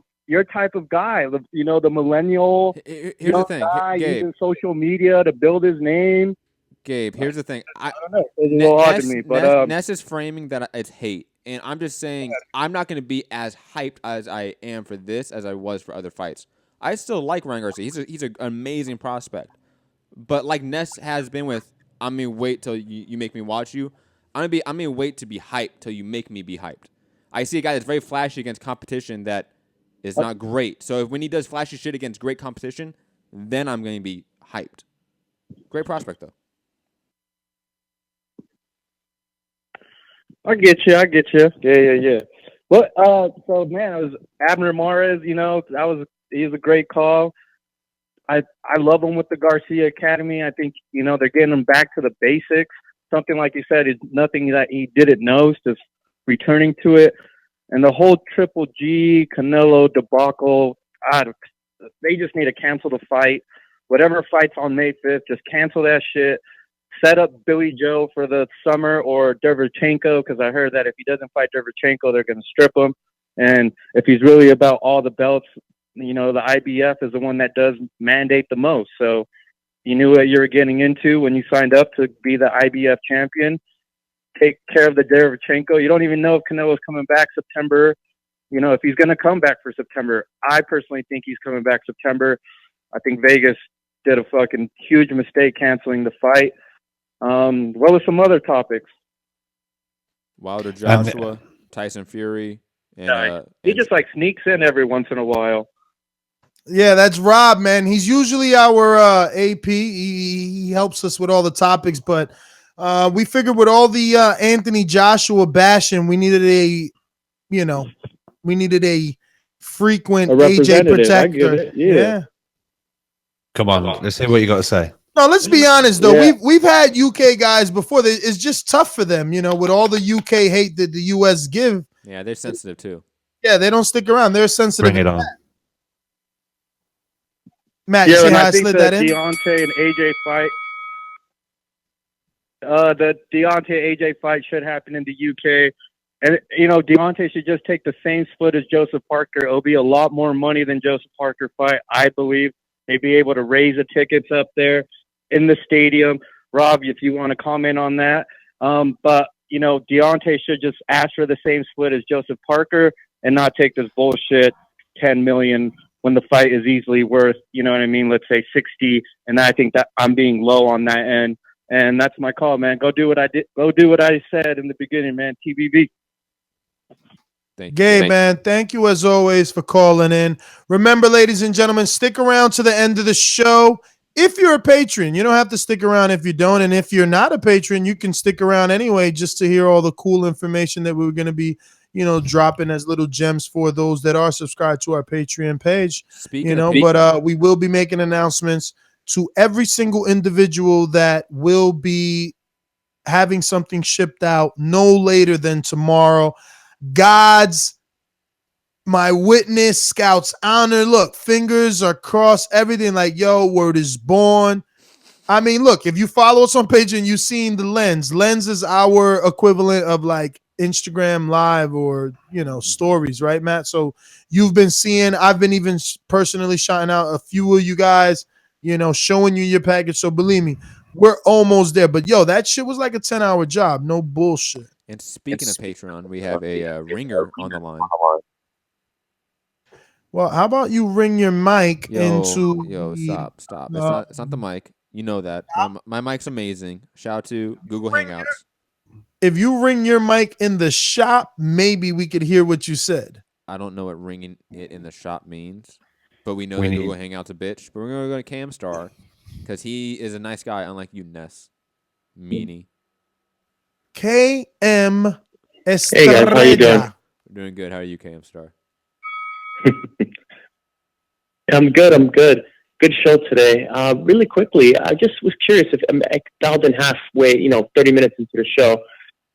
guy. You know, the millennial Here's the thing, guy Gabe. using social media to build his name. Gabe, here's the thing. I don't know. It's a little hard to me, but Ness is framing that it's hate, and I'm just saying I'm not going to be as hyped as I am for this as I was for other fights. I still like Ryan Garcia. He's an amazing prospect, but like Ness has been with, I'm gonna wait till you make me watch you. I'm gonna wait to be hyped till you make me be hyped. I see a guy that's very flashy against competition that is not great. So when he does flashy shit against great competition, then I'm gonna be hyped. Great prospect though. I get you. Yeah. But so man, it was Abner Mares. You know, he's a great call. I love him with the Garcia Academy. I think they're getting him back to the basics. Something like you said is nothing that he didn't know, just returning to it. And the whole Triple G Canelo debacle, they just need to cancel the fight. Whatever fight's on May 5th, just cancel that shit. Set up Billy Joe for the summer or Derevchenko, because I heard that if he doesn't fight Derevchenko, they're going to strip him. And if he's really about all the belts, the IBF is the one that does mandate the most. So you knew what you were getting into when you signed up to be the IBF champion. Take care of the Derevchenko. You don't even know if Canelo's coming back September. If he's going to come back for September. I personally think he's coming back September. I think Vegas did a fucking huge mistake canceling the fight. What were some other topics? Wilder Joshua, Tyson Fury, and he just like sneaks in every once in a while. Yeah, that's Rob, man. He's usually our AP. He helps us with all the topics, but we figured with all the Anthony Joshua bashing, we needed a frequent AJ protector. I get it. Yeah. Come on, let's hear what you got to say. No, let's be honest though. We've had UK guys before. It's just tough for them, with all the UK hate that the US give. Yeah, they're sensitive too. Yeah, they don't stick around. They're sensitive. Bring it on. Matt, yeah, you and see how I think slid the that in? Deontay and AJ fight. The Deontay AJ fight should happen in the UK. And, Deontay should just take the same split as Joseph Parker. It'll be a lot more money than Joseph Parker fight, I believe. They'd be able to raise the tickets up there in the stadium. Rob, if you want to comment on that. But, Deontay should just ask for the same split as Joseph Parker and not take this bullshit $10 million when the fight is easily worth, let's say 60. And I think that I'm being low on that end. And that's my call, man. Go do what I did. Go do what I said in the beginning, man. TBV. Gabe, man, thank you as always for calling in. Remember, ladies and gentlemen, stick around to the end of the show. If you're a patron, you don't have to stick around if you don't. And if you're not a patron, you can stick around anyway just to hear all the cool information that we're going to be, dropping as little gems for those that are subscribed to our Patreon page. But we will be making announcements to every single individual that will be having something shipped out no later than tomorrow. God's my witness, Scout's honor. Look, fingers are crossed, everything like, word is born. I mean, look, if you follow us on page and you've seen the Lens is our equivalent of like Instagram Live or, stories, right, Matt? So you've been seeing, I've been even personally shouting out a few of you guys, showing you your package. So believe me, we're almost there. But that shit was like a 10-hour job. No bullshit. And speaking of Patreon, we have a ringer on the line. Well, how about you ring your mic Stop. the- It's not the mic. You know that. My mic's amazing. Shout out to Google Hangouts. If you ring your mic in the shop, maybe we could hear what you said. I don't know what ringing it in the shop means, but we know that Google Hangouts a bitch. But we're going to go to Camstar because he is a nice guy, unlike you, Ness. Meanie. KMSTAR. Estrella. Hey guys, how you doing? We're doing good. How are you, KM Star? I'm good. I'm good. Good show today. Really quickly, I just was curious if I dialed in halfway, 30 minutes into the show.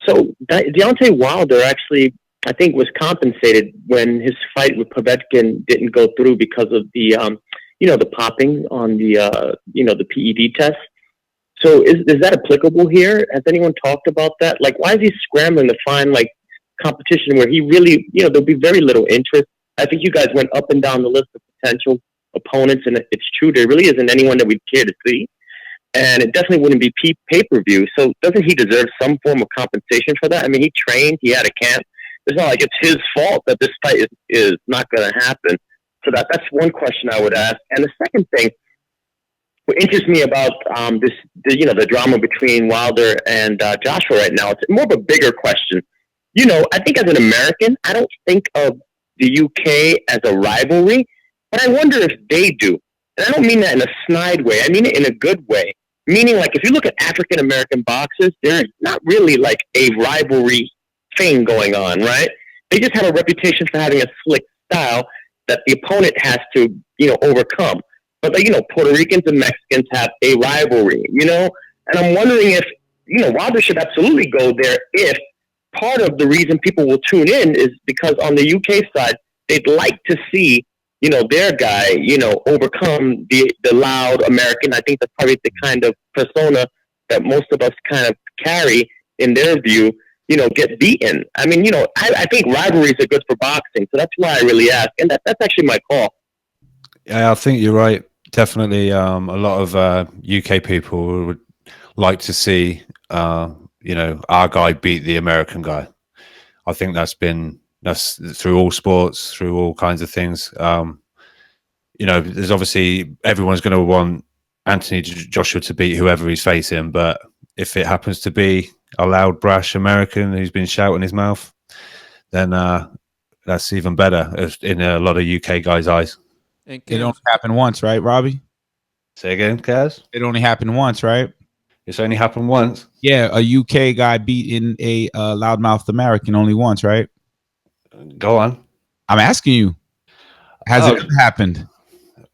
So Deontay Wilder actually, I think, was compensated when his fight with Povetkin didn't go through because of the, the popping on the, the PED test. So is that applicable here? Has anyone talked about that? Like, why is he scrambling to find like competition where he really, there'll be very little interest? I think you guys went up and down the list of potential opponents, and it's true, there really isn't anyone that we'd care to see. And it definitely wouldn't be pay-per-view. So doesn't he deserve some form of compensation for that? I mean, he trained, he had a camp. It's not like it's his fault that this fight is not going to happen. So that's one question I would ask. And the second thing, what interests me about the drama between Wilder and Joshua right now, it's more of a bigger question. I think as an American, I don't think of the UK as a rivalry, but I wonder if they do. And I don't mean that in a snide way. I mean it in a good way. Meaning, like, if you look at African American boxers, there's not really like a rivalry thing going on, right? They just have a reputation for having a slick style that the opponent has to, overcome. But, Puerto Ricans and Mexicans have a rivalry, And I'm wondering if, Wilder should absolutely go there if part of the reason people will tune in is because on the UK side, they'd like to see, their guy, overcome the loud American. I think that's probably the kind of persona that most of us kind of carry in their view, get beaten. I mean, I think rivalries are good for boxing. So that's why I really ask. And that's actually my call. Yeah, I think you're right. Definitely a lot of UK people would like to see, our guy beat the American guy. I think that's through all sports, through all kinds of things. There's obviously everyone's going to want Anthony Joshua to beat whoever he's facing, but if it happens to be a loud, brash American who's been shouting his mouth, then that's even better in a lot of UK guys' eyes. It only happened once, right, Robbie? Say again, Kaz? It only happened once, right? It's only happened once? Yeah, a UK guy beating a loudmouthed American only once, right? Go on. I'm asking you. Has it ever happened?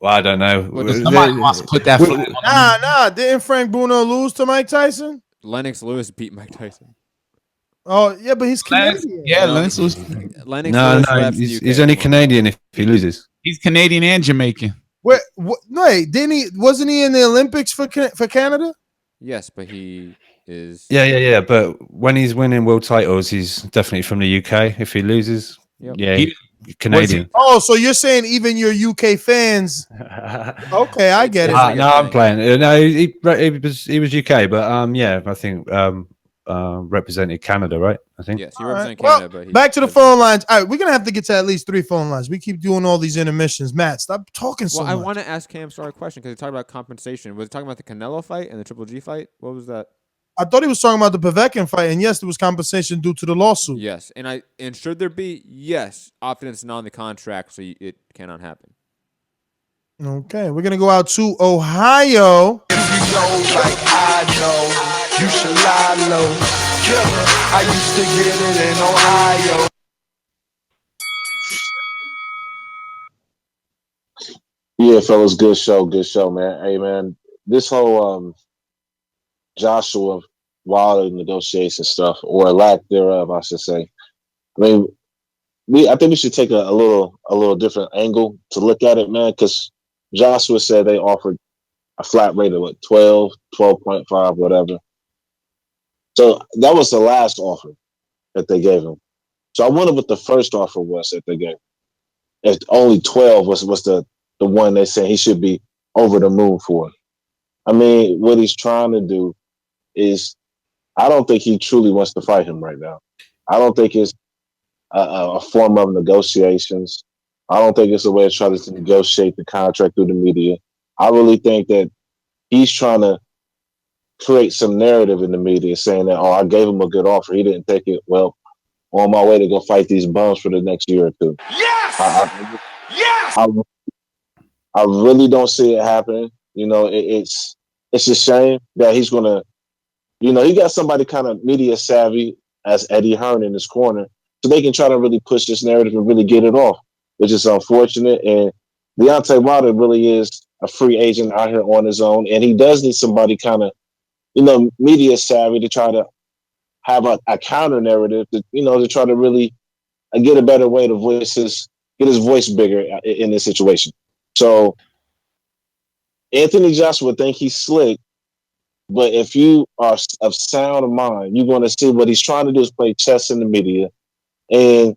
Well, I don't know. Somebody wants to put that. Nah. Didn't Frank Bruno lose to Mike Tyson? Lennox Lewis beat Mike Tyson. Oh, yeah, but he's Canadian. Lennox Lewis. He's only Canadian if he loses. He's Canadian and Jamaican. Wait, wasn't he in the Olympics for Canada? Yes, but he is. Yeah. But when he's winning world titles, he's definitely from the UK. If he loses, he's Canadian. So you're saying even your UK fans? Okay, I get it. No, I'm playing. No, he was UK, but I think represented Canada, right? I think. Yes, he represented Canada. But back to the phone lines. All right, we're gonna have to get to at least 3 phone lines. We keep doing all these intermissions. Matt, stop talking so much. I want to ask Cam Star a question because he talked about compensation. Was he talking about the Canelo fight and the Triple G fight? What was that? I thought he was talking about the Povetkin fight, and yes, there was compensation due to the lawsuit. Yes, and should there be? Yes, often it's not on the contract, so it cannot happen. Okay, we're gonna go out to Ohio. If you know like I know, you should lie low. Killer, I used to get it in Ohio. Yeah, fellas, good show, man. Hey, man, this whole Joshua Wilder negotiation stuff, or lack thereof, I should say. I mean, I think we should take a little different angle to look at it, man, because Joshua said they offered a flat rate of 12, 12.5, whatever. So that was the last offer that they gave him. So I wonder what the first offer was that they gave. If only 12 was the one they said he should be over the moon for. I mean, what he's trying to do is, I don't think he truly wants to fight him right now. I don't think it's a form of negotiations. I don't think it's a way to try to negotiate the contract through the media. I really think that he's trying to create some narrative in the media saying that, I gave him a good offer. He didn't take it. Well, on my way to go fight these bums for the next year or two. Yes! Yes! I really don't see it happening. It's a shame that he's going to, he got somebody kind of media savvy as Eddie Hearn in his corner, so they can try to really push this narrative and really get it off, which is unfortunate. And Deontay Wilder really is a free agent out here on his own, and he does need somebody kind of, media savvy to try to have a counter narrative to try to really get a better way to get his voice bigger in this situation. So Anthony Joshua think he's slick, but if you are of sound mind, you're going to see what he's trying to do is play chess in the media. And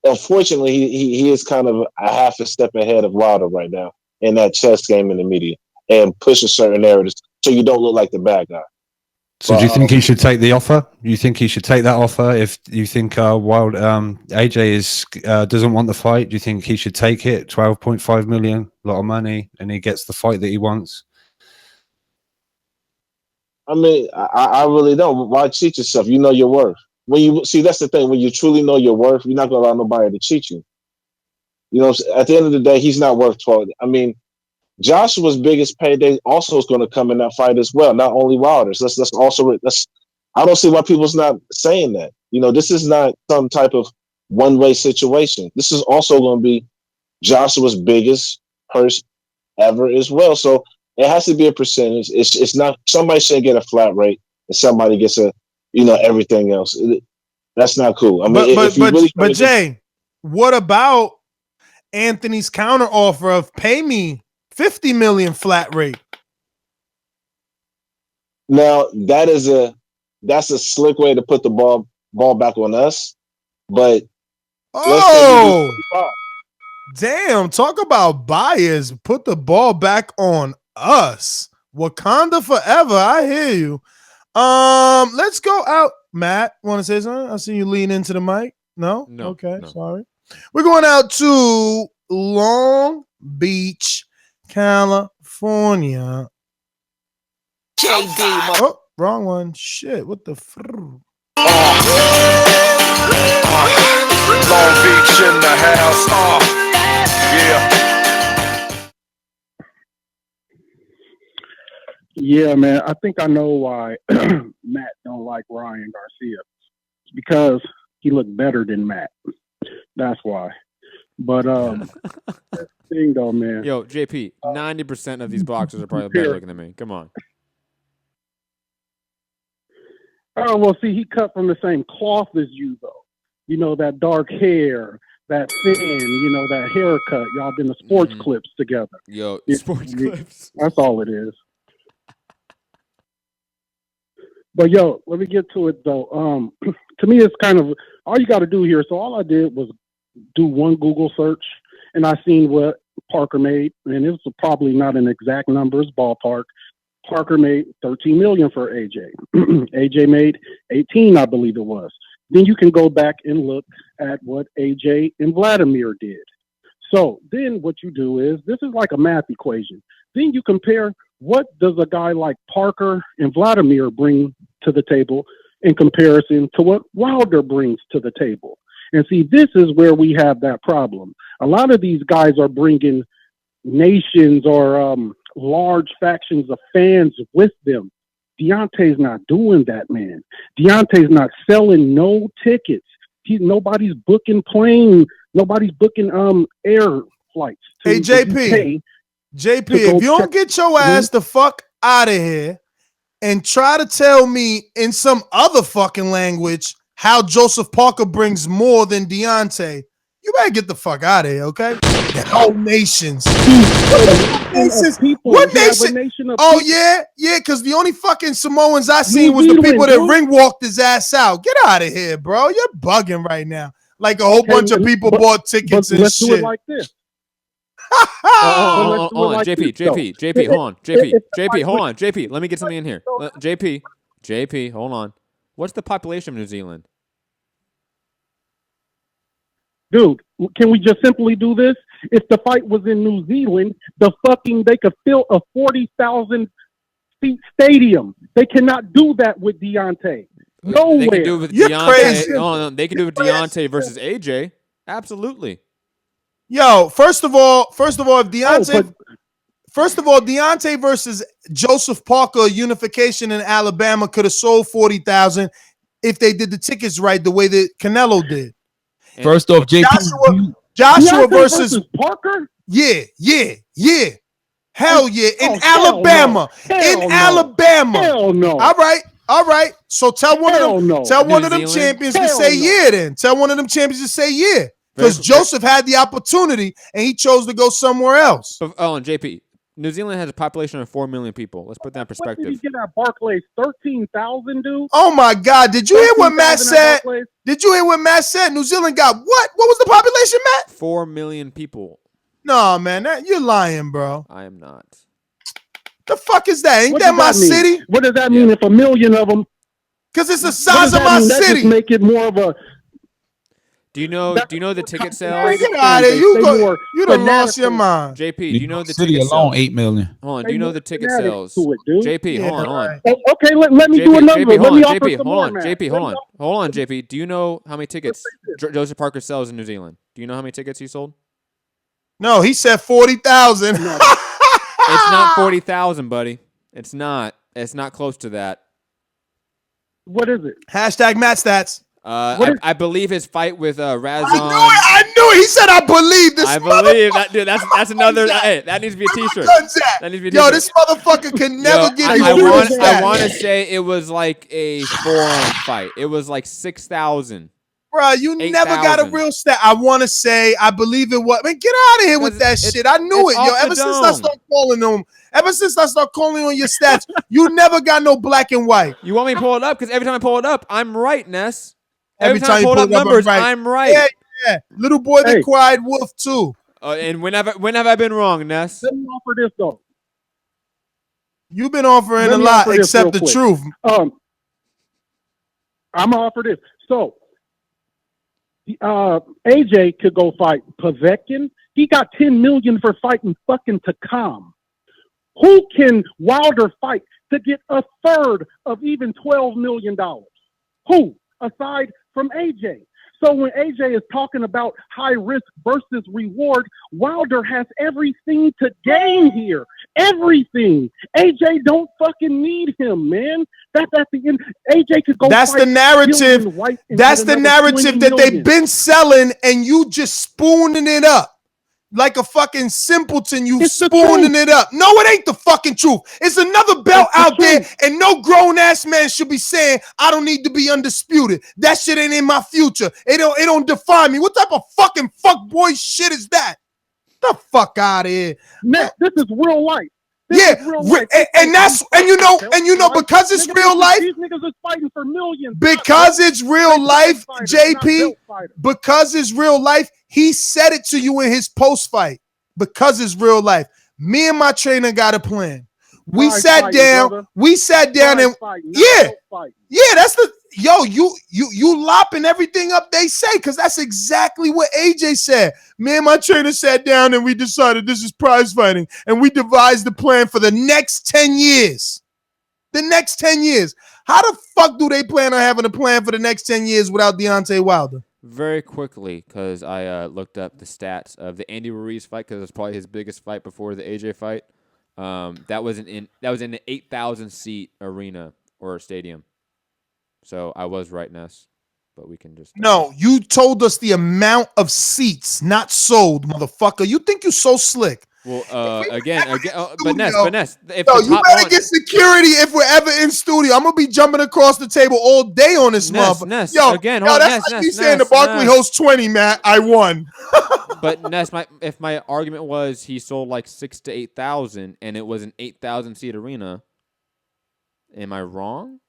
unfortunately, he is kind of a half a step ahead of Wilder right now in that chess game in the media and pushing certain narratives so you don't look like the bad guy. So do you think he should take the offer? You think he should take that offer if you think AJ doesn't want the fight? Do you think he should take it? 12.5 million, a lot of money, and he gets the fight that he wants? I mean, I really don't. Why cheat yourself? You know your worth. When you see, that's the thing. When you truly know your worth, you're not going to allow nobody to cheat you. At the end of the day, he's not worth 12. I mean, Joshua's biggest payday also is going to come in that fight as well. Not only Wilder's. I don't see why people's not saying that. This is not some type of one-way situation. This is also going to be Joshua's biggest purse ever as well. So it has to be a percentage. It's not, somebody shouldn't get a flat rate and somebody gets everything else. That's not cool. I mean, but Jay, what about Anthony's counter offer of pay me 50 million flat rate? Now that's a slick way to put the ball back on us. But damn, talk about bias. Put the ball back on us. Wakanda forever. I hear you. Let's go out. Matt, want to say something? I see you lean into the mic. No? Okay, no. Sorry. We're going out to Long Beach, California. JD. Oh, wrong one. Shit, what the Long Beach in the house. Yeah. Yeah, man. I think I know why Matt don't like Ryan Garcia. It's because he looked better than Matt. That's why. But thing though, man. Yo, JP, 90% of these boxers are probably better looking than me. Come on. Oh, well, see, he cut from the same cloth as you, though. That dark hair, that thin, that haircut. Y'all been the sports clips together. Yo, sports clips. That's all it is. But, yo, let me get to it, though. To me, it's kind of all you got to do here. So all I did was do one Google search, and I seen what Parker made, and it was probably not an exact numbers, ballpark. Parker made $13 million for AJ. AJ made 18, I believe it was. Then you can go back and look at what AJ and Vladimir did. So then what you do is, this is like a math equation. Then you compare what does a guy like Parker and Vladimir bring to the table in comparison to what Wilder brings to the table. And see, this is where we have that problem. A lot of these guys are bringing nations or large factions of fans with them. Deontay's not doing that, man. Deontay's not selling no tickets. Nobody's booking plane. Nobody's booking air flights. Hey, JP, if you don't get your ass the fuck out of here and try to tell me in some other fucking language how Joseph Parker brings more than Deontay, you better get the fuck out of here, okay? Whole nations. What nation? Oh, yeah, because the only fucking Samoans I seen was the people that ring walked his ass out. Get out of here, bro. You're bugging right now. Like a whole bunch of people bought tickets and let's shit. Do it like this. Hold on, JP, hold on. JP, hold on. JP, let me get something in here. JP, hold on. What's the population of New Zealand? Dude, can we just simply do this? If the fight was in New Zealand, they could fill a 40,000 seat stadium. They cannot do that with Deontay. Nowhere. They can do it with Deontay. Crazy. No, they can do it with Deontay versus AJ. Absolutely. Yo, first of all, if Deontay, Deontay versus Joseph Parker unification in Alabama could have sold 40,000. if they did the tickets right the way that Canelo did. First off, JP, Joshua versus Parker. Yeah. Hell yeah. In hell Alabama. no. Hell In no. Alabama. Hell no. All right. So tell one Hell of them, no. tell one New of them Zealand? champions to Hell say no. yeah then. Tell one of them champions to say yeah. Because Joseph had the opportunity and he chose to go somewhere else. Oh, and JP, New Zealand has a population of 4 million people. Let's put that in What did perspective. he get at Barclays? 13,000, dude. Oh my God. Did you hear what Matt 13,000 at said? Barclays? Did you hear what Matt said? New Zealand got what? What was the population, Matt? 4 million people. No, man. You're lying, bro. I am not. The fuck is that? Ain't What that does my that mean? city? What does that mean if a million of them? Because it's the What size does of that my mean? That city. just make it more of a. Do you know the ticket sales? Man, get out of here. You done lost your mind. JP, do you know the City ticket alone, sales? 8 million. Hold on. Do you know the ticket Fanatics sales? to it, dude. JP, Yeah, hold on. Oh, okay, let me do another. JP, Let hold me on. offer JP, some hold more, on. man. JP, hold on, JP. Do you know how many tickets Joseph Parker sells in New Zealand? Do you know how many tickets he sold? No, he said 40,000. It's not 40,000, buddy. It's not. It's not close to that. What is it? Hashtag Matt Stats. I believe his fight with Razon. I knew it. He said, I believe this. I believe that, dude. That's another. Hey, that needs to be a T-shirt. That needs to be a Yo, t-shirt. this motherfucker can never get. I want to say it was like a forearm fight. It was like 6,000. Bro, you 8, never got a 000. real stat. I want to say, I believe it was. Man, get out of here with that shit. I knew it, yo. off the Ever since I dome. started calling them, ever since I started calling on your stats, you never got no black and white. You want me to pull it up? Because every time I pull it up, I'm right, Ness. Every time I pull up numbers, I'm right. Yeah. Little boy that cried wolf too. And when have I been wrong, Ness? Let me offer this though. You've been offering Let a me lot offer this except real the quick. truth. I'm gonna offer this. So AJ could go fight Povetkin. He got 10 million for fighting fucking Takam. Who can Wilder fight to get a third of even $12 million? Who? Aside from AJ. So when AJ is talking about high risk versus reward, Wilder has everything to gain here. Everything. AJ don't fucking need him, man. That's at the end. AJ could go. That's fight the narrative. Dillian White and That's get the another narrative 20 that they've million. been selling, and you just spooning it up. Like a fucking simpleton, you spooning it up. No, it ain't the fucking truth. It's another belt out there, and no grown-ass man should be saying, I don't need to be undisputed. That shit ain't in my future. It don't define me. What type of fucking fuckboy shit is that? Get the fuck out of here. Man, this is real life. And you know because it's real life. These niggas is fighting for millions. Because it's real life, JP, because it's real life, he said it to you in his post fight. Because it's real life. Me and my trainer got a plan. We sat down and that's the you lopping everything up they say, because that's exactly what AJ said. Me and my trainer sat down and we decided this is prize fighting, and we devised the plan for the next 10 years. The next 10 years. How the fuck do they plan on having a plan for the next 10 years without Deontay Wilder? Very quickly, because I looked up the stats of the Andy Ruiz fight, because it's probably his biggest fight before the AJ fight. That was in an 8,000 seat arena or stadium. So I was right, Ness, but we can just No, you told us the amount of seats not sold, motherfucker. You think you so slick? Well, again, but Ness, if Yo, the you top better one, get security if we're ever in studio. I'm gonna be jumping across the table all day on this motherfucker. Ness, Yo, again, yo, hold on, that's Ness, like me Ness, saying the Ness, Barkley Ness. hosts 20, Matt. I won. But Ness, if my argument was he sold like 6,000 to 8,000, and it was an 8,000 seat arena, am I wrong?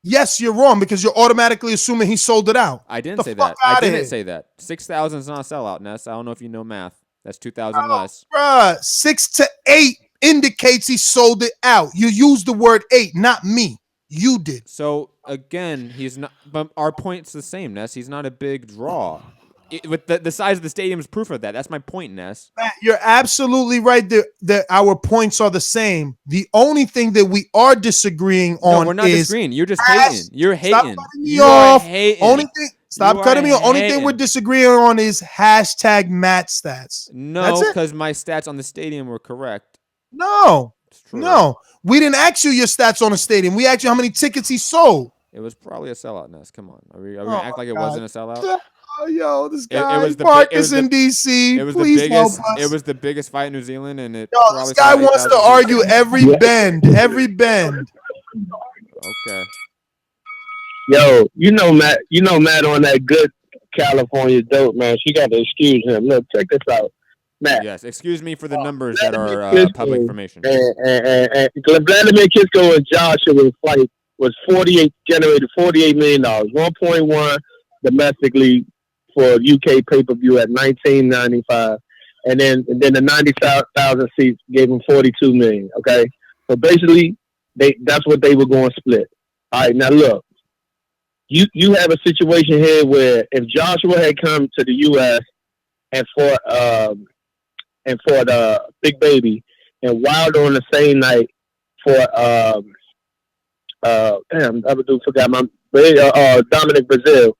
Yes, you're wrong because you're automatically assuming he sold it out. I didn't say that. I didn't say that. 6,000 is not a sellout, Ness. I don't know if you know math. That's 2,000 less. Bruh, 6 to 8 indicates he sold it out. You used the word 8, not me. You did. So again, he's not. But our point's the same, Ness. He's not a big draw. With the size of the stadium is proof of that. That's my point, Ness. Matt, you're absolutely right that our points are the same. The only thing that we are disagreeing on we're not is disagreeing. You're just hating. You're hating. Stop cutting me You off. are hating. Only thing. Stop You cutting are me off. Only thing hating. we're disagreeing on is hashtag Matt stats. No, because my stats on the stadium were correct. No, we didn't ask you your stats on the stadium. We asked you how many tickets he sold. It was probably a sellout, Ness. Come on. Are we gonna act like it wasn't a sellout? Oh, yo, this guy, It was the Marcus in DC. It was the Please help biggest. us. It was the biggest fight in New Zealand, and it Yo, probably this guy sold wants to 8,000 argue tickets. every bend, every bend. Okay. Yo, Matt on that good California dope, man. She got to excuse him. Look, check this out. Matt. Yes. Excuse me for the numbers that are public information. And Vladimir Klitschko and Joshua fight was generated $48 million, 1.1 domestically for UK pay-per-view at $19.95, and then the 90,000 seats gave them $42 million. Okay, so basically that's what they were going to split. All right, now look, you have a situation here where if Joshua had come to the US and for the Big Baby and Wilder on the same night for forgot my Dominic Brazil,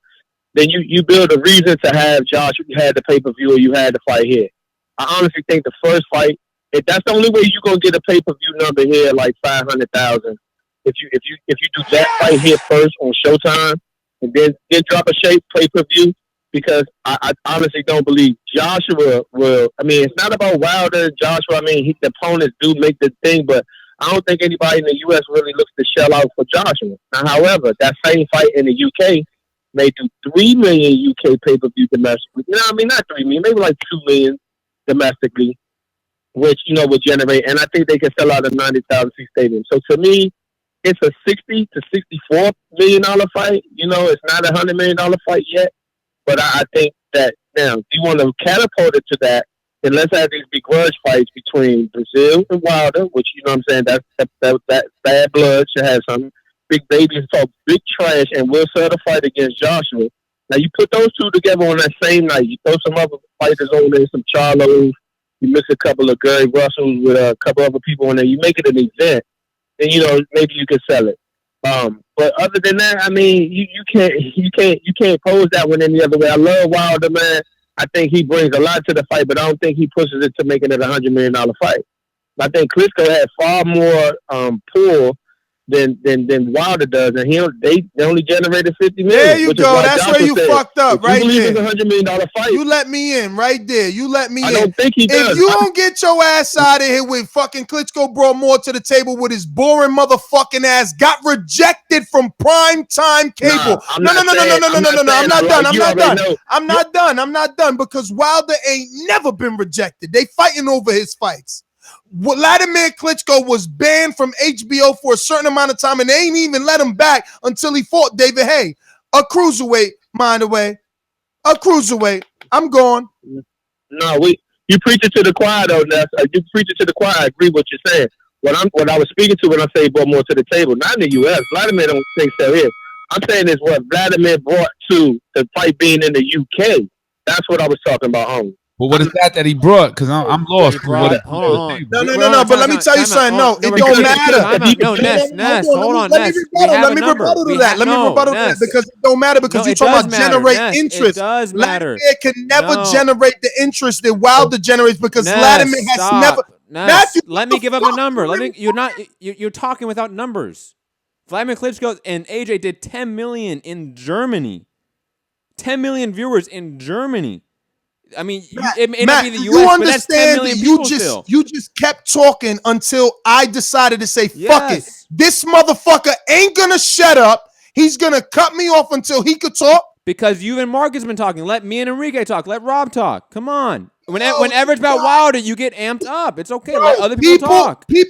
then you build a reason to have Josh. You had the pay-per-view or you had the fight here. I honestly think the first fight, if that's the only way you're gonna get a pay-per-view number here, like 500,000. If you do that fight here first on Showtime and then drop a shape pay-per-view, because I honestly don't believe Joshua will. I mean, it's not about Wilder and Joshua. I mean, the opponents do make the thing, but I don't think anybody in the U.S. really looks to shell out for Joshua. Now, however, that same fight in the U.K. may do 3 million UK pay-per-view domestically. You know what I mean? Not 3 million, maybe like 2 million domestically, which, would generate, and I think they can sell out a 90,000 seat stadium. So to me, it's a $60 to $64 million fight. It's not a $100 million fight yet, but I think that now, if you want to catapult it to that, then let's have these big grudge fights between Brazil and Wilder, which, I'm saying, that bad blood should have something. Big Baby talk big trash and will sell the fight against Joshua. Now, you put those two together on that same night. You throw some other fighters on there, some Charlos. You mix a couple of Gary Russells with a couple other people on there. You make it an event, and maybe you can sell it. But other than that, I mean, you can't pose that one any other way. I love Wilder, man. I think he brings a lot to the fight, but I don't think he pushes it to making it $100 million fight. I think Klitschko had far more pull than Wilder does, and they only generated $50 million. There you go. That's where you fucked up, right there. It's $100 million fight. You let me in right there. You let me in. I don't think he does. If you don't get your ass out of here with fucking Klitschko brought more to the table with his boring motherfucking ass, got rejected from prime time cable. No. I'm not done because Wilder ain't never been rejected. They fighting over his fights. Vladimir Klitschko was banned from HBO for a certain amount of time, and they ain't even let him back until he fought David Haye, a cruiserweight, mind the way, a cruiserweight. I'm gone. No, you preach it to the choir though. Ness. You preach it to the choir. I agree with what you're saying. What I was speaking to when I say he brought more to the table, not in the U.S. Vladimir don't think so here. I'm saying is what Vladimir brought to the fight being in the UK. That's what I was talking about, homie. But what is that he brought? Because I'm lost. Hold on. No. But let me tell you something. No, it don't matter. No, Ness. Hold on, Ness. Let me rebuttal to that. Let me rebuttal to that because it don't matter because you're talking about generate interest. It does matter. Vladimir can never generate the interest that Wilder generates because Vladimir has never. Ness, let me give up a number. You're talking without numbers. Vladimir Klitschko and AJ did 10 million in Germany. 10 million viewers in Germany. I mean, it may not be the US, but that's 10 million people still. You just kept talking until I decided to say, fuck it. This motherfucker ain't gonna shut up. He's gonna cut me off until he could talk. Because you and Mark has been talking. Let me and Enrique talk. Let Rob talk. Come on. Whenever it's about Wilder, you get amped up. It's okay. Let other people talk. If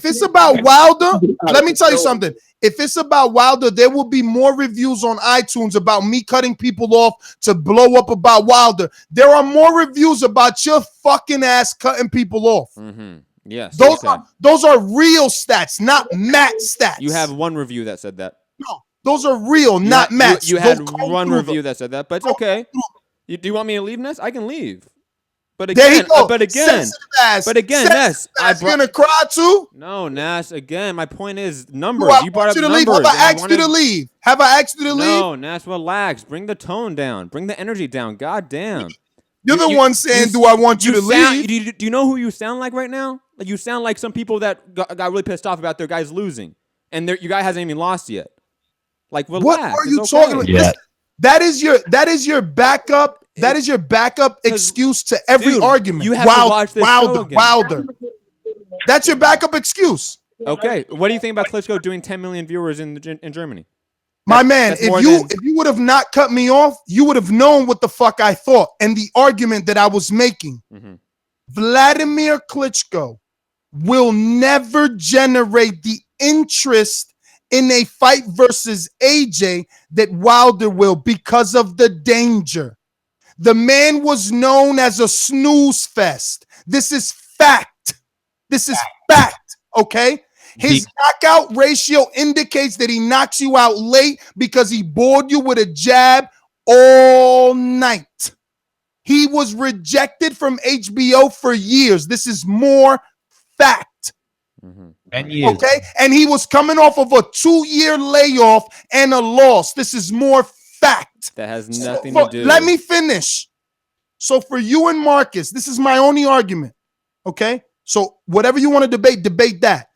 it's about Wilder, let me tell you something. If it's about Wilder, there will be more reviews on iTunes about me cutting people off to blow up about Wilder. There are more reviews about your fucking ass cutting people off. Mm-hmm. Yes. Those are real stats, not Matt stats. You have one review that said that. No, those are real, not Matt. You had one review that said that, but it's okay. Do you want me to leave, Ness? I can leave. But again, Ness, I'm gonna cry too. No, Ness. Again, my point is numbers. You brought up numbers. Have I asked you to leave? Have I asked you to leave? No, Ness. Relax. Bring the tone down. Bring the energy down. God damn. You're the one saying, "Do I want you to leave?" Do you know who you sound like right now? Like you sound like some people that got really pissed off about their guys losing. and you guy hasn't even lost yet. Like, relax. What are you talking about? Yeah. That is your backup. That is your backup excuse to every argument. You have to watch this show again. Wilder. That's your backup excuse. Okay, what do you think about Klitschko doing 10 million viewers in Germany? My man, if you would have not cut me off, you would have known what the fuck I thought and the argument that I was making. Mm-hmm. Vladimir Klitschko will never generate the interest in a fight versus AJ that Wilder will because of the danger. The man was known as a snooze fest. This is fact. This is fact, okay? His knockout ratio indicates that he knocks you out late because he bored you with a jab all night. He was rejected from HBO for years. This is more fact. And years. Okay? And he was coming off of a 2-year layoff and a loss. This is more fact. That has nothing to do. Let me finish. So for you and Marcus, this is my only argument. Okay? So whatever you want to debate that.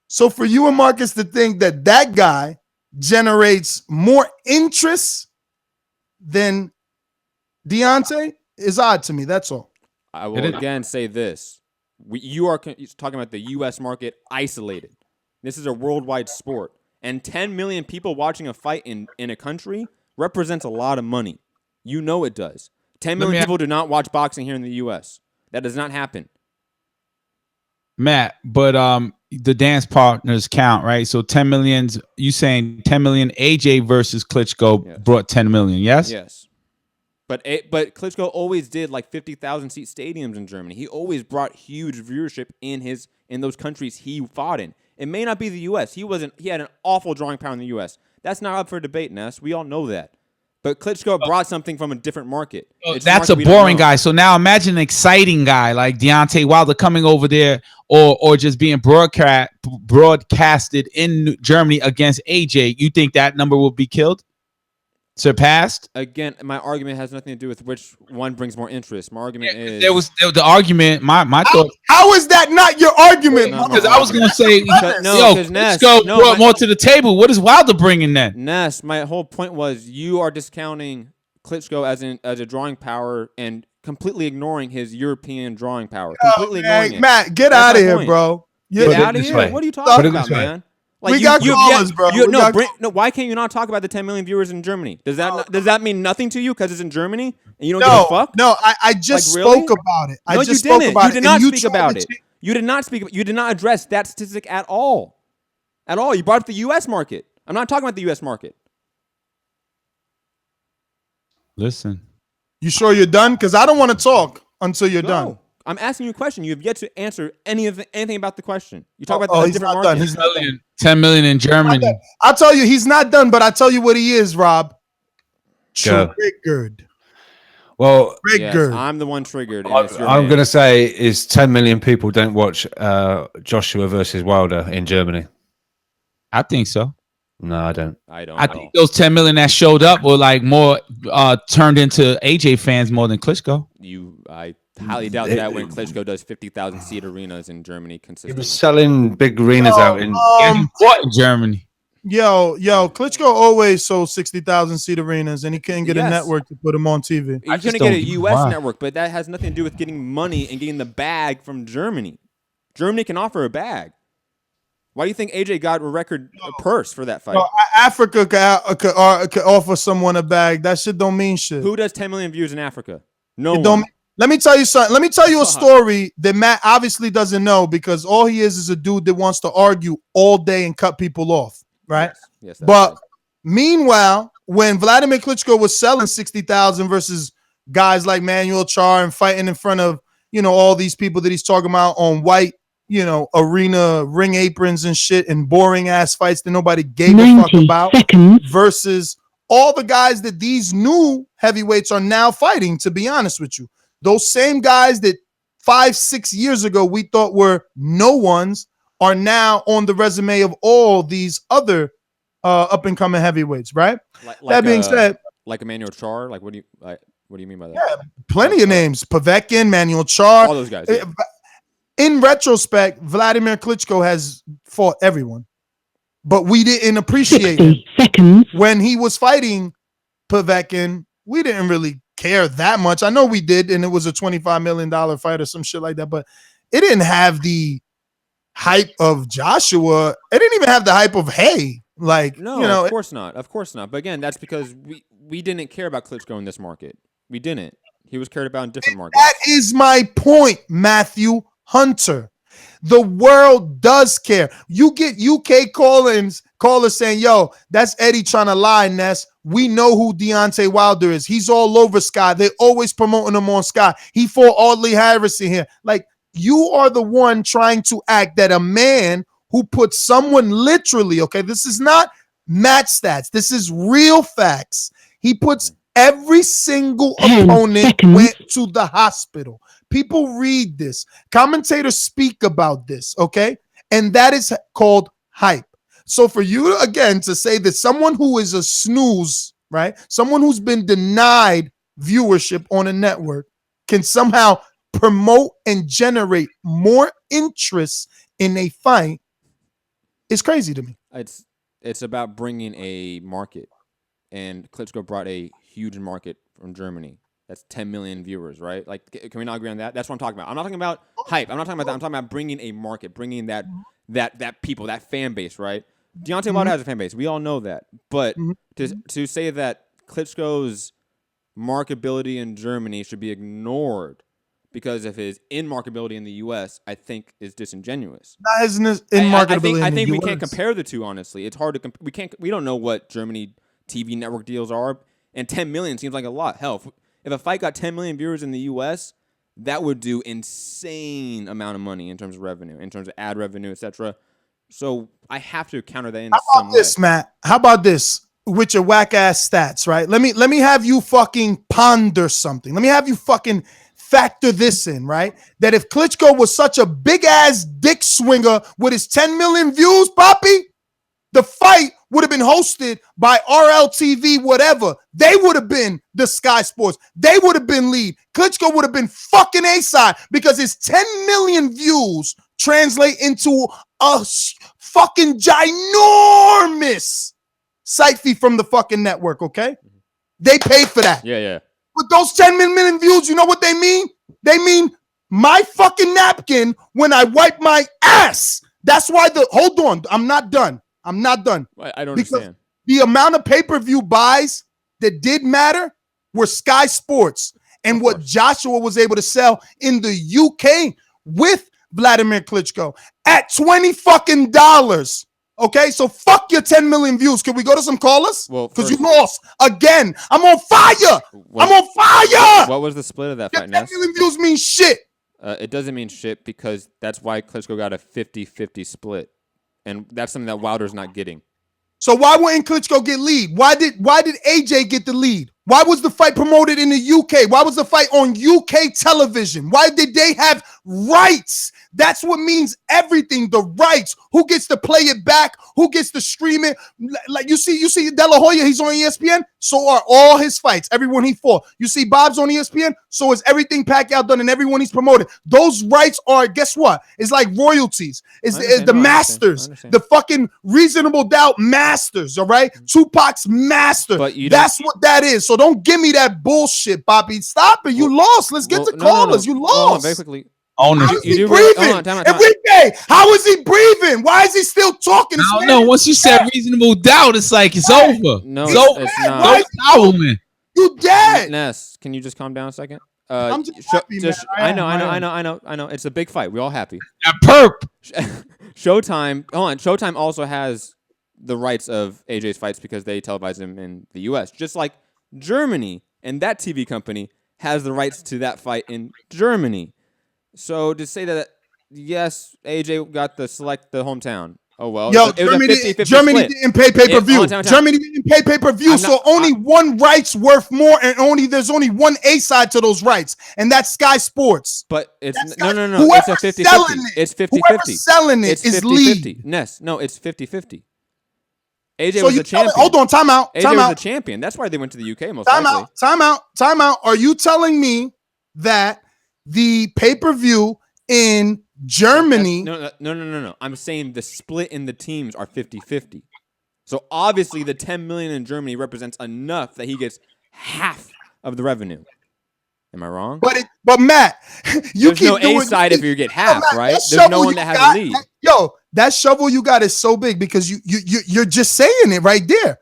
So for you and Marcus to think that that guy generates more interest than Deontay is odd to me. That's all. I will again say this. You are talking about the U.S. market isolated. This is a worldwide sport. And 10 million people watching a fight in a country represents a lot of money. You know it does. 10 million people do not watch boxing here in the U.S. That does not happen. Matt, but the dance partners count, right? So 10 millions, you saying 10 million AJ versus Klitschko brought 10 million, yes? Yes. But Klitschko always did like 50,000 seat stadiums in Germany. He always brought huge viewership in those countries he fought in. It may not be the U.S. He had an awful drawing power in the U.S. That's not up for debate, Ness. We all know that. But Klitschko brought something from a different market. That's a boring guy. So now imagine an exciting guy like Deontay Wilder coming over there or just being broadcasted in Germany against AJ. You think that number will be killed? Surpassed? Again, my argument has nothing to do with which one brings more interest. My argument is there was the argument. My thought. How is that not your argument? Because I was going to say, Klitschko brought more to the table. What is Wilder bringing then? Ness, my whole point was you are discounting Klitschko as a drawing power and completely ignoring his European drawing power. Completely ignoring it. Matt, get out of here, bro. Get out of here. What are you talking about, man? Like we got callers, bro. No, why can't you not talk about the 10 million viewers in Germany? Does that mean nothing to you because it's in Germany and you don't give a fuck? No, I just spoke about it. No, you didn't. You did not speak about it. You did not speak. You did not address that statistic at all. At all. You brought up the U.S. market. I'm not talking about the U.S. market. Listen. You sure you're done? Because I don't want to talk until you're done. I'm asking you a question. You have yet to answer anything about the question. You talk about the different markets. He's not done. 10 million in Germany. I'll tell you, he's not done, but I'll tell you what he is, Rob. Triggered. Well, yes, I'm the one triggered. I'm going to say is 10 million people don't watch Joshua versus Wilder in Germany. I think so. No, I don't. I think those 10 million that showed up were like more turned into AJ fans more than Klitschko. I highly doubt that when Klitschko does 50,000 seat arenas in Germany consistently. He was selling big arenas out in Germany. Yo, Klitschko always sold 60,000 seat arenas, and he couldn't get a network to put him on TV. He's going to get a U.S. network, but that has nothing to do with getting money and getting the bag from Germany. Germany can offer a bag. Why do you think AJ got a record purse for that fight? No, Africa could offer someone a bag. That shit don't mean shit. Who does 10 million views in Africa? No one. Don't. Let me tell you something. Let me tell you a story that Matt obviously doesn't know because all he is a dude that wants to argue all day and cut people off, right? Yes. But meanwhile, when Vladimir Klitschko was selling 60,000 versus guys like Manuel Char and fighting in front of, all these people that he's talking about on white, arena ring aprons and shit and boring ass fights that nobody gave a fuck about versus all the guys that these new heavyweights are now fighting, to be honest with you. Those same guys that 5-6 years ago we thought were no ones are now on the resume of all these other up and coming heavyweights, right? That being said, like Emmanuel Char, like what do you mean by that? Yeah, plenty of names: Povetkin, Manuel Char, all those guys. in retrospect, Vladimir Klitschko has fought everyone, but we didn't appreciate him when he was fighting Povetkin. We didn't really care that much. I know we did, and it was a $25 million fight or some shit like that, but it didn't have the hype of Joshua. It didn't even have the hype of Hay. Like, No, you know, of course not. Of course not. But again, that's because we didn't care about Klitschko in this market. We didn't. He was cared about in different markets. That is my point, Matthew Hunter. The world does care. You get UK callers saying, yo, that's Eddie trying to lie, Ness. We know who Deontay Wilder is. He's all over Sky. They're always promoting him on Sky. He fought Audley Harrison here. Like, you are the one trying to act that a man who put someone literally, okay, this is not match stats. This is real facts. He puts every single opponent went to the hospital. People read this. Commentators speak about this, okay? And that is called hype. So for you, again, to say that someone who is a snooze, right? Someone who's been denied viewership on a network can somehow promote and generate more interest in a fight is crazy to me. It's about bringing a market, and Klitschko brought a huge market from Germany. That's 10 million viewers, right? Like, can we not agree on that? That's what I'm talking about. I'm not talking about hype. I'm not talking about that. I'm talking about bringing a market, bringing that people, that fan base, right? Deontay Wilder has a fan base. We all know that. But to say that Klitschko's marketability in Germany should be ignored because of his in-marketability in the U.S., I think is disingenuous. Not his in-marketability. I think we can't compare the two. Honestly, it's hard to. We don't know what Germany TV network deals are, and 10 million seems like a lot. Hell, if a fight got 10 million viewers in the U.S., that would do insane amount of money in terms of revenue, in terms of ad revenue, etc. So I have to counter that in some way. This, Matt? How about this with your whack ass stats, right? Let me have you fucking ponder something. Let me have you fucking factor this in, right? That if Klitschko was such a big ass dick swinger with his 10 million views, Poppy, the fight would have been hosted by RLTV, whatever. They would have been the Sky Sports. They would have been lead. Klitschko would have been fucking A-side because his 10 million views translate into a fucking ginormous site fee from the fucking network, okay? They paid for that. Yeah. With those 10 million views, you know what they mean? They mean my fucking napkin when I wipe my ass. That's why hold on, I'm not done. I don't understand. The amount of pay-per-view buys that did matter were Sky Sports and what Joshua was able to sell in the UK with Vladimir Klitschko at $20 fucking. Okay, so fuck your 10 million views. Can we go to some callers? Well, because you lost again. I'm on fire. I'm on fire. What was the split of that fight, 10 Ness? million views mean shit. It doesn't mean shit because that's why Klitschko got a 50-50 split. And that's something that Wilder's not getting. So why wouldn't Klitschko get lead? Why did AJ get the lead? Why was the fight promoted in the UK? Why was the fight on UK television? Why did they have rights? That's what means everything. The rights. Who gets to play it back? Who gets to stream it? Like you see De La Hoya, he's on ESPN. So are all his fights. Everyone he fought. You see Bob's on ESPN. So is everything Pacquiao done and everyone he's promoted. Those rights are, guess what? It's like royalties. It's the masters. The fucking Reasonable Doubt masters. All right, Tupac's master. That's what that is. So don't give me that bullshit, Bobby. Stop it. You lost. Let's get to callers. You lost. Hold on, very quickly. How is he breathing? Enrique, how is he breathing? Why is he still talking? I don't know. Once you said reasonable doubt, it's like it's over. No, it's not. Why is you dead? Ness, can you just calm down a second? I'm just happy, man. I know. It's a big fight. We're all happy. Perp. Showtime. Hold on. Showtime also has the rights of AJ's fights because they televise him in the U.S. Just like Germany and that TV company has the rights to that fight in Germany. So to say that, yes, AJ got to select the hometown. Oh, well. Yo, it was a 50-50 Germany split. didn't pay pay-per-view. Time. Germany didn't pay pay-per-view, so only one right's worth more, and there's only one A-side to those rights, and that's Sky Sports. But it's no. Whoever's It's a 50-50. selling it, It's 50-50. Whoever's selling it is lead. Ness, no, it's 50-50. AJ So was you the champion. hold on, time out. AJ was the champion. That's why they went to the UK most likely. Time out. Are you telling me that the pay-per-view in Germany. No. I'm saying the split in the teams are 50-50. So obviously the 10 million in Germany represents enough that he gets half of the revenue. Am I wrong? But Matt, you There's keep no doing A side if you get half, Matt, right? that There's no shovel one you that has got- a lead. Yo, that shovel you got is so big because you're just saying it right there.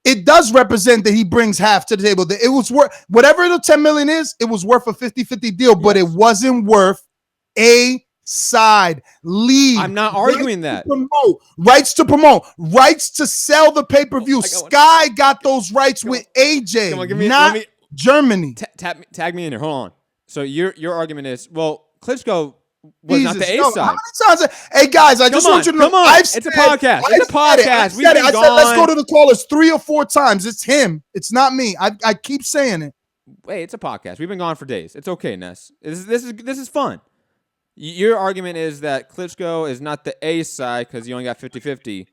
It does represent that he brings half to the table. That it was worth whatever the 10 million is, it was worth a 50-50 deal, but it wasn't worth a side lead. I'm not arguing that. Rights to promote, rights to sell the pay-per-view. Sky got those rights with AJ, not Germany. Tag me in here. Hold on. So your argument is, well, Klitschko was not the A Yo, side. how many times? Hey guys, I just want you to know. Come on. It's a podcast. It's a podcast. We've been I said let's go to the callers 3 or 4 times. It's him. It's not me. I keep saying it. Wait, it's a podcast. We've been gone for days. It's okay, Ness. This is fun. Your argument is that Klitschko is not the A side because he only got 50-50.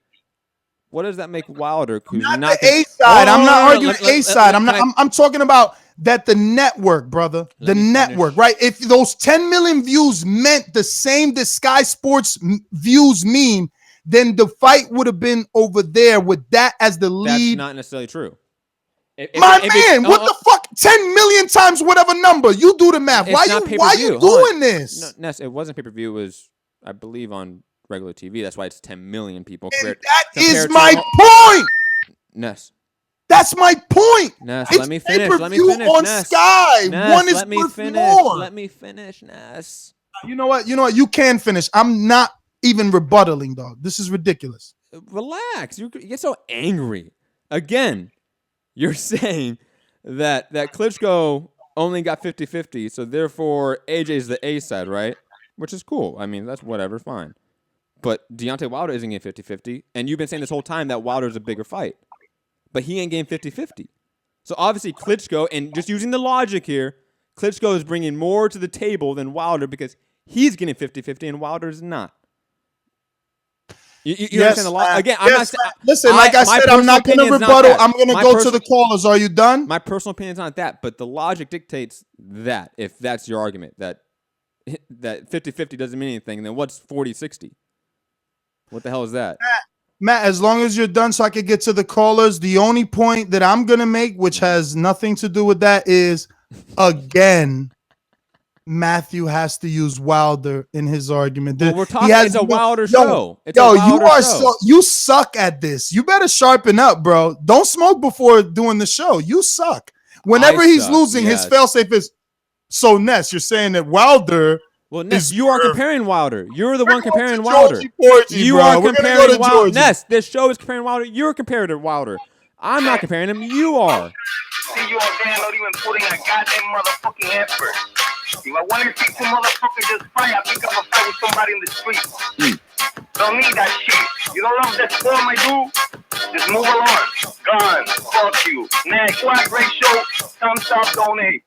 What does that make Wilder? Who's not the A side. I'm not arguing A side. I'm talking about that the network, brother. The network, right? If those 10 million views meant the same that Sky Sports views mean, then the fight would have been over there with that as the lead. That's not necessarily true. What the fuck? 10 million times whatever number. You do the math. Why you doing this? No, Ness, it wasn't pay-per-view. It was, I believe, on regular TV. That's why it's 10 million people. That is my point. Ness. That's my point. Ness, it's let me finish. pay-per-view Let me finish. on Ness. Sky. Ness, One is let me worth finish. more. Let me finish, Ness. You know what? You can finish. I'm not even rebuttaling, dog. This is ridiculous. Relax. You get so angry. Again, you're saying that Klitschko only got 50-50, so therefore AJ's the A side, right? Which is cool. I mean, that's whatever, fine. But Deontay Wilder isn't getting 50-50, and you've been saying this whole time that Wilder's a bigger fight. But he ain't getting 50-50. So obviously Klitschko, and just using the logic here, Klitschko is bringing more to the table than Wilder because he's getting 50-50 and Wilder's not. You understand the logic? Again, I'm not. Listen, like I said, I'm not going to rebuttal. I'm going to go to the callers. Are you done? My personal opinion is not that, but the logic dictates that. If that's your argument, that 50-50 doesn't mean anything, then what's 40-60? What the hell is that? Matt, as long as you're done so I can get to the callers, the only point that I'm going to make, which has nothing to do with that, is, again, Matthew has to use Wilder in his argument. Well, we're talking, it's a Wilder show. You suck at this. You better sharpen up, bro. Don't smoke before doing the show. You suck. Whenever he's losing, his fail-safe is, so Ness, you're saying that Wilder... Well, Ness, you are comparing Wilder. You're the one comparing Wilder. You are comparing Wilder. Ness, this show is comparing Wilder. You're comparing to Wilder. I'm not comparing him. You are. See you all there not even putting a goddamn motherfucking effort. If I want to see some motherfucker just fight, I pick up a fight with somebody in the street. Don't need that shit. You don't love that form I do? Just move along. Gone. Fuck you. Next. What a great show. Thumbs up, donate.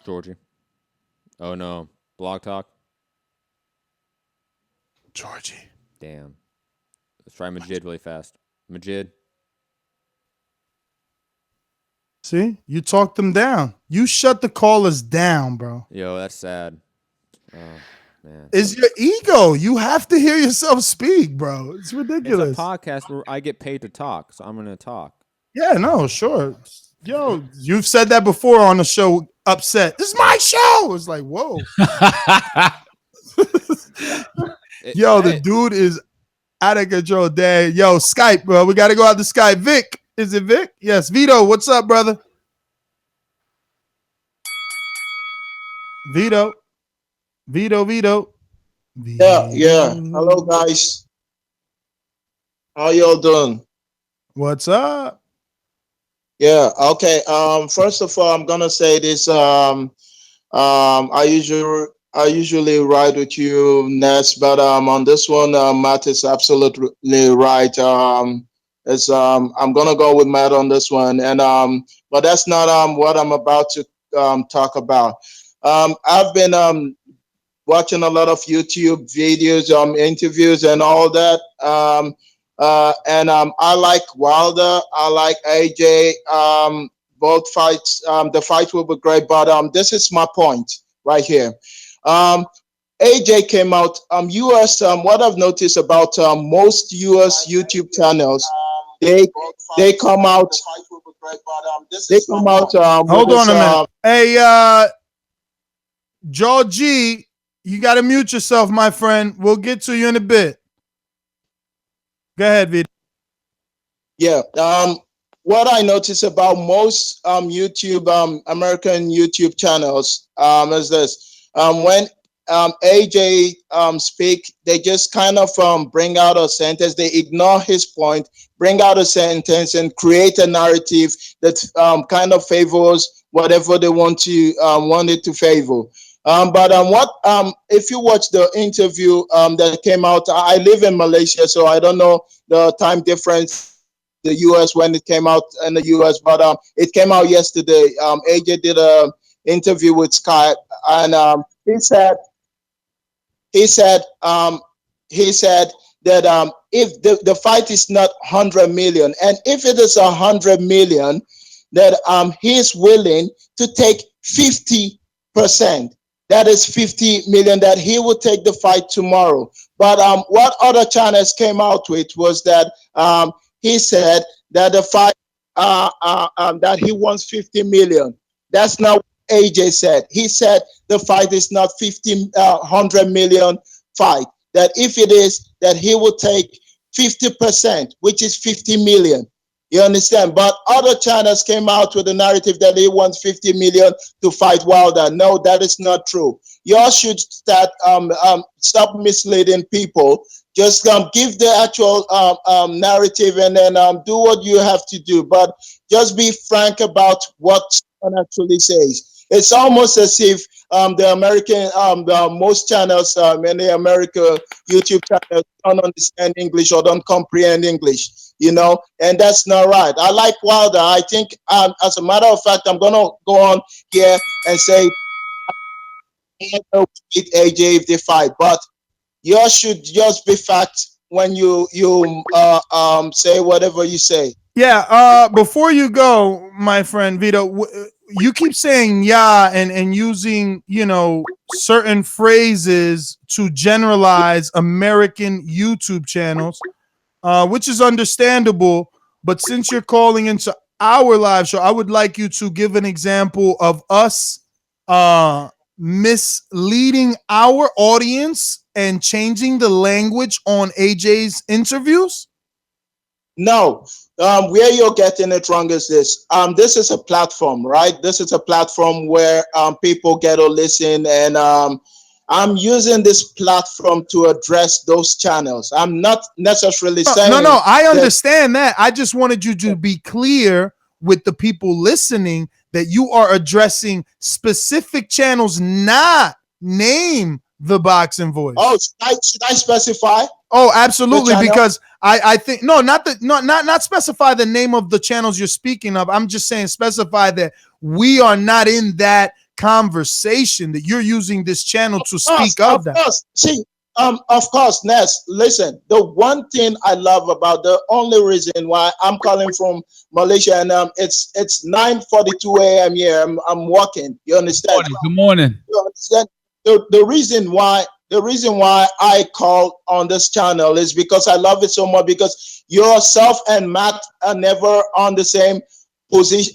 Georgie. Oh no. Blog Talk. Georgie. Damn. Let's try Majid really fast. Majid. See? You talked them down. You shut the callers down, bro. Yo, that's sad. Oh, man. It's your ego. You have to hear yourself speak, bro. It's ridiculous. It's a podcast where I get paid to talk, so I'm going to talk. Yeah, no, sure. Yo, you've said that before on the show, upset. This is my show. It's like, whoa. Yo, the dude is out of control, Dad. Yo, Skype, bro. We got to go out to Skype. Vic. Is it Vic? Yes. Vito, what's up, brother? Vito. Yeah. Hello, guys. How y'all doing? What's up? Yeah. Okay. First of all, I'm gonna say this. I usually ride with you, Ness, but on this one, Matt is absolutely right. I'm gonna go with Matt on this one, and but that's not what I'm about to talk about. I've been watching a lot of YouTube videos, interviews, and all that. And I like Wilder, I like AJ, both fights. The fight will be great, but this is my point right here. AJ came out. US. What I've noticed about most US YouTube channels, they come out. They come out. Hold with on this, a minute. Hey, Joel G, you got to mute yourself, my friend. We'll get to you in a bit. Go ahead, Vito. Yeah. What I notice about most YouTube American YouTube channels is this: when AJ speak, they just kind of bring out a sentence. They ignore his point, bring out a sentence, and create a narrative that kind of favors whatever they want it to favor. But what if you watch the interview that came out? I live in Malaysia, so I don't know the time difference the US when it came out in the US, but it came out yesterday. AJ did a interview with Sky, and he said that if the fight is not 100 million, and if it is 100 million, that he's willing to take 50%. That is 50 million that he will take the fight tomorrow. But what other channels came out with was that he said that the fight that he wants 50 million. That's not what AJ said. He said the fight is not 100 million fight. That if it is, that he will take 50%, which is 50 million. You understand? But other channels came out with the narrative that he wants 50 million to fight Wilder. No, that is not true. Y'all should stop misleading people. Just give the actual narrative and then do what you have to do. But just be frank about what someone actually says. It's almost as if the American, most channels in the American YouTube channels don't understand English or don't comprehend English, you know, and that's not right. I like Wilder. I think, as a matter of fact, I'm going to go on here and say, I don't beat AJ if they fight, but you should just be fact when you say whatever you say. Yeah, before you go, my friend Vito, you keep saying yeah and using, you know, certain phrases to generalize American YouTube channels, which is understandable. But since you're calling into our live show, I would like you to give an example of us misleading our audience and changing the language on AJ's interviews. No, where you're getting it wrong is this. This is a platform, right? This is a platform where people get to listen, and I'm using this platform to address those channels. I'm not necessarily saying no. I understand that. I just wanted you to be clear with the people listening that you are addressing specific channels, not name the Boxing Voice. Oh, should I specify? Oh, absolutely, because I think not specify the name of the channels you're speaking of. I'm just saying specify that we are not in that conversation, that you're using this channel to speak of that. Of course. See, of course, Ness, listen, the one thing I love about the only reason why I'm calling from Malaysia, and it's 9:42 a.m. here. I'm walking. You understand? Good morning. You understand? The reason why I call on this channel is because I love it so much, because yourself and Matt are never on the same position,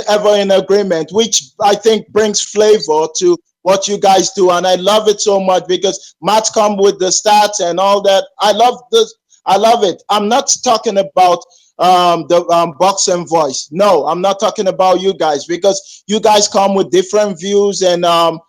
ever in agreement, which I think brings flavor to what you guys do. And I love it so much because Matt come with the stats and all that. I love this. I love it. I'm not talking about the Boxing Voice. No, I'm not talking about you guys, because you guys come with different views, and I'm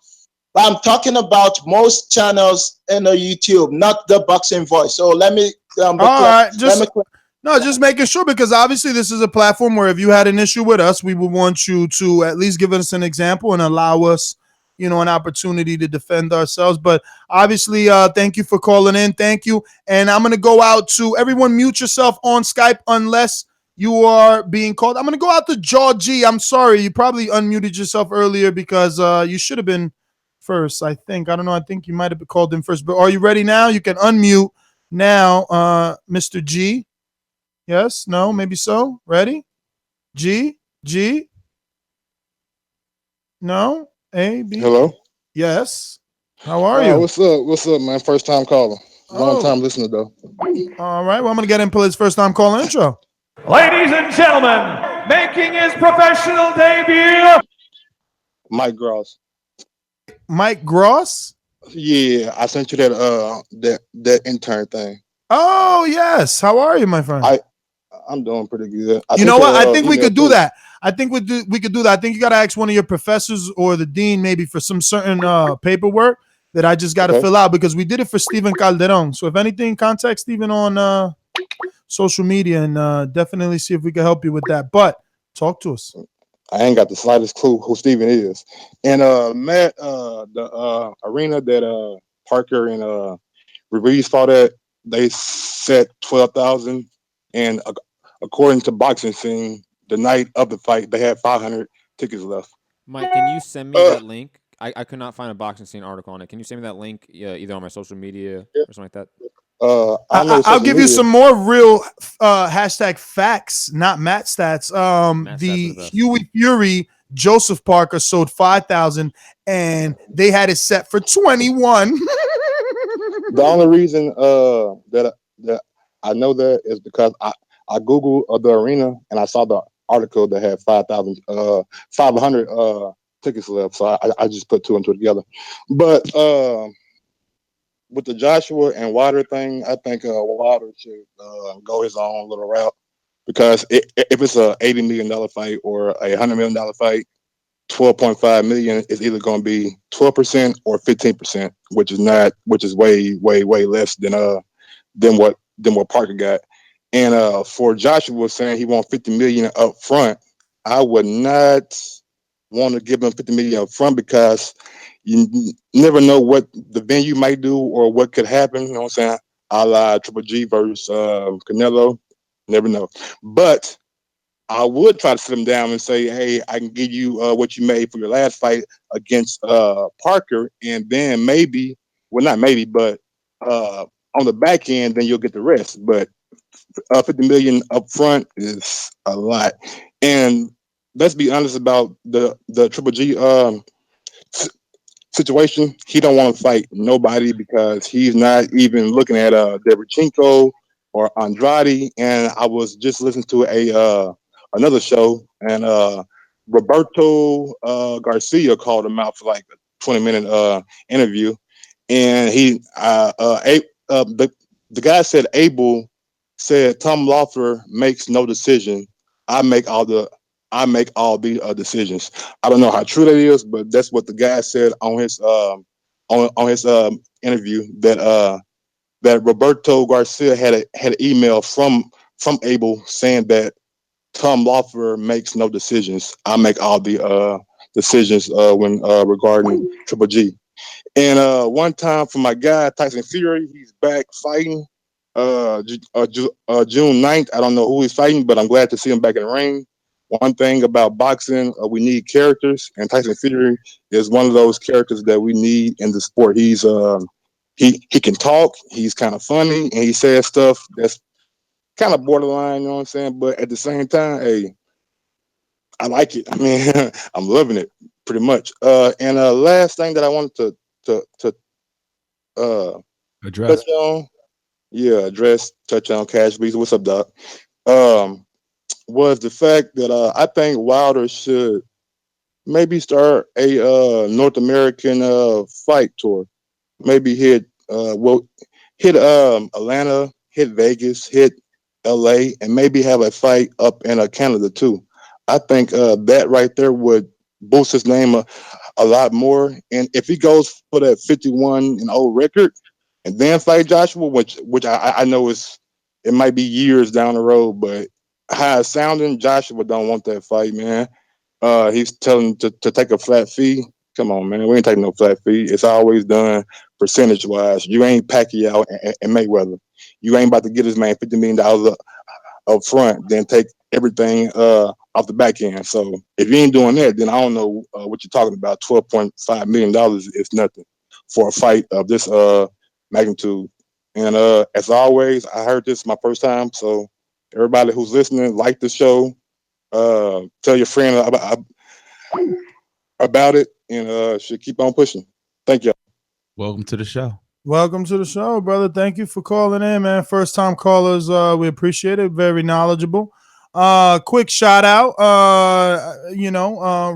talking about most channels in the YouTube, not the Boxing Voice. So let me all right, just making sure, because obviously this is a platform where if you had an issue with us, we would want you to at least give us an example and allow us, you know, an opportunity to defend ourselves. But obviously, thank you for calling in. Thank you. And I'm going to go out to everyone. Mute yourself on Skype unless you are being called. I'm going to go out to Jaw G. I'm sorry. You probably unmuted yourself earlier because you should have been first, I think. I don't know. I think you might have been called in first. But are you ready now? You can unmute now, Mr. G. Yes? No? Maybe so? Ready? G? No? A, B? Hello. Yes. How are you? What's up? What's up, man? First time caller. Long Oh. time listener though. All right. Well, I'm going to get him his first time calling intro. Ladies and gentlemen, making his professional debut. Mike Gross. Mike Gross? Yeah, I sent you that intern thing. Oh, yes. How are you, my friend? I'm doing pretty good. You know what? I think we could do that. I think we could do that. I think you got to ask one of your professors or the dean maybe for some certain paperwork that I just got to fill out because we did it for Steven Calderon. So if anything, contact Steven on social media and definitely see if we can help you with that. But talk to us. I ain't got the slightest clue who Steven is. And Matt, the arena that Parker and Ruiz fought at, they set 12,000, and according to Boxing Scene, the night of the fight, they had 500 tickets left. Mike, can you send me that link? I could not find a Boxing Scene article on it. Can you send me that link either on my social media or something like that? I'll give you some more real hashtag facts, not Matt stats. The Huey Fury Joseph Parker sold 5,000 and they had it set for 21. The only reason that I know that is because I Googled the arena and I saw the article that had 500 tickets left. So I just put two and two together. But with the Joshua and Wilder thing, I think Wilder should go his own little route because if it's a $80 million fight or a $100 million fight, 12.5 million is either going to be 12% or 15%, which is way less than what Parker got. And for Joshua saying he wants 50 million up front, I would not want to give him 50 million up front because you never know what the venue might do or what could happen. You know what I'm saying? A la Triple G versus Canelo. Never know. But I would try to sit him down and say, hey, I can give you what you made for your last fight against Parker. And then maybe, well, not maybe, but on the back end, then you'll get the rest. But 50 million up front is a lot. And let's be honest about the Triple G situation. He don't want to fight nobody because he's not even looking at Derevchenko or Andrade. And I was just listening to another show, and Roberto Garcia called him out for like a 20-minute interview, and the guy said Abel said Tom Loeffler makes no decision. I make all the decisions. I don't know how true that is, but that's what the guy said on his interview that Roberto Garcia had an email from Abel saying that Tom Loeffler makes no decisions. I make all the decisions when regarding Triple G. And one time for my guy Tyson Fury, he's back fighting. June 9th. I don't know who he's fighting, but I'm glad to see him back in the ring. One thing about boxing, we need characters, and Tyson Fury is one of those characters that we need in the sport. He's he can talk, he's kind of funny, and he says stuff that's kind of borderline, you know what I'm saying? But at the same time, hey, I like it. I mean, I'm loving it pretty much. And last thing that I wanted to address. touch on, touch on Cash Beats. What's up, Doc? Was the fact that I think Wilder should maybe start a North American fight tour. Maybe hit Atlanta, hit Vegas, hit LA, and maybe have a fight up in Canada too. I think that right there would boost his name a lot more. And if he goes for that 51-0 record and then fight Joshua, which I know it might be years down the road, but how it's sounding, Joshua don't want that fight, man. He's telling to take a flat fee. Come on, man. We ain't taking no flat fee. It's always done percentage wise. You ain't Pacquiao and Mayweather. You ain't about to get this man $50 million up front, then take everything off the back end. So if you ain't doing that, then I don't know what you're talking about. $12.5 million is nothing for a fight of this magnitude. And as always, I heard this my first time. So everybody who's listening, like the show, Tell your friend about it, and should keep on pushing. Thank you. Welcome to the show. Welcome to the show, brother. Thank you for calling in, man. First time callers, we appreciate it. Very knowledgeable. Quick shout out.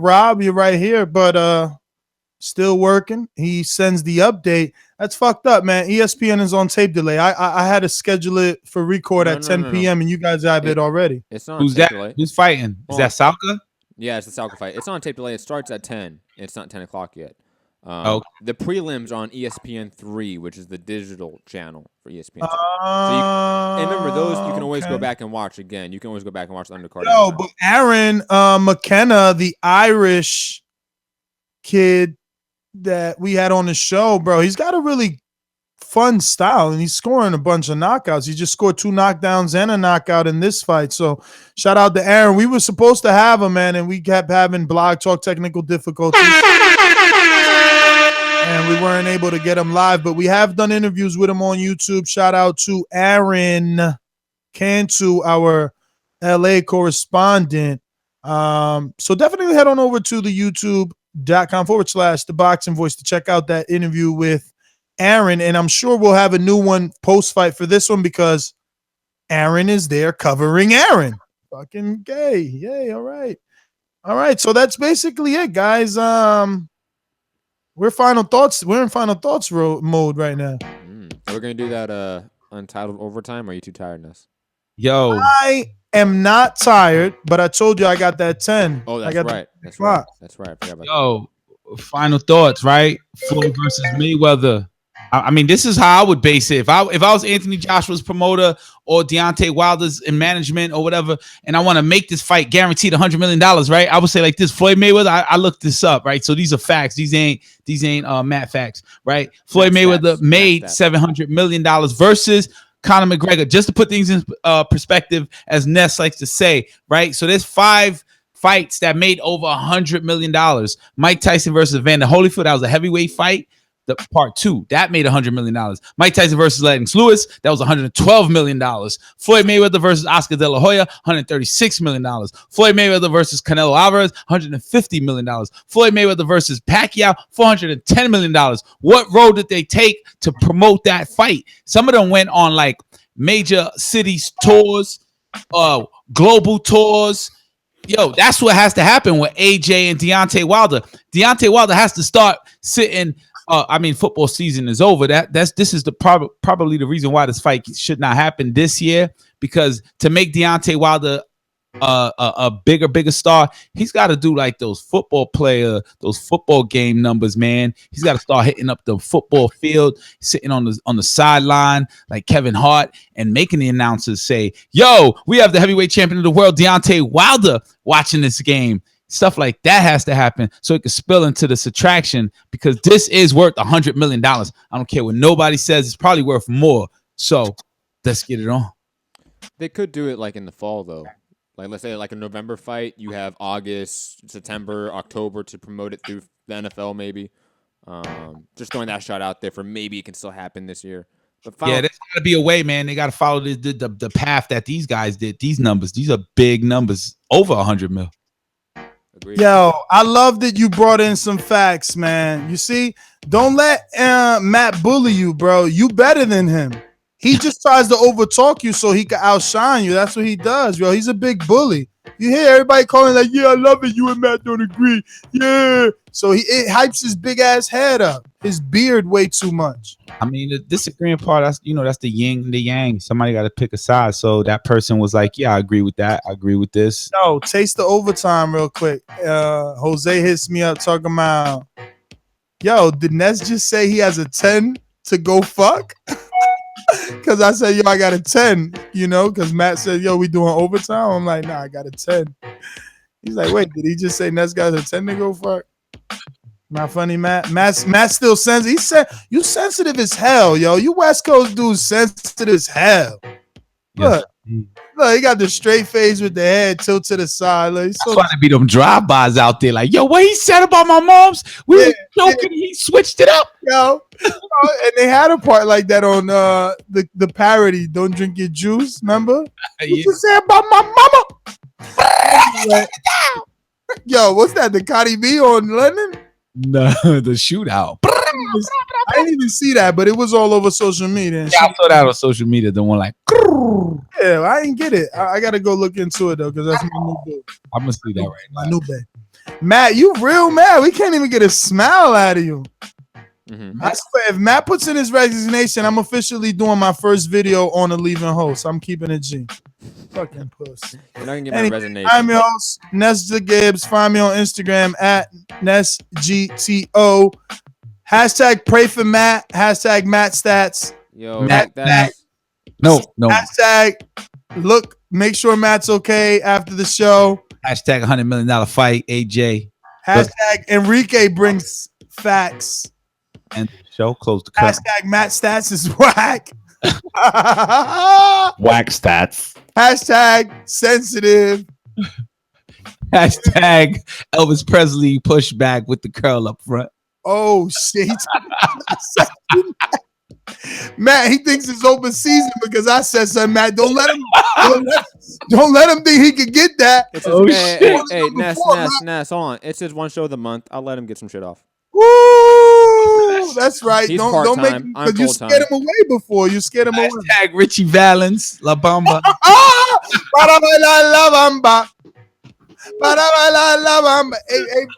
Rob, you're right here, but still working. He sends the update. That's fucked up, man. ESPN is on tape delay. I had to schedule it for record at 10 p.m. and you guys have it already. It's not Who's tape that? delay. Who's fighting? Is that Salka? Yeah, it's the Salka fight. It's on tape delay. It starts at 10. It's not 10 o'clock yet. Okay. The prelims are on ESPN 3, which is the digital channel for ESPN 3. And remember, those you can always go back and watch again. You can always go back and watch the undercard. No, but Aaron McKenna, the Irish kid that we had on the show, bro, he's got a really fun style and he's scoring a bunch of knockouts. He just scored 2 knockdowns and a knockout in this fight. So shout out to Aaron. We were supposed to have him, man, and we kept having Blog Talk technical difficulties. And we weren't able to get him live, but we have done interviews with him on YouTube. Shout out to Aaron Cantu, our LA correspondent. So definitely head on over to the youtube.com/Thaboxingvoice to check out that interview with Aaron. And I'm sure we'll have a new one post-fight for this one because Aaron is there covering Aaron. Fucking gay. Yay. All right. All right. So that's basically it, guys. We're in final thoughts mode right now. We're gonna do that Untitled overtime. Or are you too tired, Ness? Yo, I am not tired, but I told you I got that 10. Oh, I that's got right. the That's right. clock. That's right. I forgot about Yo, final thoughts, right? Floyd versus Mayweather. I mean, this is how I would base it. If I was Anthony Joshua's promoter or Deontay Wilder's in management or whatever, and I want to make this fight guaranteed $100 million, right? I would say like this: Floyd Mayweather. I looked this up, right? So these are facts. These ain't Matt facts, right? Floyd Mayweather made $700 million versus Conor McGregor. Just to put things in perspective, as Ness likes to say, right? So there's 5 fights that made over $100 million. Mike Tyson versus Evander Holyfield. That was a heavyweight fight. The part 2 that made $100 million. Mike Tyson versus Lennox Lewis, that was $112 million. Floyd Mayweather versus Oscar De La Hoya, $136 million. Floyd Mayweather versus Canelo Alvarez, $150 million. Floyd Mayweather versus Pacquiao, $410 million. What road did they take to promote that fight? Some of them went on like major cities tours, global tours. Yo, that's what has to happen with AJ and Deontay Wilder. Deontay Wilder has to start sitting. Football season is over. This is the probably the reason why this fight should not happen this year, because to make Deontay Wilder a bigger star, he's got to do like those football game numbers, man. He's got to start hitting up the football field, sitting on the sideline like Kevin Hart, and making the announcers say, "Yo, we have the heavyweight champion of the world, Deontay Wilder, watching this game." Stuff like that has to happen so it can spill into this attraction, because this is worth $100 million. I don't care what nobody says. It's probably worth more. So let's get it on. They could do it like in the fall, though. Like, let's say like a November fight, you have August, September, October to promote it through the NFL, maybe. Just throwing that shot out there for maybe it can still happen this year. But Yeah, there's got to be a way, man. They got to follow the path that these guys did. These numbers, these are big numbers, over 100 mil. Agreed. Yo, I love that you brought in some facts, man. You see, don't let Matt bully you, bro. You better than him. He just tries to overtalk you so he can outshine you. That's what he does, bro. He's a big bully. You hear everybody calling like, "Yeah, I love it. You and Matt don't agree." Yeah. So it hypes his big ass head up, his beard way too much. I mean, the disagreeing part, that's the yin and the yang. Somebody got to pick a side. So that person was like, "Yeah, I agree with that. I agree with this." No, taste the overtime real quick. Jose hits me up talking about, "Yo, did Ness just say he has a 10 to go fuck?" Because I said, "Yo, I got a 10, because Matt said, 'Yo, we doing overtime.' I'm like, 'Nah, I got a 10. He's like, "Wait, did he just say Ness got a 10 to go fuck?" Not funny, Matt. Matt still sensitive. He said, "You sensitive as hell, yo. You West Coast dudes sensitive as hell." Look, he got the straight face with the head tilt to the side. Like, That's why there be them drive-bys out there. Like, "Yo, what he said about my moms? We were joking. Yeah. He switched it up, yo." And they had a part like that on the parody. "Don't drink your juice." Remember? What you said about my mama? Anyway, yo, what's that? The Cardi B on Lennon? No, the shootout. I didn't even see that, but it was all over social media. And Yeah, I saw that on social media. The one like, yeah, I didn't get it. I gotta go look into it though, because that's my new boo. I'm gonna see that right My new babe. Matt, you real mad. We can't even get a smile out of you. I swear, if Matt puts in his resignation, I'm officially doing my first video on the leaving host. I'm keeping it G. Fucking puss. You're not gonna get my resignation. I'm your host, Nestor Gibbs. Find me on Instagram at NesGTO. Hashtag pray for Matt. Hashtag Matt Stats. Yo, Matt. No. Hashtag look, make sure Matt's okay after the show. Hashtag $100 million fight, AJ. Hashtag Enrique brings facts. And show close the curtain. Hashtag Matt Stats is whack. Whack stats. Hashtag sensitive. Hashtag Elvis Presley pushback with the curl up front. Oh shit. Matt, he thinks it's open season because I said something. Matt, don't let him think he could get that. Hey, Ness, hold on. It says one show of the month. I'll let him get some shit off. Woo! That's right. He's Don't make part-time. him, I'm because you full-time. scared him away before. You scared him away. Hashtag Richie Valens, La Bamba. Hey,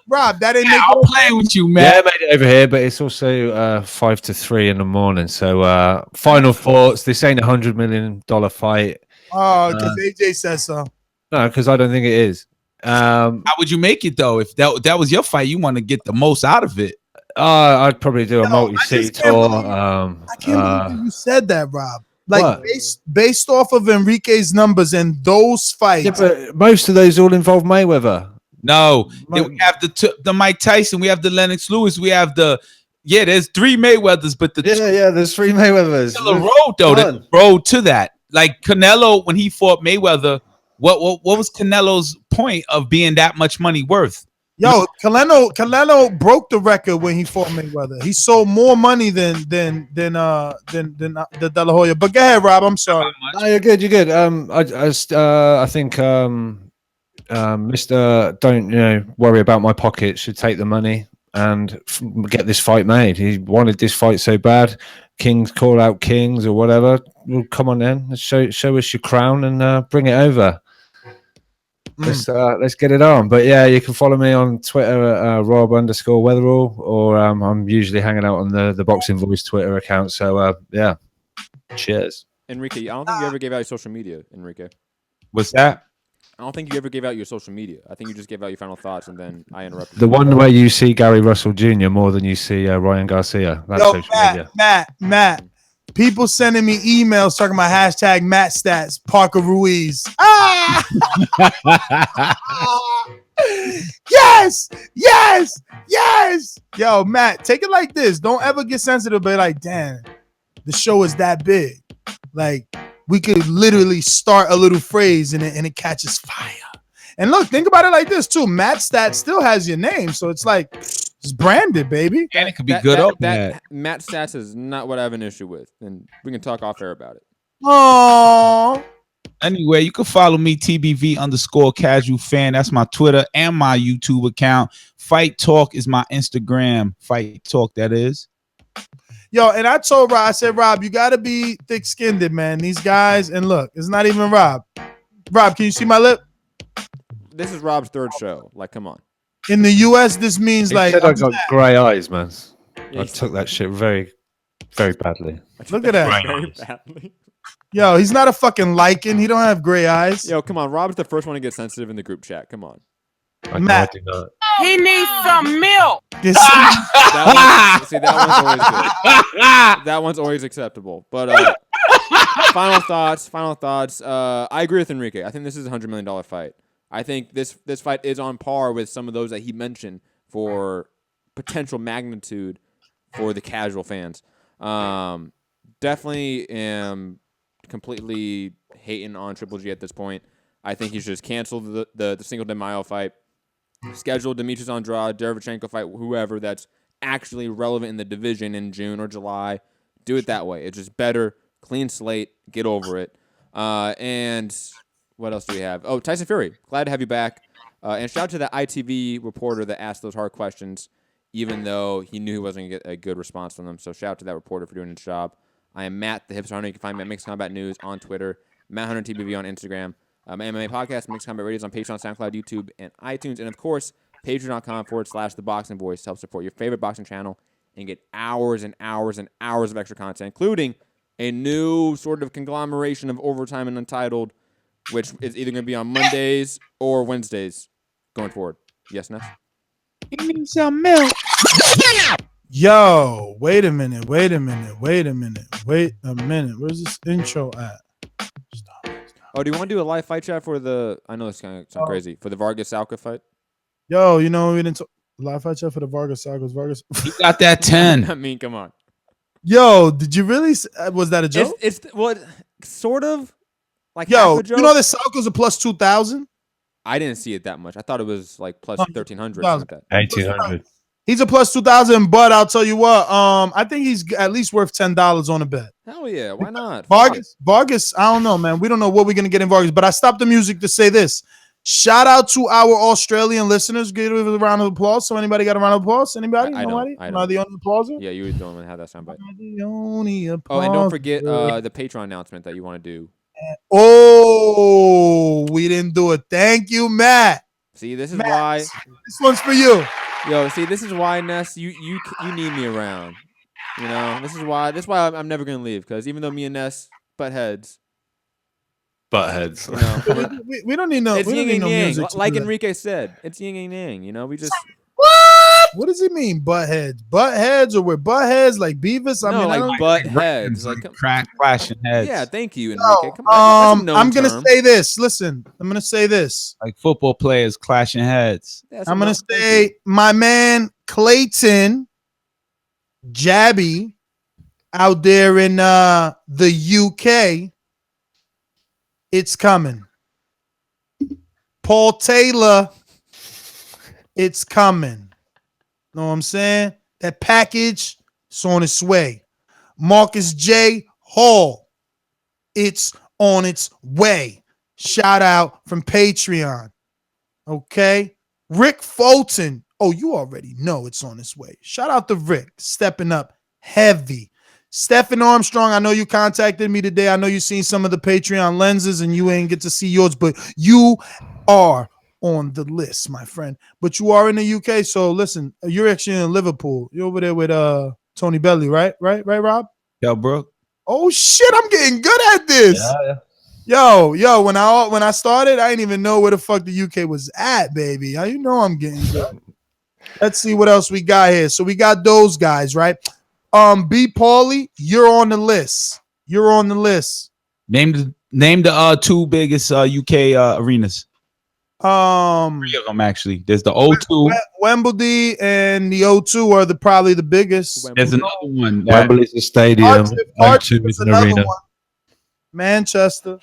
Rob, that ain't I'm playing with you, man. Yeah, I made it over here, but it's also 5 to 3 in the morning. So, final thoughts. This ain't $100 million fight. Oh, because AJ says so. No, because I don't think it is. How would you make it though? If that was your fight, you want to get the most out of it. I'd probably do a multi-city tour. I can't believe you said that, Rob. Like What? based off of Enrique's numbers and those fights. Yeah, but most of those all involve Mayweather. No, we have the Mike Tyson, we have the Lennox Lewis, we have there's 3 Mayweathers, but there's 3 Mayweathers. Still a road though, the road to that. Like Canelo, when he fought Mayweather, what was Canelo's point of being that much money worth? Yo, Canelo broke the record when he fought Mayweather. He sold more money than the De La Hoya. But go ahead, Rob. I'm sorry. No, you're good. You're good. I think Mr. Don't worry about my pockets should take the money and get this fight made. He wanted this fight so bad. Kings call out kings or whatever. Well, come on then. Let's show us your crown and bring it over. Let's get it on. But yeah, you can follow me on Twitter at Rob_Weatherall, or I'm usually hanging out on the Boxing Voice Twitter account. So yeah, cheers. Enrique, I don't think you ever gave out your social media, Enrique. What's that? I don't think you ever gave out your social media. I think you just gave out your final thoughts, and then I interrupted. The one where you see Gary Russell Jr. more than you see Ryan Garcia. That's social media. Matt. People sending me emails talking about hashtag Matt Stats, Parker Ruiz. Yes. Yo, Matt, take it like this. Don't ever get sensitive, but like, damn, the show is that big. Like, we could literally start a little phrase and it catches fire. And look, think about it like this too. Matt Stats still has your name, so it's like it's branded, baby. And it could be good. That Matt Stats is not what I have an issue with, and we can talk off air about it. Oh. Anyway, you can follow me, TBV_casual fan. That's my Twitter and my YouTube account. Fight Talk is my Instagram. Fight Talk, that is. Yo, and I told Rob, I said, Rob, you got to be thick-skinned, man. These guys, and look, it's not even Rob. Rob, can you see my lip? This is Rob's 3rd show. Like, come on. In the U.S., this means He like said I got grey eyes, man. I took that shit very, very badly. Look at that. Very badly. Yo, he's not a fucking lichen. He don't have gray eyes. Yo, come on. Rob's the first one to get sensitive in the group chat. Come on. Matt. I do not. He needs some milk. That one's always acceptable. But final thoughts. I agree with Enrique. I think this is a $100 million fight. I think this fight is on par with some of those that he mentioned for potential magnitude for the casual fans. Definitely am completely hating on Triple G at this point. I think he should just cancel the Cinco de Mayo fight, schedule Demetrius Andrade, Derevchenko fight, whoever that's actually relevant in the division in June or July. Do it that way. It's just better, clean slate, get over it. And What else do we have? Oh, Tyson Fury. Glad to have you back. And shout out to the ITV reporter that asked those hard questions, even though he knew he wasn't going to get a good response from them. So shout out to that reporter for doing his job. I am Matt, the Hipster Hunter. You can find me at Mixed Combat News on Twitter, Matt Hunter TBV on Instagram, my MMA podcast, Mixed Combat Radio, on Patreon, SoundCloud, YouTube, and iTunes. And, of course, patreon.com/TheBoxingVoice to help support your favorite boxing channel and get hours and hours and hours of extra content, including a new sort of conglomeration of Overtime and Untitled, which is either going to be on Mondays or Wednesdays going forward. Yes, Ness? Give me some milk. Yo, wait a minute. Where's this intro at? Oh, do you want to do a live fight chat for the? I know this kind of sounds crazy for the Vargas Salka fight. Yo, you know we didn't live fight chat for the Vargas Salka. Vargas. He got that 10. I mean, come on. Yo, did you really? Was that a joke? It's sort of like yo. half a joke. You know that Salka's a plus 2,000. I didn't see it that much. I thought it was like plus 1,300. Or something like that. 1,800. He's a plus 2,000, but I'll tell you what. I think he's at least worth $10 on a bet. Hell yeah, why not? Vargas. I don't know, man. We don't know what we're gonna get in Vargas, but I stopped the music to say this. Shout out to our Australian listeners. Give it a round of applause. So anybody got a round of applause? Anybody? Nobody? Am I the only applauser? Yeah, you were the only one that had that soundbite. The only applause. Oh, and don't forget the Patreon announcement that you want to do. Oh, we didn't do it. Thank you, Matt. See, this is why. This one's for you. Yo, see, this is why, Ness, you need me around. You know, this is why I'm never gonna leave, because even though me and Ness butt heads. You know, we don't need no. It's yin and yang, music like Enrique said. It's yin and yang. You know, we just. What does he mean, butt heads? Butt heads, or we're butt heads like Beavis? I mean, like butt heads, like clashing heads. Yeah, thank you, Enrique. Come on, that's a known I'm gonna term. say this. Listen, I'm gonna say this. Like football players clashing heads. I'm gonna say my man Clayton Jabby out there in the UK. It's coming. Paul Taylor. It's coming. Know what I'm saying? That package is on its way. Marcus J. Hall. It's on its way. Shout out from Patreon. Okay. Rick Fulton. Oh, you already know it's on its way. Shout out to Rick. Stepping up heavy. Stephen Armstrong, I know you contacted me today. I know you seen some of the Patreon lenses and you ain't get to see yours, but you are on the list, my friend. But you are in the UK, so listen, you're actually in Liverpool. You're over there with Tony Belly, right? Right, Rob? Yo, bro. Oh shit, I'm getting good at this. Yeah. Yo, when I started, I didn't even know where the fuck the UK was at, baby. How you know I'm getting good? Let's see what else we got here. So we got those guys, right? B. Paulie, you're on the list. You're on the list. Name the two biggest UK arenas. Three of them actually. There's the O2, Wembley, and the O2 are probably the biggest. There's another one. Wembley's a stadium. O2 is an arena. One. Manchester.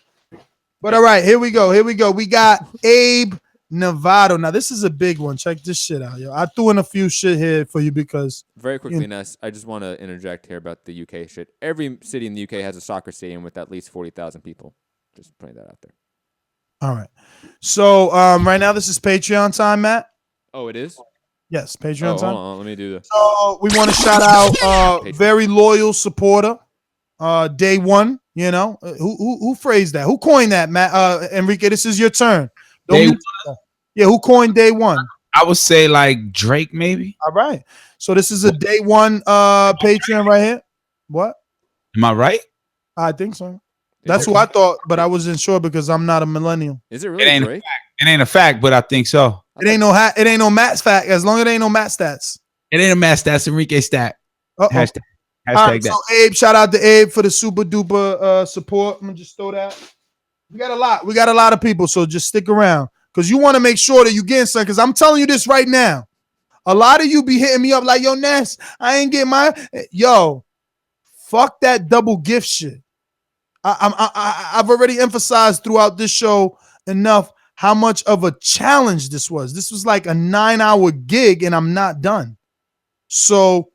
But all right, here we go. We got Abe Novato. Now this is a big one. Check this shit out, yo. I threw in a few shit here for you because very quickly, Ness, I just want to interject here about the UK shit. Every city in the UK has a soccer stadium with at least 40,000 people. Just putting that out there. All right. So right now this is Patreon time, Matt. Oh, it is? Yes, Patreon time. Hold on, let me do this. So we want to shout out very loyal supporter. Day one, you know. Who phrased that? Who coined that, Matt? Enrique, this is your turn. Yeah, who coined day one? I would say like Drake, maybe. All right. So this is a day one Patreon right here. What? Am I right? I think so. That's who I thought, but I wasn't sure because I'm not a millennial. Is it really Drake? It ain't a fact, but I think so. It ain't no Matt's fact. As long as it ain't no Matt stats. It ain't a Matt stats. Enrique stat. Hashtag right, that. so Abe, shout out to Abe for the super duper support. I'm gonna just throw that. We got a lot of people, so just stick around because you want to make sure that you getting something. Because I'm telling you this right now, a lot of you be hitting me up like, "Yo, Ness, I ain't getting my fuck that double gift shit." I've already emphasized throughout this show enough how much of a challenge this was. This was like a 9-hour gig, and I'm not done. So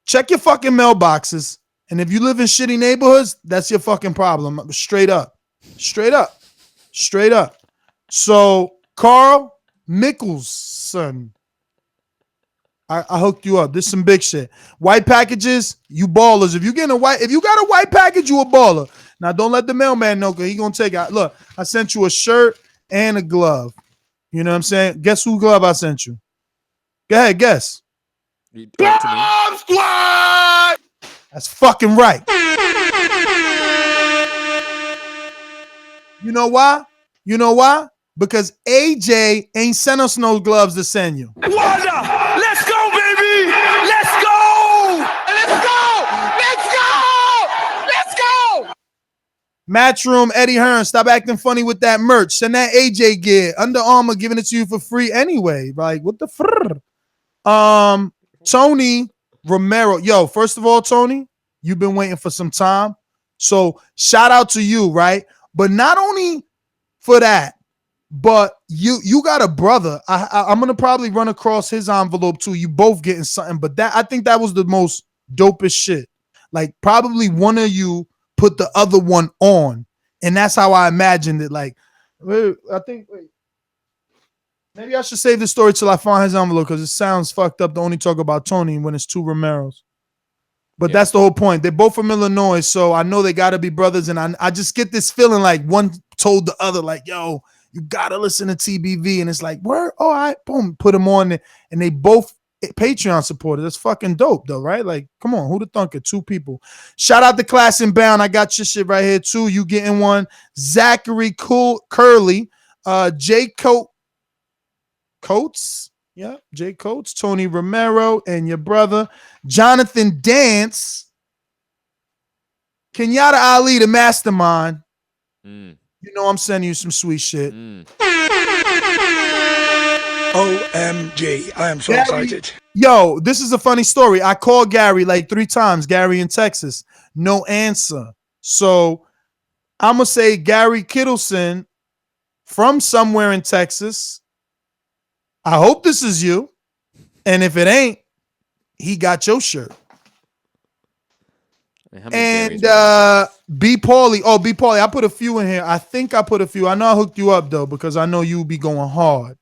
check your fucking mailboxes, and if you live in shitty neighborhoods, that's your fucking problem. Straight up. Straight up. So Carl Mickelson, I hooked you up. This is some big shit. White packages, you ballers. If you got a white package, you a baller. Now don't let the mailman know because he gonna take out. Look, I sent you a shirt and a glove. You know what I'm saying? Guess who glove I sent you? Go ahead, guess. Bomb Squad! That's fucking right. You know why? You know why? Because AJ ain't sent us no gloves to send you. Wanda, let's go, baby! Let's go! Let's go! Let's go! Let's go! Matchroom, Eddie Hearn, stop acting funny with that merch. Send that AJ gear. Under Armour giving it to you for free anyway. Like, what the frrr? Tony Romero. Yo, first of all, Tony, you've been waiting for some time. So shout out to you, right? But not only for that, but you got a brother. I'm gonna probably run across his envelope too. You both getting something, but I think that was the most dopest shit. Like probably one of you put the other one on, and that's how I imagined it. Like, maybe I should save this story till I find his envelope because it sounds fucked up to only talk about Tony when it's two Romeros. But that's the whole point. They're both from Illinois, so I know they got to be brothers. And I just get this feeling like one told the other, like, yo, you got to listen to TBV. And it's like, word? All right, boom, put them on. And they both Patreon supporters. That's fucking dope, though, right? Like, come on, who the thunk it? Two people. Shout out to Class Inbound. I got your shit right here, too. You getting one. Zachary Curley, J. Coates. Yeah, Jay Coates, Tony Romero, and your brother, Jonathan Dance, Kenyatta Ali, the mastermind. You know I'm sending you some sweet shit. OMG, I am so excited. Yo, this is a funny story. I called Gary like 3 times, Gary in Texas. No answer. So I'm going to say Gary Kittleson from somewhere in Texas. I hope this is you. And if it ain't, he got your shirt. And B. Paulie. Oh, B. Paulie, I put a few in here. I think I put a few. I know I hooked you up, though, because I know you be going hard.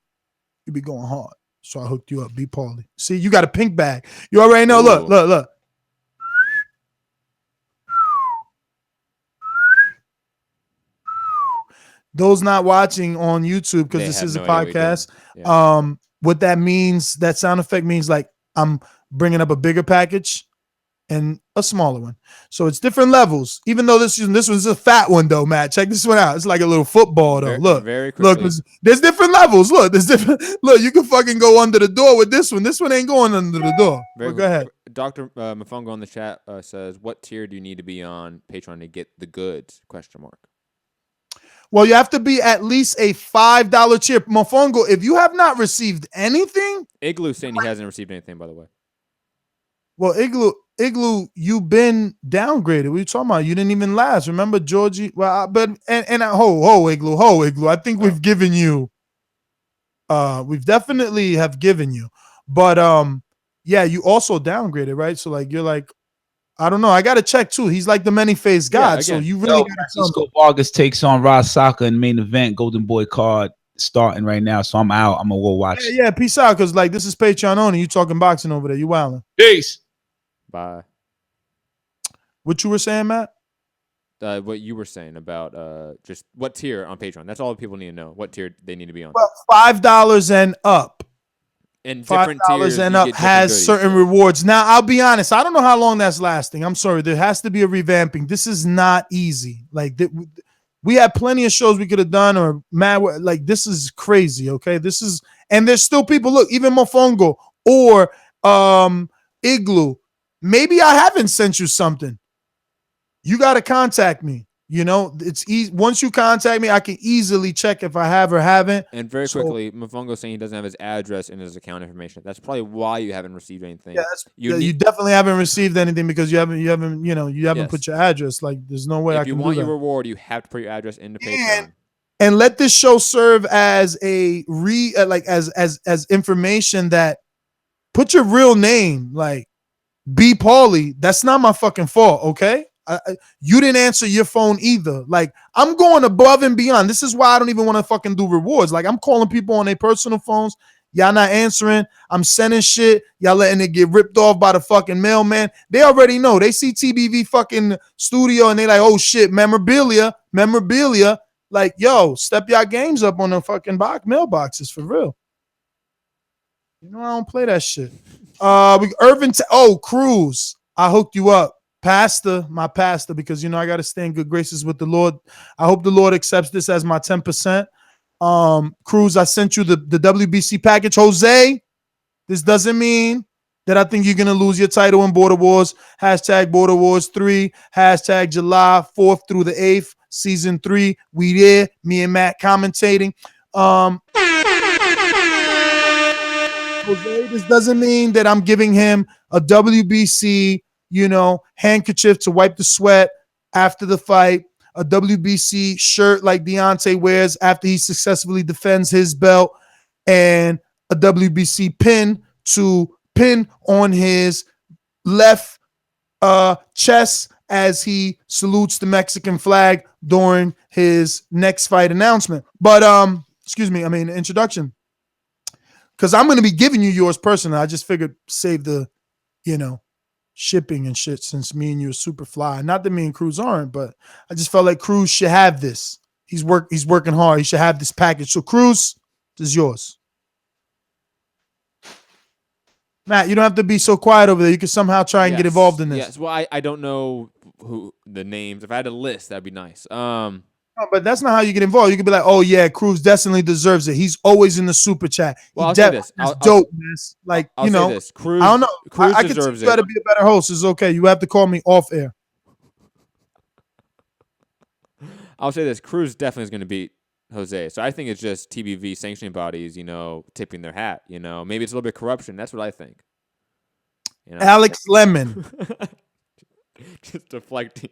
You be going hard. So I hooked you up, B. Paulie. See, you got a pink bag. You already know. Ooh. Look. Those not watching on YouTube, because this is a podcast. What that means, that sound effect means like I'm bringing up a bigger package and a smaller one. So it's different levels. Even though this one's a fat one, though, Matt. Check this one out. It's like a little football, though. Look, there's different levels. Look, Look, you can fucking go under the door with this one. This one ain't going under the door. Go ahead. Dr. Mafungo on the chat says, "What tier do you need to be on Patreon to get the goods?" ? Well, you have to be at least a $5 tier. Mofongo, if you have not received anything. Igloo saying he hasn't received anything, by the way. Well, Igloo, you've been downgraded. What are you talking about? You didn't even last. Remember, Georgie? Well, Igloo. I think we've given you. We've definitely have given you. But yeah, you also downgraded, right? So like you're like, I don't know. I got to check too. He's like the many-faced God. Yeah, so you really got to Francisco Vargas takes on Ross Saka in main event. Golden Boy card starting right now. So I'm out. I'm going to go watch. Yeah, peace out. Because like this is Patreon only. You talking boxing over there. You wilding. Peace. Bye. What you were saying, Matt? What you were saying about just what tier on Patreon. That's all people need to know. What tier they need to be on. Well, $5 and up. And different tiers and up has certain rewards. Now, I'll be honest. I don't know how long that's lasting. I'm sorry. There has to be a revamping. This is not easy. Like we had plenty of shows we could have done, or like this is crazy. Okay, this is, and there's still people. Look, even Mofongo or Igloo. Maybe I haven't sent you something. You got to contact me. You know, it's easy. Once you contact me, I can easily check if I have or haven't. And very quickly, Mofongo saying he doesn't have his address in his account information. That's probably why you haven't received anything. Yeah, you definitely haven't received anything because you haven't put your address. Like, there's no way I can do that. If you want your reward, you have to put your address into Patreon. And let this show serve as a as information that put your real name, like B. Paulie. That's not my fucking fault, okay? You didn't answer your phone either. Like, I'm going above and beyond. This is why I don't even want to fucking do rewards. Like, I'm calling people on their personal phones. Y'all not answering. I'm sending shit. Y'all letting it get ripped off by the fucking mailman. They already know. They see TBV fucking studio and they like, oh shit, memorabilia. Like, yo, step y'all games up on the fucking mailboxes for real. You know I don't play that shit. Cruz. I hooked you up. My pastor, because I got to stay in good graces with the Lord. I hope the Lord accepts this as my 10%. Cruz, I sent you the WBC package. Jose, this doesn't mean that I think you're going to lose your title in Border Wars. # Border Wars 3. # July 4th through the 8th. Season 3. We there. Me and Matt commentating. Jose, this doesn't mean that I'm giving him a WBC, handkerchief to wipe the sweat after the fight, a WBC shirt like Deontay wears after he successfully defends his belt, and a WBC pin to pin on his left chest as he salutes the Mexican flag during his next fight announcement. But introduction. Because I'm going to be giving you yours personally. I just figured save the, shipping and shit since me and you are super fly. Not that me and Cruz aren't, but I just felt like Cruz should have this. He's working hard. He should have this package. So Cruz, this is yours. Matt, you don't have to be so quiet over there. You can somehow try and get involved in this. Yes. Well, I don't know who the names. If I had a list, that'd be nice. No, but that's not how you get involved. You could be like, "Oh yeah, Cruz definitely deserves it. He's always in the super chat. Well, I'll say this. That's dope, man. Like, I'll say this. Cruz, I don't know. Cruz I can deserves you got to be a better host. It's okay. You have to call me off air. I'll say this. Cruz definitely is going to beat Jose. So I think it's just TBV sanctioning bodies, tipping their hat. Maybe it's a little bit corruption. That's what I think. Alex Lemon. Just deflecting.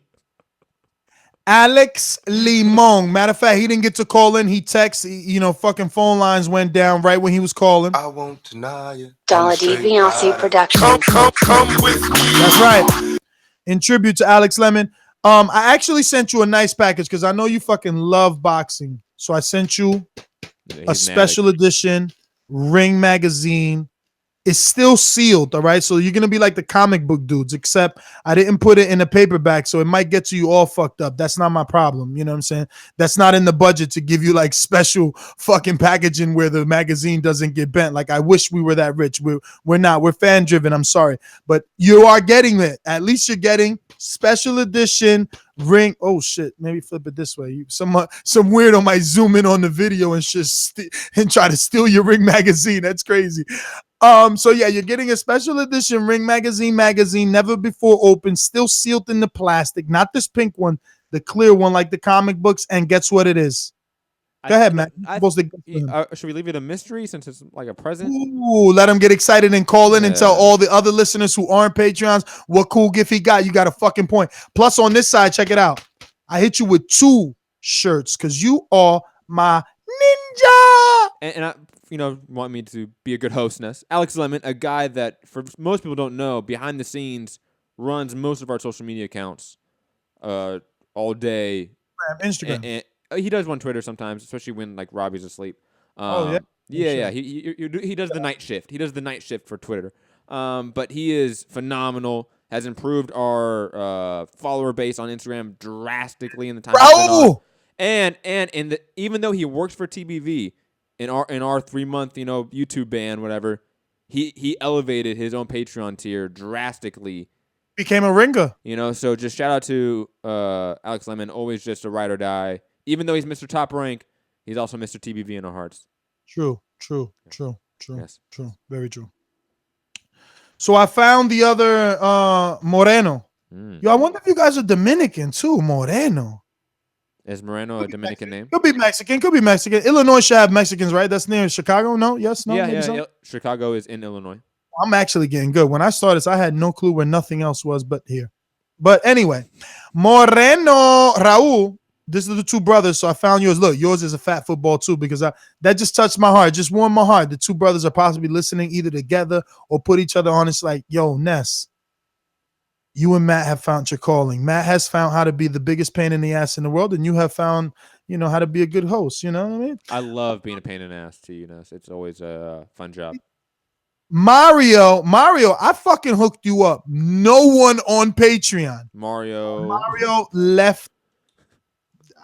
Alex Limon. Matter of fact, he didn't get to call in. He texted, fucking phone lines went down right when he was calling. I won't deny it. Dollar D Beyonce production. Come with me. That's right. In tribute to Alex Lemon. I actually sent you a nice package because I know you fucking love boxing. So I sent you a special edition Ring magazine. It's still sealed, all right? So you're going to be like the comic book dudes, except I didn't put it in a paperback, so it might get to you all fucked up. That's not my problem, you know what I'm saying? That's not in the budget to give you like special fucking packaging where the magazine doesn't get bent. Like, I wish we were that rich. We're not. We're fan-driven, I'm sorry. But you are getting it. At least you're getting special edition Ring. Oh, shit. Maybe flip it this way. Some weirdo might zoom in on the video and just and try to steal your Ring magazine. That's crazy. So yeah, you're getting a special edition Ring magazine, never before opened, still sealed in the plastic, not this pink one, the clear one like the comic books. And guess what it is? Go ahead, Matt. Should we leave it a mystery since it's like a present? Ooh, let him get excited and call in and tell all the other listeners who aren't Patreons what cool gift he got. You got a fucking point. Plus on this side, check it out. I hit you with 2 shirts because you are my ninja. And I, want me to be a good hostess. Alex Lemon, a guy that, for most people don't know, behind the scenes runs most of our social media accounts all day. Instagram. And he does run Twitter sometimes, especially when like Robbie's asleep. Yeah. Yeah. He does the night shift. He does the night shift for Twitter. But he is phenomenal. Has improved our follower base on Instagram drastically in the time. And even though he works for TBV in our 3-month YouTube ban, whatever, he elevated his own Patreon tier drastically. Became a ringer. So just shout out to Alex Lemon, always just a ride or die. Even though he's Mr. Top Rank, he's also Mr. TBV in our hearts. True. Yes. True. Very true. So I found the other Moreno. Yo, I wonder if you guys are Dominican too, Moreno. Is Moreno a Dominican name? Could be Mexican. Illinois should have Mexicans, right? That's near Chicago. No? Yes? No? Yeah. Chicago is in Illinois. I'm actually getting good. When I started, I had no clue where nothing else was but here. But anyway, Moreno, Raul, this is the 2 brothers. So I found yours. Look, yours is a fat football too, because that just touched my heart. Just warmed my heart. The 2 brothers are possibly listening either together or put each other on. It's like, yo, Ness, you and Matt have found your calling. Matt has found how to be the biggest pain in the ass in the world, and you have found, how to be a good host. You know what I mean? I love being a pain in the ass to you, Ness. It's always a fun job. Mario, I fucking hooked you up. No one on Patreon. Mario left.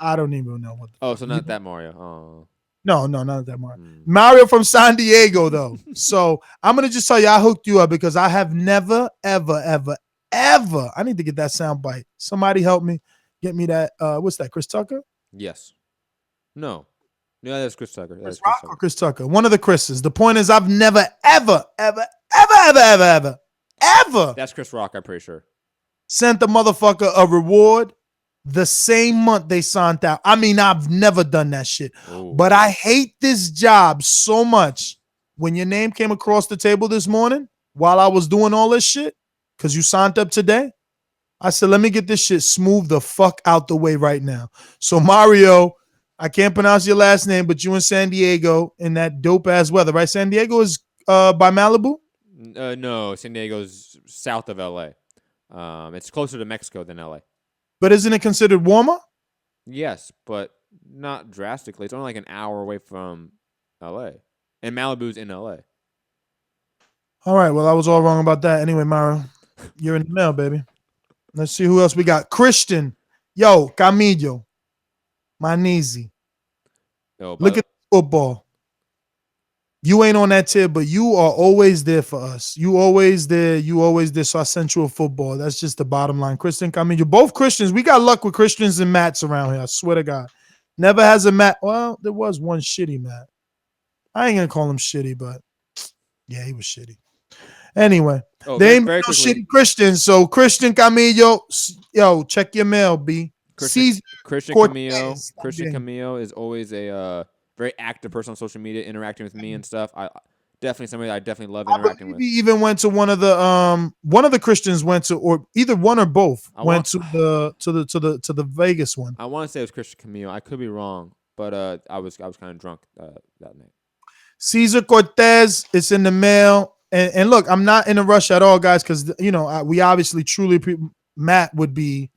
I don't even know what. So not that Mario. Oh. No, not that Mario. Mario from San Diego, though. So I'm gonna just tell you, I hooked you up because I have never, ever. I need to get that sound bite. Somebody help me get me that. What's that? Chris Tucker? Yes. No. Yeah, that's Chris Tucker. That's Chris Rock or Chris Tucker. One of the Chris's. The point is, I've never, ever. That's Chris Rock, I'm pretty sure. Sent the motherfucker a reward the same month they signed out. I mean, I've never done that shit. Ooh. But I hate this job so much. When your name came across the table this morning while I was doing all this shit, because you signed up today, I said, let me get this shit smooth the fuck out the way right now. So Mario, I can't pronounce your last name, but you in San Diego in that dope ass weather, right? San Diego is by Malibu? No, San Diego's south of LA. It's closer to Mexico than LA. But isn't it considered warmer? Yes, but not drastically. It's only like an hour away from LA. And Malibu's in LA. All right, well, I was all wrong about that. Anyway, Mario, you're in the mail, baby. Let's see who else we got. Christian. Yo, Camillo. Manizi. Look at football. You ain't on that tip, but you are always there for us. You always there. So I sent you a football. That's just the bottom line. Christian Camillo. Both Christians. We got luck with Christians and Matts around here. I swear to God. Never has a Matt. Well, there was one shitty Matt. I ain't going to call him shitty, but yeah, he was shitty. Anyway, they ain't no shitty Christians. So Christian Camillo, yo, check your mail, B. Christian Camillo is always a very active person on social media, interacting with me and stuff. Definitely somebody I definitely love interacting with. He even went to one of the Christians went to, or either one or both went to the Vegas one. I want to say it was Christian Camillo. I could be wrong, but I was kind of drunk that night. Cesar Cortez, it's in the mail. And look, I'm not in a rush at all, guys, because we obviously Matt would be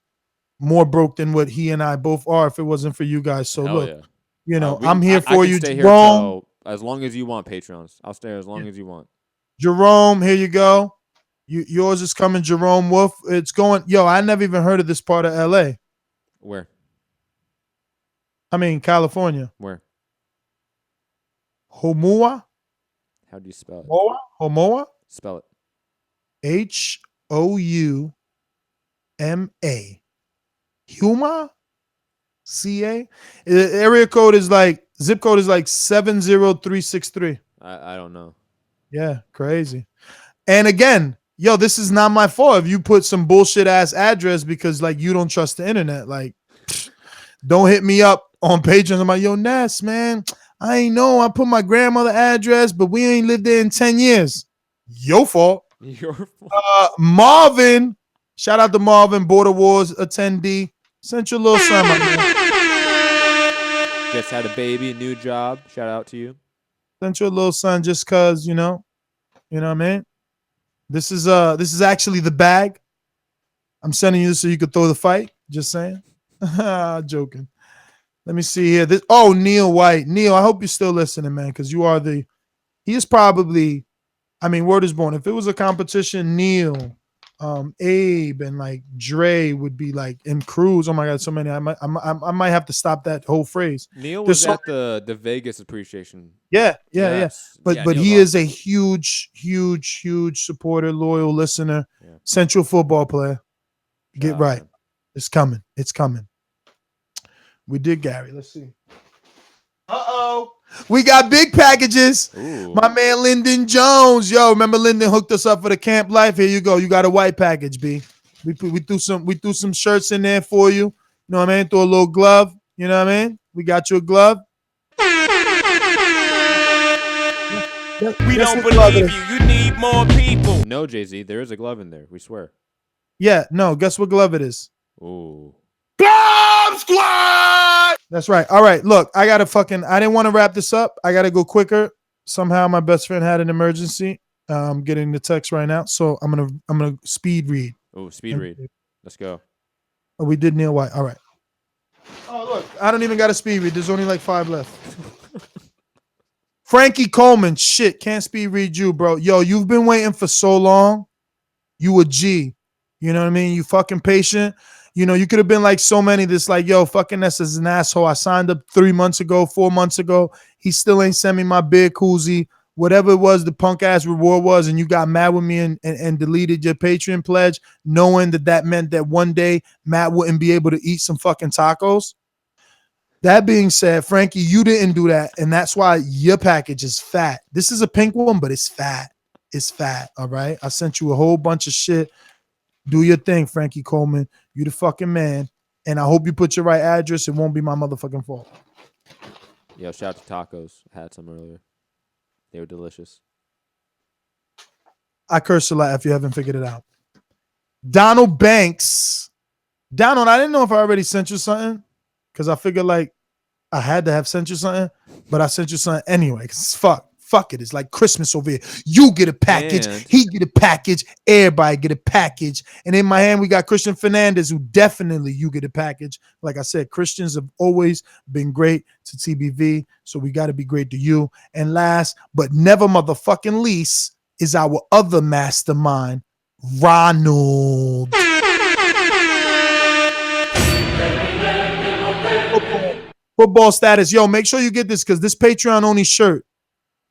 more broke than what he and I both are if it wasn't for you guys. So look, I'm here for you, Jerome. As long as you want Patreons, I'll stay as long as you want. Jerome, here you go. Yours is coming, Jerome Wolf. It's going. Yo, I never even heard of this part of LA. Where? I mean, California. Where? Homua. How do you spell it? Homoa? Spell it. Houma. Huma? CA? Area code is zip code is 70363. I don't know. Yeah, crazy. And again, yo, this is not my fault if you put some bullshit ass address because you don't trust the internet. Don't hit me up on Patreon. I'm like, yo, Ness, man. I ain't know. I put my grandmother address, but we ain't lived there in 10 years. Your fault. Your fault. Marvin. Shout out to Marvin, Border Wars attendee. Sent your little son, my man. Just had a baby, new job. Shout out to you. Sent your little son just because, you know what I mean? This is actually the bag. I'm sending you this so you could throw the fight. Just saying. Joking. Let me see here. Neil White. Neil, I hope you're still listening, man, because he is probably, word is born. If it was a competition, Neil, Abe, and Dre would be in Cruz. Oh my God, so many. I might have to stop that whole phrase. Neil was at the Vegas appreciation. Yeah. Yes. But he is a huge supporter, loyal listener, Central football player. Get right. It's coming. We did Gary. Let's see. We got big packages. Ooh. My man Lyndon Jones. Yo, remember Lyndon hooked us up for the camp life? Here you go. You got a white package, B. We threw some shirts in there for you. You know what I mean? Throw a little glove. You know what I mean? We got you a glove. We don't believe you. You need more people. No, Jay-Z, there is a glove in there. We swear. Yeah, no. Guess what glove it is? Ooh. Glove Squad! That's right. All right, look, I didn't want to wrap this up. I got to go quicker. Somehow my best friend had an emergency. I'm getting the text right now, so I'm gonna speed read. Oh, speed read. Let's go. Oh, we did Neil White. All right. Oh, look. I don't even got a speed read. There's only like 5 left. Frankie Coleman. Shit. Can't speed read you, bro. Yo, you've been waiting for so long. You a G. You know what I mean? You fucking patient. You know, you could have been like so many that's like, yo, fucking this is an asshole. I signed up 3 months ago, 4 months ago. He still ain't sent me my beer koozie. Whatever it was, the punk ass reward was, and you got mad with me and deleted your Patreon pledge, knowing that meant that one day Matt wouldn't be able to eat some fucking tacos. That being said, Frankie, you didn't do that, and that's why your package is fat. This is a pink one, but it's fat. It's fat, all right? I sent you a whole bunch of shit. Do your thing, Frankie Coleman. You the fucking man, and I hope you put your right address. It won't be my motherfucking fault. Yo, shout out to tacos. I had some earlier. They were delicious. I curse a lot if you haven't figured it out. Donald Banks. Donald, I didn't know if I already sent you something because I figured like I had to have sent you something, but I sent you something anyway because fuck it. It's like Christmas over here. You get a package. And he get a package. Everybody get a package. And in my hand, we got Christian Fernandez, who definitely you get a package. Like I said, Christians have always been great to TBV, so we got to be great to you. And last but never motherfucking least is our other mastermind, Ronald. Football status. Yo, make sure you get this because this Patreon only shirt.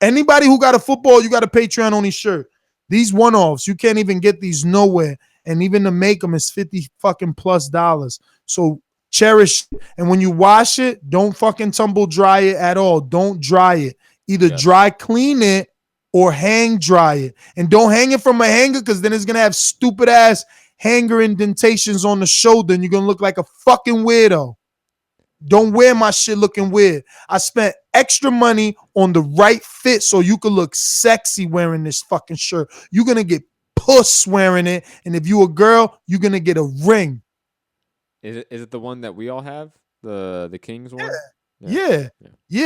Anybody who got a football, you got a Patreon only shirt. These one-offs, you can't even get these nowhere. And even to make them is $50 fucking plus. So cherish it. And when you wash it, don't fucking tumble dry it at all. Don't dry it. Either dry clean it or hang dry it. And don't hang it from a hanger because then it's going to have stupid ass hanger indentations on the shoulder and you're going to look like a fucking weirdo. Don't wear my shit looking weird. I spent extra money on the right fit so you could look sexy wearing this fucking shirt. You're going to get puss wearing it. And if you a girl, you're going to get a ring. Is it the one that we all have? The Kings one? Yeah.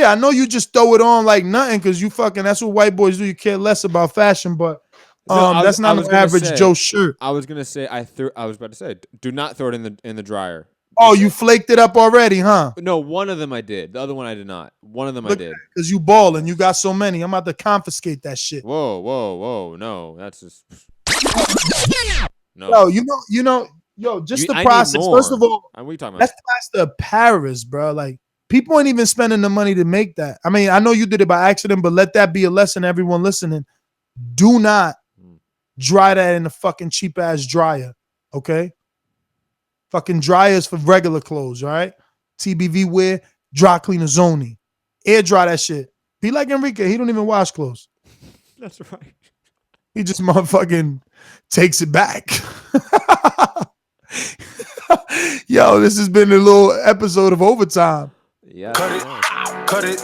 I know you just throw it on like nothing because you fucking, that's what white boys do. You care less about fashion, but that's not an average Joe shirt. I was going to say, I was about to say, do not throw it in the dryer. Oh, you flaked it up already, huh? No, one of them I did. The other one I did not. One of them I did. Because you balling. You got so many. I'm about to confiscate that shit. Whoa. No, that's just... No. Yo, just the process. First of all, what are you talking about? That's plaster of Paris, bro. Like, people ain't even spending the money to make that. I mean, I know you did it by accident, but let that be a lesson, everyone listening. Do not dry that in a fucking cheap-ass dryer, okay? Fucking dryers for regular clothes, all right? TBV wear, dry cleaners only. Air dry that shit. Be like Enrique. He don't even wash clothes. That's right. He just motherfucking takes it back. Yo, this has been a little episode of Overtime. Yeah. Cut it.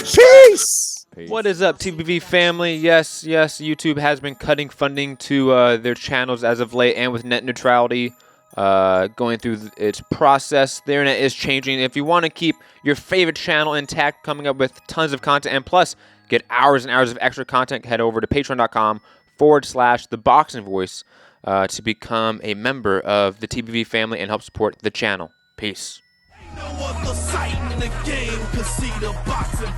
Peace. What is up, TBV family? Yes, YouTube has been cutting funding to their channels as of late, and with net neutrality going through its process, the internet is changing. If you want to keep your favorite channel intact, coming up with tons of content, and plus get hours and hours of extra content, head over to patreon.com/Thaboxingvoice to become a member of the TBV family and help support the channel. Peace. No other sight in the game, 'cause see the boxing